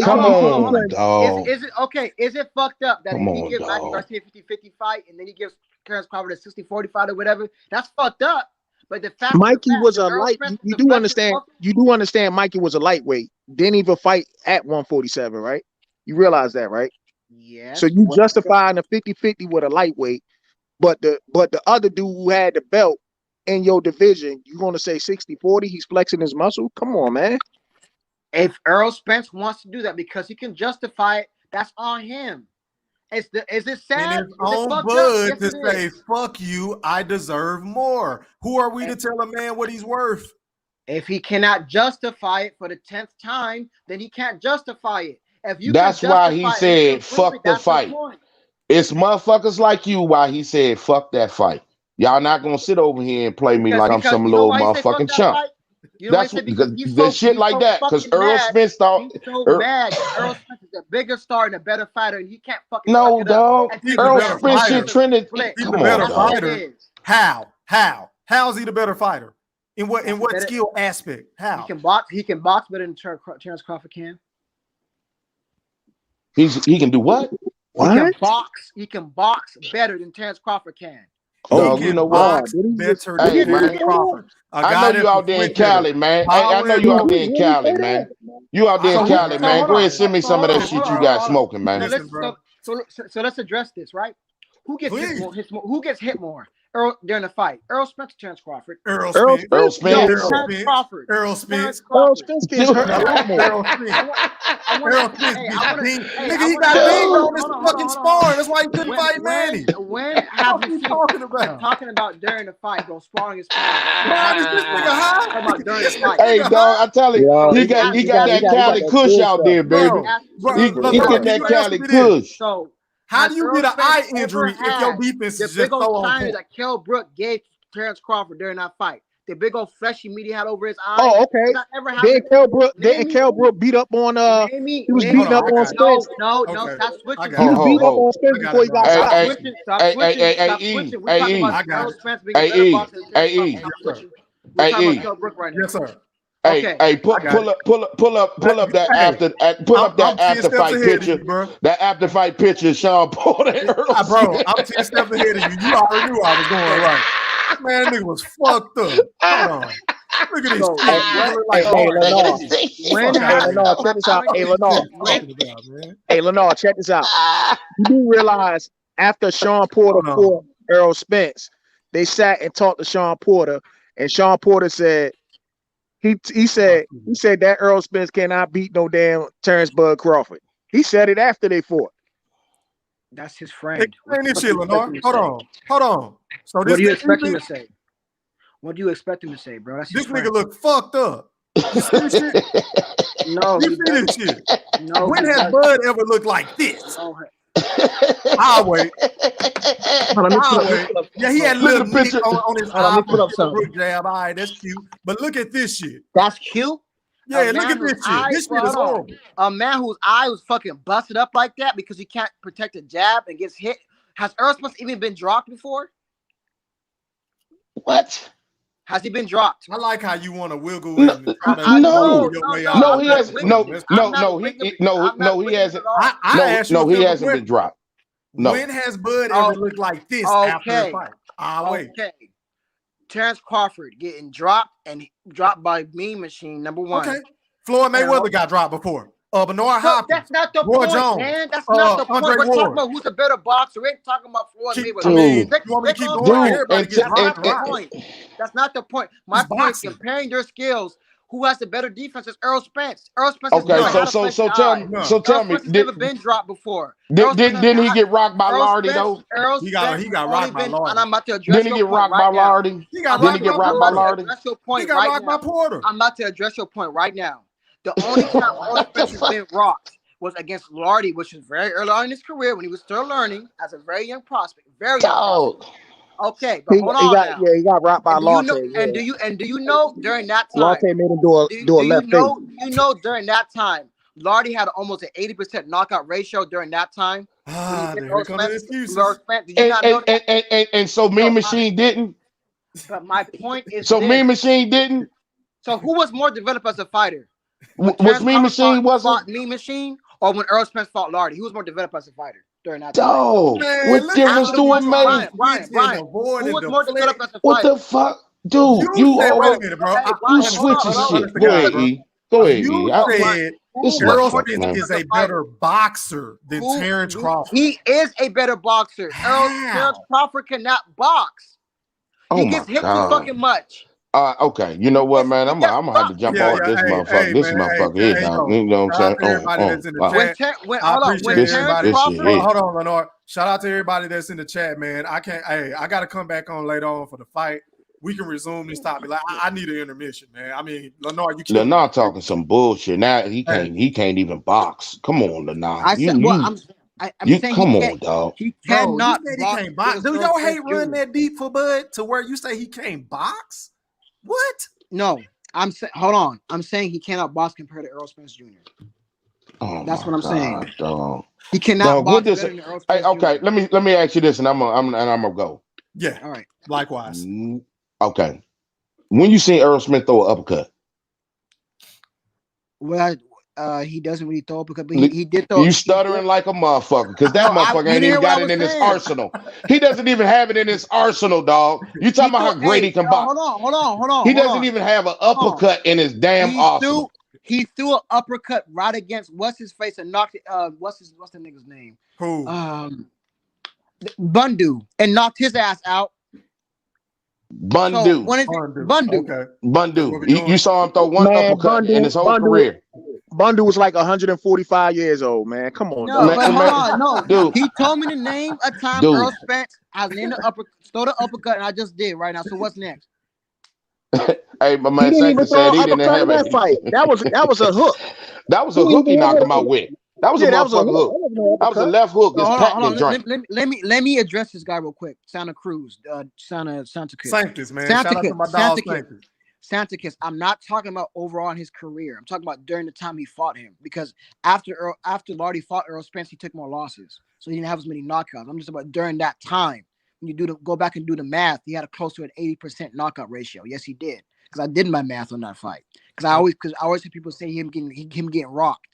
Come on, dog. Is it okay? Is it fucked up that Come if he on, gives Mikey dog. Garcia a 50-50 fight and then he gives Terence Crawford a 60-40 fight or whatever? That's fucked up. But the fact Mikey was a Earl light. Spence You was do a understand. muscle- You do understand. Mikey was a lightweight. Didn't even fight at 147, right? You realize that, right? Yes. So you justifying a 50-50 with a lightweight, but the other dude who had the belt in your division, you gonna say 60-40? He's flexing his muscle. Come on, man. If Earl Spence wants to do that because he can justify it, that's on him. Is it sad? In his own blood to say, fuck you, I deserve more. Who are we to tell a man what he's worth? If he cannot justify it for the 10th time, then he can't justify it. If you That's can why he justify it and said, prove fuck it, the that's fight. point. It's motherfuckers like you why he said, fuck that fight. Y'all not gonna sit over here and play me like I'm some you know little why he said fuck motherfucking that chump. fight? You know That's why he said because he's the so, shit he's like so that. Because fucking Earl mad. Spence thought He's so mad that Earl Spence is a bigger star and a better fighter, and he can't fucking no, fuck it dog. up. Earl Spence shit trended. He's Come the better on, dog. fighter. How's he the better fighter? In what skill aspect? How? He can box better than Terence Crawford can. He can do what? He can box better than Terence Crawford can. Oh, you know what? Better Hey, than man. Terence Crawford. I know you out there in Cali, man. Hey, I know you out there in Cali, man. You out there in Cali, man. Go ahead, send me some of that shit you got smoking, man. So let's address this, right? Who gets who gets hit more? Earl during the fight. Earl Spence or Terence Crawford? Earl Spence. Terence Crawford. Earl Spence. Earl Spence gets hurt a lot more. Earl Spence nigga, he got dinged on this fucking sparring. That's why he couldn't fight Manny. When have you seen talking about during the fight, bro? Sparring is fine. Is this nigga high? Talking about during the fight. Hey, dog, I tell you, he got that Cali Kush out there, baby. He getting that Cali Kush. So how do you get an eye injury if your defense is just so on signs point? that Kell Brook gave Terence Crawford during that fight? The big old fleshy meat he had over his eyes. Oh, okay. Then Kell Brook beat up on he was beating up on Spence. No, stop switching. He was beating up on Spence before he got shot. Stop switching. We're talking about Earl Spence being a better boxer than Terence Crawford. We're talking about Kell Brook right now. Yes, sir. Hey, pull up that after fight picture. That after fight picture, Shawn Porter. Bro, I'm 10 steps ahead of you. You already knew I was going right. Man, that nigga was fucked up. Hold on. Look at this. Hey, Lenore, check this out. You do realize after Shawn Porter fought Earl Spence, they sat and talked to Shawn Porter, and Shawn Porter said, he said that Earl Spence cannot beat no damn Terence Bud Crawford. He said it after they fought. That's his friend. Explain this shit, Lenore. Hold on. So what do you expect him to say? What do you expect him to say, bro? That's this nigga look fucked up. You see this shit? No. You see this shit? No. When has Bud ever looked like this? I'll wait. Yeah, he had a little picture on his eye. Jab. All right, that's cute. But look at this shit. That's cute. Yeah, look at this shit. This shit is horrible. A man whose eye was fucking busted up like that because he can't protect a jab and gets hit. Has Earl Spence even been dropped before? What? Has he been dropped? I like how you want to wiggle No, and try to no, your way no, out. he hasn't. No, he hasn't. No, he hasn't been dropped. No. When has Bud ever looked like this after a fight? Wait. Okay. Terence Crawford getting dropped by Mean Machine, number one. Okay. Floyd Mayweather got dropped before. Bernard Hopkins. That's not the Roy point, Jones, man. That's not the point. Andre We're talking Ward. about who's a better boxer. We ain't talking about Floyd Mayweather. I mean, you want me to keep going? Everybody gets dropped. That's not the point. My point is comparing their skills. Who has the better defense is Earl Spence. Earl Spence has tell me, never been dropped before. Didn't he get rocked by Lardy though? He got rocked by Lardy. And I'm about to address Didn't he get rocked by Lardy? Didn't he get rocked by Lardy? He got rocked by Porter. I'm about to address your point right now. The only time Earl Spence has been rocked was against Lardy, which was very early on in his career when he was still learning as a very young prospect. Very young prospect. Okay, but hold on now. Yeah, he got rocked by Latte. And do you know during that time? Latte made him do a left face. You know during that time, Lardy had almost an 80% knockout ratio during that time. Here come the excuses. Did you not know that? And so Mean Machine didn't. But my point is, so Mean Machine didn't. So who was more developed as a fighter? Was Mean Machine wasn't Mean Machine, or when Earl Spence fought Lardy? Who was more developed as a fighter during that time? What difference do it make? Brian, who was more developed as a fighter? What the fuck, dude? Wait a minute, bro. You switching shit. Go ahead, E. Go ahead, E. Earl Spence is a better boxer than Terence Crawford. He is a better boxer. Terence Crawford cannot box. He gets hit too fucking much. Okay, you know what, man? I'm gonna have to jump off this motherfucker. This motherfucker here now. You know what I'm saying? Hold on, Lenore. Shout out to everybody that's in the chat, man. I gotta come back on later on for the fight. We can resume this topic. Like I need an intermission, man. I mean, Lenore, you can't. Lenore talking some bullshit. Now he can't even box. Come on, Lenore. I'm saying come on, dog. He cannot box. Do your hate run that deep for Bud to where you say he can't box? What? No, I'm saying. Hold on. I'm saying he cannot box compared to Earl Spence Jr. That's what I'm saying. Dog. He cannot box better than Earl Spence okay, Jr. let me ask you this, and I'm gonna go. Yeah. All right. Likewise. Okay. When you seen Earl Smith throw an uppercut? Well, he doesn't really throw uppercut, but he did throw. You stuttering like a motherfucker because that motherfucker ain't even got it in his arsenal. He doesn't even have it in his arsenal, dog. You talking about how great he can box? Hold on. He doesn't even have an uppercut in his damn arsenal. He threw an uppercut right against what's his face and knocked it. What's the nigga's name? Who? Bundu, and knocked his ass out. Bundu. Bundu. Bundu. You saw him throw one uppercut in his whole career. Bundu was like 145 years old, man. Come on, dude. He told me to name a time Earl Spence has named the throw the uppercut, and I just did right now. So what's next? Hey, my man Sankey said he didn't have that fight. That was a hook. That was a hook he knocked him out with. That was a motherfucking hook. That was a left hook. Let me address this guy real quick. Santa Cruz, Santa Sanctus, man. Shout out to my dog Santicus. I'm not talking about overall in his career. I'm talking about during the time he fought him. Because after Lardy fought Earl Spence, he took more losses, so he didn't have as many knockouts. I'm just about during that time. When you go back and do the math, he had a close to an 80% knockout ratio. Yes, he did. Because I did my math on that fight. Because I always hear people say him getting rocked.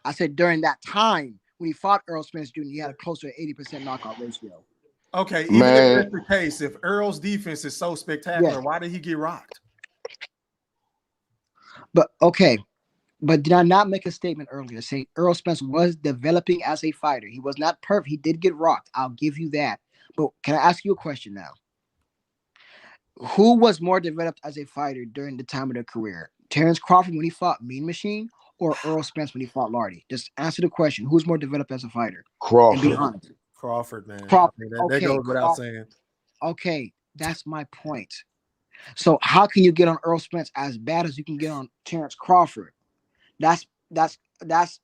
I said during that time when he fought Earl Spence Jr., he had a close to an 80% knockout ratio. Okay, even if that's the case, if Earl's defense is so spectacular, why did he get rocked? But did I not make a statement earlier saying Earl Spence was developing as a fighter? He was not perfect. He did get rocked. I'll give you that. But can I ask you a question now? Who was more developed as a fighter during the time of their career? Terence Crawford when he fought Mean Machine, or Earl Spence when he fought Lardy? Just answer the question. Who's more developed as a fighter? Crawford. And be honest. Crawford, man. That goes without saying. Okay, that's my point. So how can you get on Earl Spence as bad as you can get on Terence Crawford? That's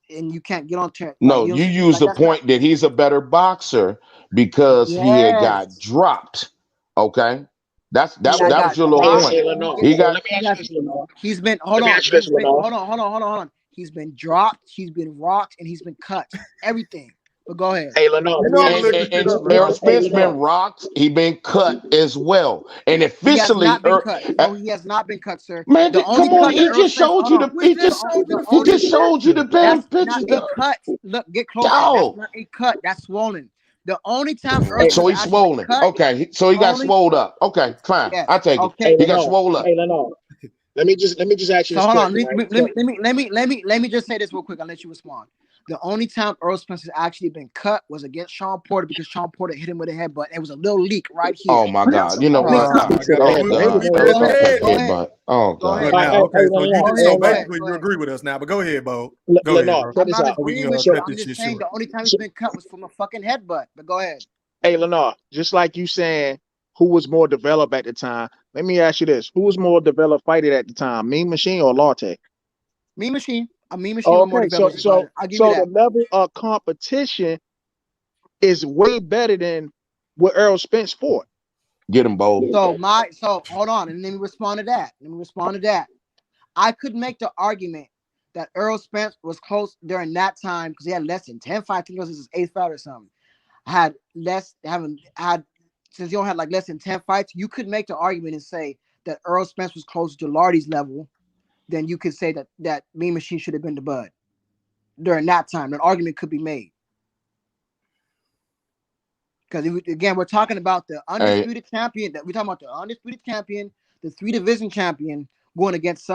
and you can't get on Terence. No, you use the point that he's a better boxer because he had got dropped. Okay. That He was got your little dropped. point. Hey, Lenore, He got let me ask you this, Lenore. He's been Let me ask you this, Lenore. hold on. He's been dropped, he's been rocked, and he's been cut. Everything. But go ahead. Hey, Lenore, You let know me I'm ask gonna you look this. this shit up, man. Errol Hey, Spence Lenore. been rocked. He been cut as well. And He has officially, not been cut. No, he has not been cut, sir. man, The only come on. cut that He Earl just Spence, showed hold you on. We just showed you the he fucking just showed you the picture. damn That's pictures. not a cut. Look, get closer. Dog. That's not a cut. That's swollen. The only time Earl Spence So he's actually been swollen. cut, Okay, so he got only swole up. Okay, fine. yes. I take it. Okay. He got swole up. Hey, Lenore. Let me just ask you So this hold on. question, right? So, Let me just say this real quick. I'll let you respond. The only time Earl Spence has actually been cut was against Shawn Porter because Shawn Porter hit him with a headbutt. It was a little leak right here. Oh my God! You know Leak. what? he said Oh headbutt. God! He We said just Fuck headbutt. that said. headbutt. Oh Go God! ahead. But now, okay, so Go so ahead. basically you agree with us now. But go ahead, Bo. Go ahead, Lenore, bro. check I'm this not out. So we agreeing can with you. cut I'm this just shit saying short. the only time he's been cut was from a fucking headbutt. But go ahead. Hey, Lenore, just like you saying who was more developed at the time, let me ask you this. Who was more developed fighter at the time, Mean Machine or Latte? Mean Machine. A Mean Machine was more Okay, developed. I'll give you so that. the level of competition is way better than what Earl Spence fought. Get him, Bo. So hold on, and let me respond to that. I could make the argument that Earl Spence was close during that time because he had less than 10 fights. I think it was his 8th fight or something. Since he don't have like less than 10 fights, you could make the argument and say that Earl Spence was closer to Lardy's level. Then you could say that Mean Machine should have been the Bud during that time. An argument could be made. Because again, we're talking about the undisputed champion. We're talking about the undisputed champion, the 3-division champion, going against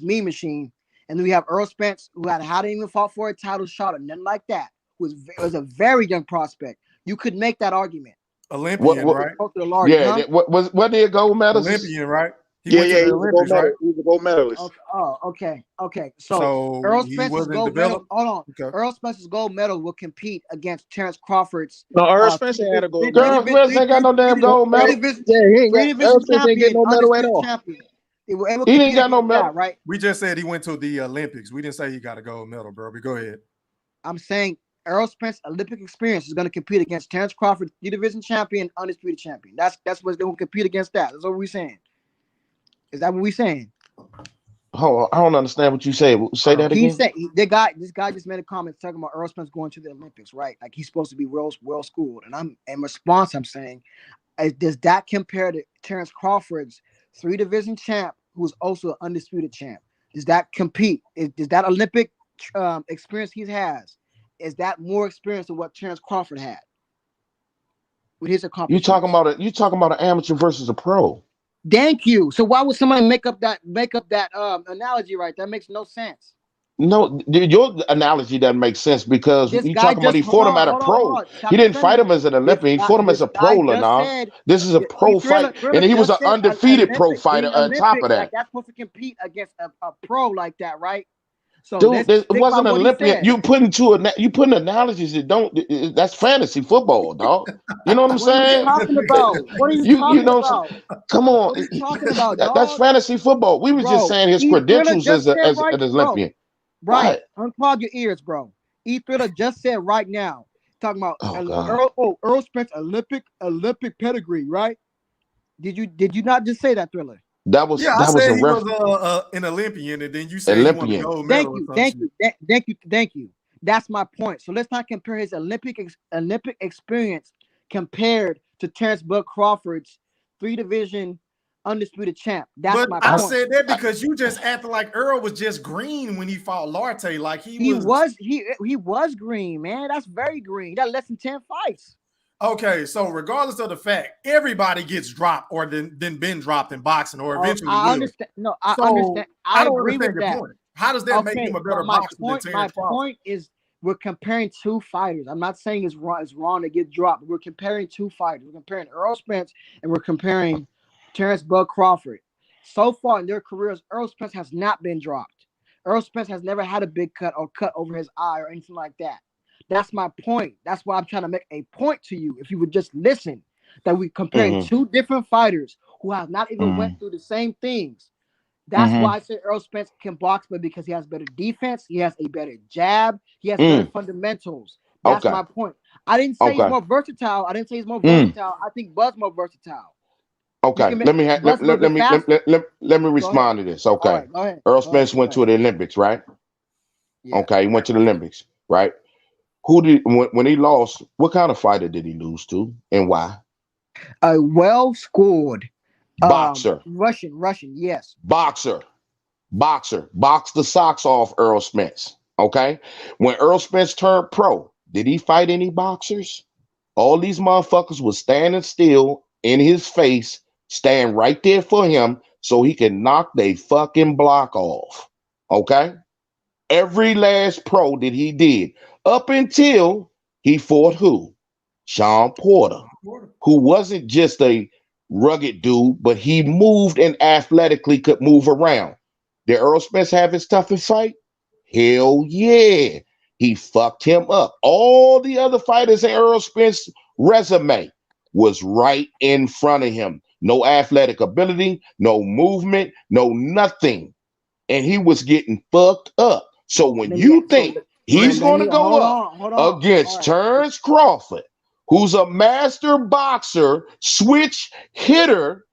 Mean Machine, and then we have Earl Spence, who hadn't even fought for a title shot or nothing like that. Who was a very young prospect. You could make that argument. Olympian, right? Yeah. What did he gold medalist? Olympian, right? He went to the Olympics, right? He was a gold medalist. Okay. So Earl Spence's gold medal. Hold on. Okay. Earl Spence's gold medal will compete against Terence Crawford's. No, Earl Spence had a gold medal. Earl Spence ain't got no damn gold medal. Earl Spence ain't get no medal at all. He didn't got no medal, right? We just said he went to the Olympics. We didn't say he got a gold medal, bro. But go ahead. I'm saying Earl Spence Olympic experience is going to compete against Terence Crawford, 3-division champion, undisputed champion. That's what they're going to compete against. That's what we're saying. Is that what we're saying? Hold on, I don't understand what you said. Say that again. He said this guy just made a comment talking about Earl Spence going to the Olympics, right? Like he's supposed to be well schooled. And I'm in response, I'm saying, does that compare to Terence Crawford's 3-division champ, who's also an undisputed champ? Does that compete? Does that Olympic experience he has? Is that more experience than what Terence Crawford had with his accomplishments? You talking about an amateur versus a pro? Thank you. So why would somebody make up that analogy right? That makes no sense. No, your analogy doesn't make sense because you talking about he fought him at a pro. He didn't fight him as an Olympian. He fought him as a pro, Lenore. This is a pro fight, and he was an undefeated pro fighter on top of that. Like that's supposed to compete against a pro like that, right? So dude, it wasn't an Olympian. You putting analogies that don't. That's fantasy football, dog. You know what I'm saying? What are you talking about? What are you talking about? Come on, what are you talking about, dog? That's fantasy football. We were just saying his credentials as an Olympian. Right. Unclog your ears, bro. E Thriller just said right now, talking about Earl Spence Olympic pedigree, right? Did you not just say that, Thriller? I said he was an Olympian, and then you said he won the gold medal. Thank you. That's my point. So let's not compare his Olympic experience compared to Terence Bud Crawford's 3-division undisputed champ. That's my point. I said that because you just acted like Earl was just green when he fought Lartey. Like he was green, man. That's very green. He got less than 10 fights. Okay, so regardless of the fact, everybody gets dropped or then been dropped in boxing or eventually will. I understand. No, I understand. I agree with that. Point. How does that make him a better boxer than Terence Crawford? My point is we're comparing two fighters. I'm not saying it's wrong to get dropped. We're comparing two fighters. We're comparing Earl Spence and we're comparing Terence Bud Crawford. So far in their careers, Earl Spence has not been dropped. Earl Spence has never had a big cut or cut over his eye or anything like that. That's my point. That's why I'm trying to make a point to you. If you would just listen, that we're comparing two different fighters who have not even went through the same things. That's why I say Earl Spence can box, but because he has better defense, he has a better jab, he has better fundamentals. That's my point. I didn't say he's more versatile. I think Bud's more versatile. Okay, let me respond to this. Okay, right, go ahead. Earl Spence went to the Olympics, right? Yeah. Okay, he went to the Olympics, right? Who did when he lost? What kind of fighter did he lose to, and why? A well-scored Boxer. Russian, yes. Boxer. Boxed the socks off Earl Spence. Okay, when Earl Spence turned pro, did he fight any boxers? All these motherfuckers was standing still in his face, stand right there for him so he can knock they fucking block off. Okay? Every last pro that he did, up until he fought who? Shawn Porter, who wasn't just a rugged dude, but he moved and athletically could move around. Did Earl Spence have his toughest fight? Hell yeah. He fucked him up. All the other fighters in Earl Spence's resume was right in front of him. No athletic ability, no movement, no nothing. And he was getting fucked up. So when you think he's going to go up against Terence Crawford, who's a master boxer, switch hitter,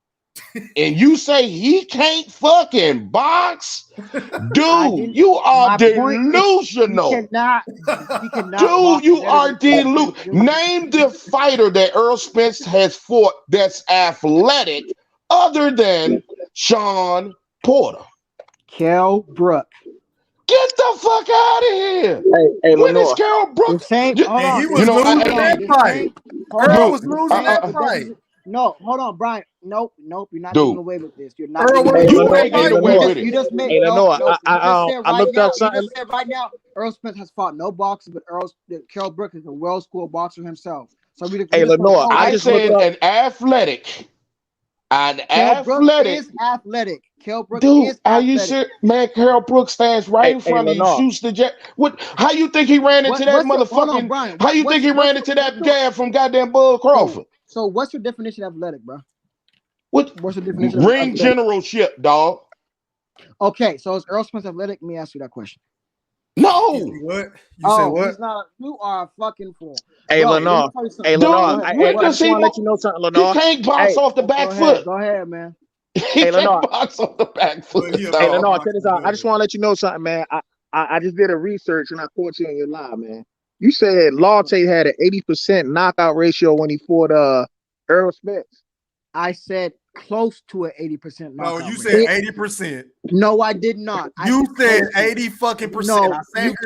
and you say he can't fucking box, dude, you are delusional. He cannot Dude, you are delusional. Name the fighter that Earl Spence has fought that's athletic other than Shawn Porter. Kell Brook. Get the fuck out of here. Hey, when is Kell Brook? He was losing that fight. Earl was losing that fight. No, hold on, Brian. Nope. You're not Dude. getting away with this. You're not. Earl, you ain't getting away with it. You just made. Hey, I looked up something. You just said right now, Earl Spence has fought no boxers, but Kell Brook is a well-schooled boxer himself. So Hey, Lenore, I said an athletic. Kell Brook is athletic. Kell Brook Dude, is are athletic. you serious? Man, Kell Brook stands right in front of you, shoots the jet. What? How you think he ran into that motherfucking? How you think he ran into that guy from goddamn Bud Crawford? So what's your definition of athletic, bro? What's your definition of ring athletic? generalship, dog? Okay, so is Earl Spence athletic? Let me ask you that question. No. What? You said what? He's not. You are a fucking fool. Hey, Lenore. Hey, Lenore. I just want to let you know something, Lenore. He can't box off the back foot. Go ahead, man. He can't box off the back foot. Hey, Lenore, check this out. I just want to let you know something, man. I just did a research and I caught you in your lie, man. You said Latte had an 80% knockout ratio when he fought Earl Spence. I said close to an 80% knockout. No, you said 80%. No, I did not. You said 80 fucking percent. No,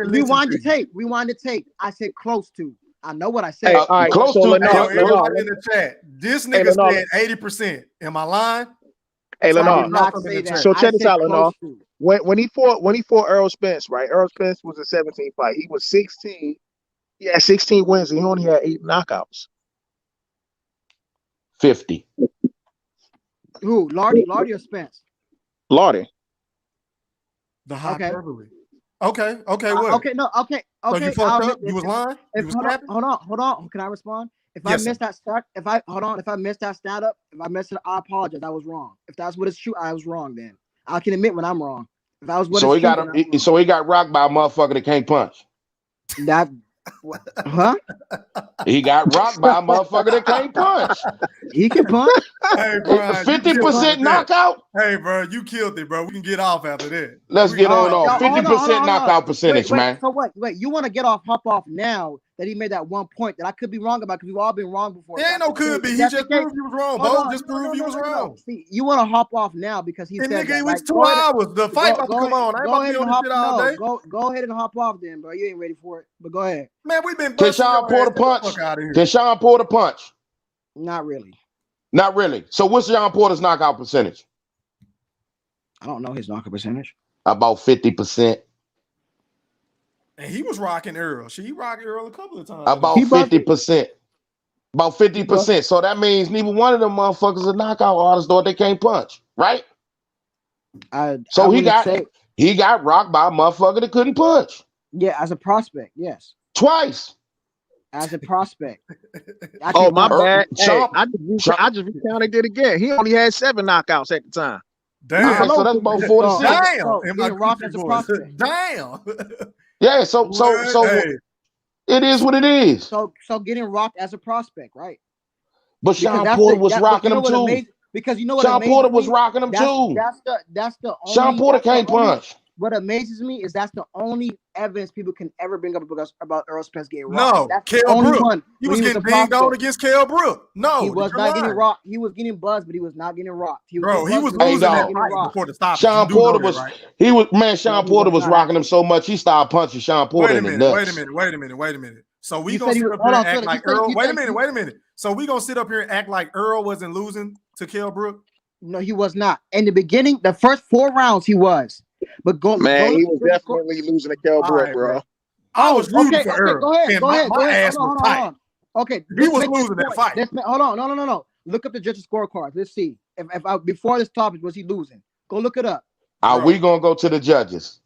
rewind the tape. I said close to. I know what I said. Hey, all right, close so to. Everybody in the chat. This nigga said 80%. Am I lying? Hey, Lenore. I did not say that. So check I this said out, Lenore. close to. When he fought Earl Spence, right? Earl Spence was a 17 fight. He was 16. He had 16 wins and he only had 8 knockouts. 50. Who? Lardy or Spence? Lardy. The hyperbole. Okay. What? Okay. So you fucked up? You was lying? You was capping? Hold on. Can I respond? If I missed that start, if I missed that stat up, if I missed it, I apologize. I was wrong. If that's what it's true, I was wrong. Then I can admit when I'm wrong. If I was what So it's he got rocked by a motherfucker that can't punch. That. Huh? He got rocked by a motherfucker that can't punch. He can punch. Hey, bro, 50% knockout. Hey, bro, you killed it, bro. We can get off after that. Let's get on off. 50% knockout percentage, wait, man. So wait. You want to hop off now that he made that one point that I could be wrong about because we've all been wrong before. There ain't no could be. He just proved you was wrong, bro. Just proved you was wrong. See, you want to hop off now because he said nigga, that. it was 2 hours. The fight about to come on. I ain't about to be on this shit all day. Go ahead and hop off then, bro. You ain't ready for it, but go ahead. Man, we've been Can Shawn Porter punch? Can Shawn Porter punch? Not really. Not really. So what's Shawn Porter's knockout percentage? I don't know his knockout percentage. About 50%. And he was rocking Earl. He rocked Earl a couple of times. About 50%. About 50%. So that means neither one of them motherfuckers are knockout artists, though they can't punch, right? He got rocked by a motherfucker that couldn't punch. Yeah, as a prospect, yes. Twice. As a prospect. Oh, my bad. Hey, I just recounted it again. He only had 7 knockouts at the time. Damn. So that's about 46. Damn. Yeah, so it is what it is. So getting rocked as a prospect, right? But Shawn Porter was rocking him too. Because you know what? Shawn Porter was me? rocking him too. That's the only. Shawn Porter can't punch. What amazes me is that's the only evidence people can ever bring up about Earl Spence getting rocked. No, that's Kell Brook. One he was getting dinged on against Kell Brook. No, he was not getting rocked. He was getting buzzed, but he was not getting rocked. He was losing that fight before the stoppage. Shawn Porter was Shawn Porter was rocking him so much he started punching Shawn Porter in the nuts. Wait a minute. So we gonna sit up here and act like Earl. Wait a minute. So we gonna sit up here and act like Earl wasn't losing to Kell Brook? No, he was not. In the beginning, the first 4 rounds, he was. But he was definitely losing to Kell Brook, bro. I was rooting for Earl. Go ahead. My ass was tight. Okay, he was losing that fight. Hold on, no. Look up the judges' scorecards. Let's see. Before this topic, was he losing? Go look it up. Are we gonna go to the judges?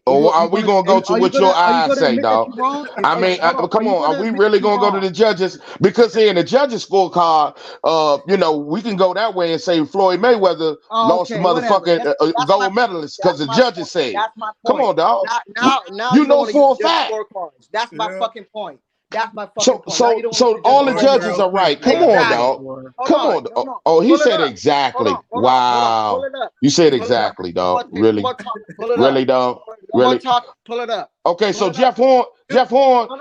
Or are we gonna go to what your eyes say, dog? I mean, come on. Are we really gonna go to the judges? Because in the judges' scorecard, we can go that way and say Floyd Mayweather lost the motherfucking gold medalist because the judges say. Come on, dog. Now you know for a fact. That's my fucking point. That's my fucking point. So all the judges are right. Come on, dog. Come on. Oh, he said exactly. Wow. You said exactly, dog. Really? Really, dog? Really? Pull it up. Okay, so Jeff Horn,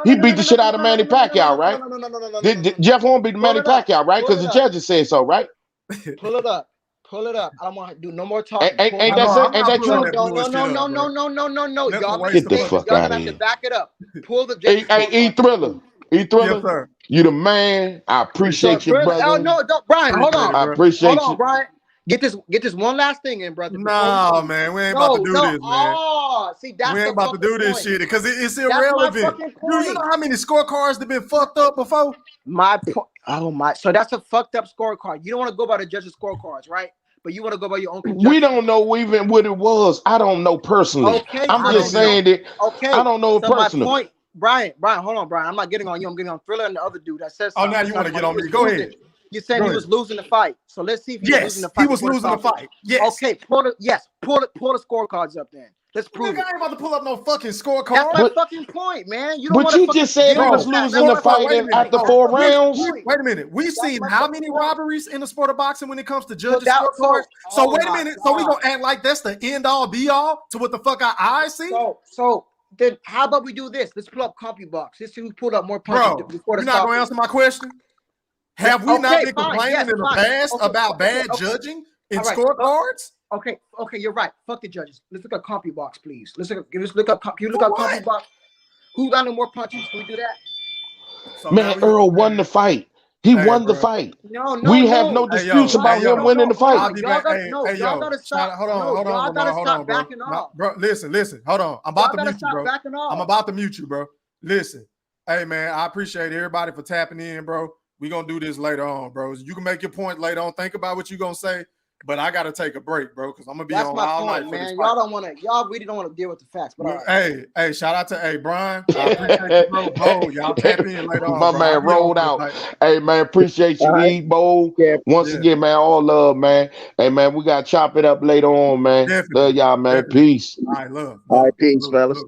he beat the shit out of Manny Pacquiao, right? Did Jeff Horn beat Manny Pacquiao, right? Because the judges said so, right? Pull it up. I don't want to do no more talking. Ain't that true? No. Y'all get the fuck out of here. Back it up. Pull the. Hey, Thriller. Yes, you the man. I appreciate you, brother. Oh no, Brian, hold on. I appreciate you. Hold on, Brian. Get this one last thing in, brother. No, man, we ain't about to do this, man. Oh, see, that's we ain't about to do this shit because it's irrelevant. You know how many scorecards have been fucked up before? My point. Oh my. So that's a fucked up scorecard. You don't want to go by the judges' scorecards, right? But you want to go by your own conjecture. We don't know even what it was. I don't know personally. Okay, I'm just saying that. Okay, I don't know personally. My point, Brian, hold on, Brian. I'm not getting on you. I'm getting on Thriller and the other dude that says. Oh, now you want to get on me? Go ahead. You said he was losing the fight. So let's see if he was losing the fight. He was losing the fight. Yes. Okay, pull the scorecards up then. Let's prove it. I ain't about to pull up no fucking scorecard. That's my fucking point, man. You don't but you just said he was losing the fight after 4 rounds. Wait a minute. We've seen how many robberies in the sport of boxing when it comes to judges' scorecards? So wait a minute. So we gonna act like that's the end all be all to what the fuck our eyes see? So then how about we do this? Let's pull up CompuBox. Let's see who pulled up more punches before the stop. You're not gonna answer my question? Have we not been complaining in the past about bad judging in scorecards? Okay, you're right. Fuck the judges. Let's look at CompuBox, please. Let's look up CompuBox. Who got no more punches? Can we do that? So man, Earl won the fight. He won the fight. No. We have no disputes about him winning the fight. Y'all gotta stop. Hold on. Y'all gotta stop backing off. Bro, listen. Hold on. I'm about to mute you, bro. I'm about to mute you, bro. Listen. Hey, man, I appreciate everybody for tapping in, bro. We're going to do this later on, bro. You can make your point later on. Think about what you're going to say. But I got to take a break, bro, because I'm going to be on all night, man. Y'all really don't want to deal with the facts. But hey, shout out to Brian. I appreciate you, bro. Y'all tap in later on. My man rolled out. Hey, man, appreciate you, E, Bo. Once again, man, all love, man. Hey, man, we got to chop it up later on, man. Definitely. Love y'all, man. Peace. All right, love. All right, peace, fellas.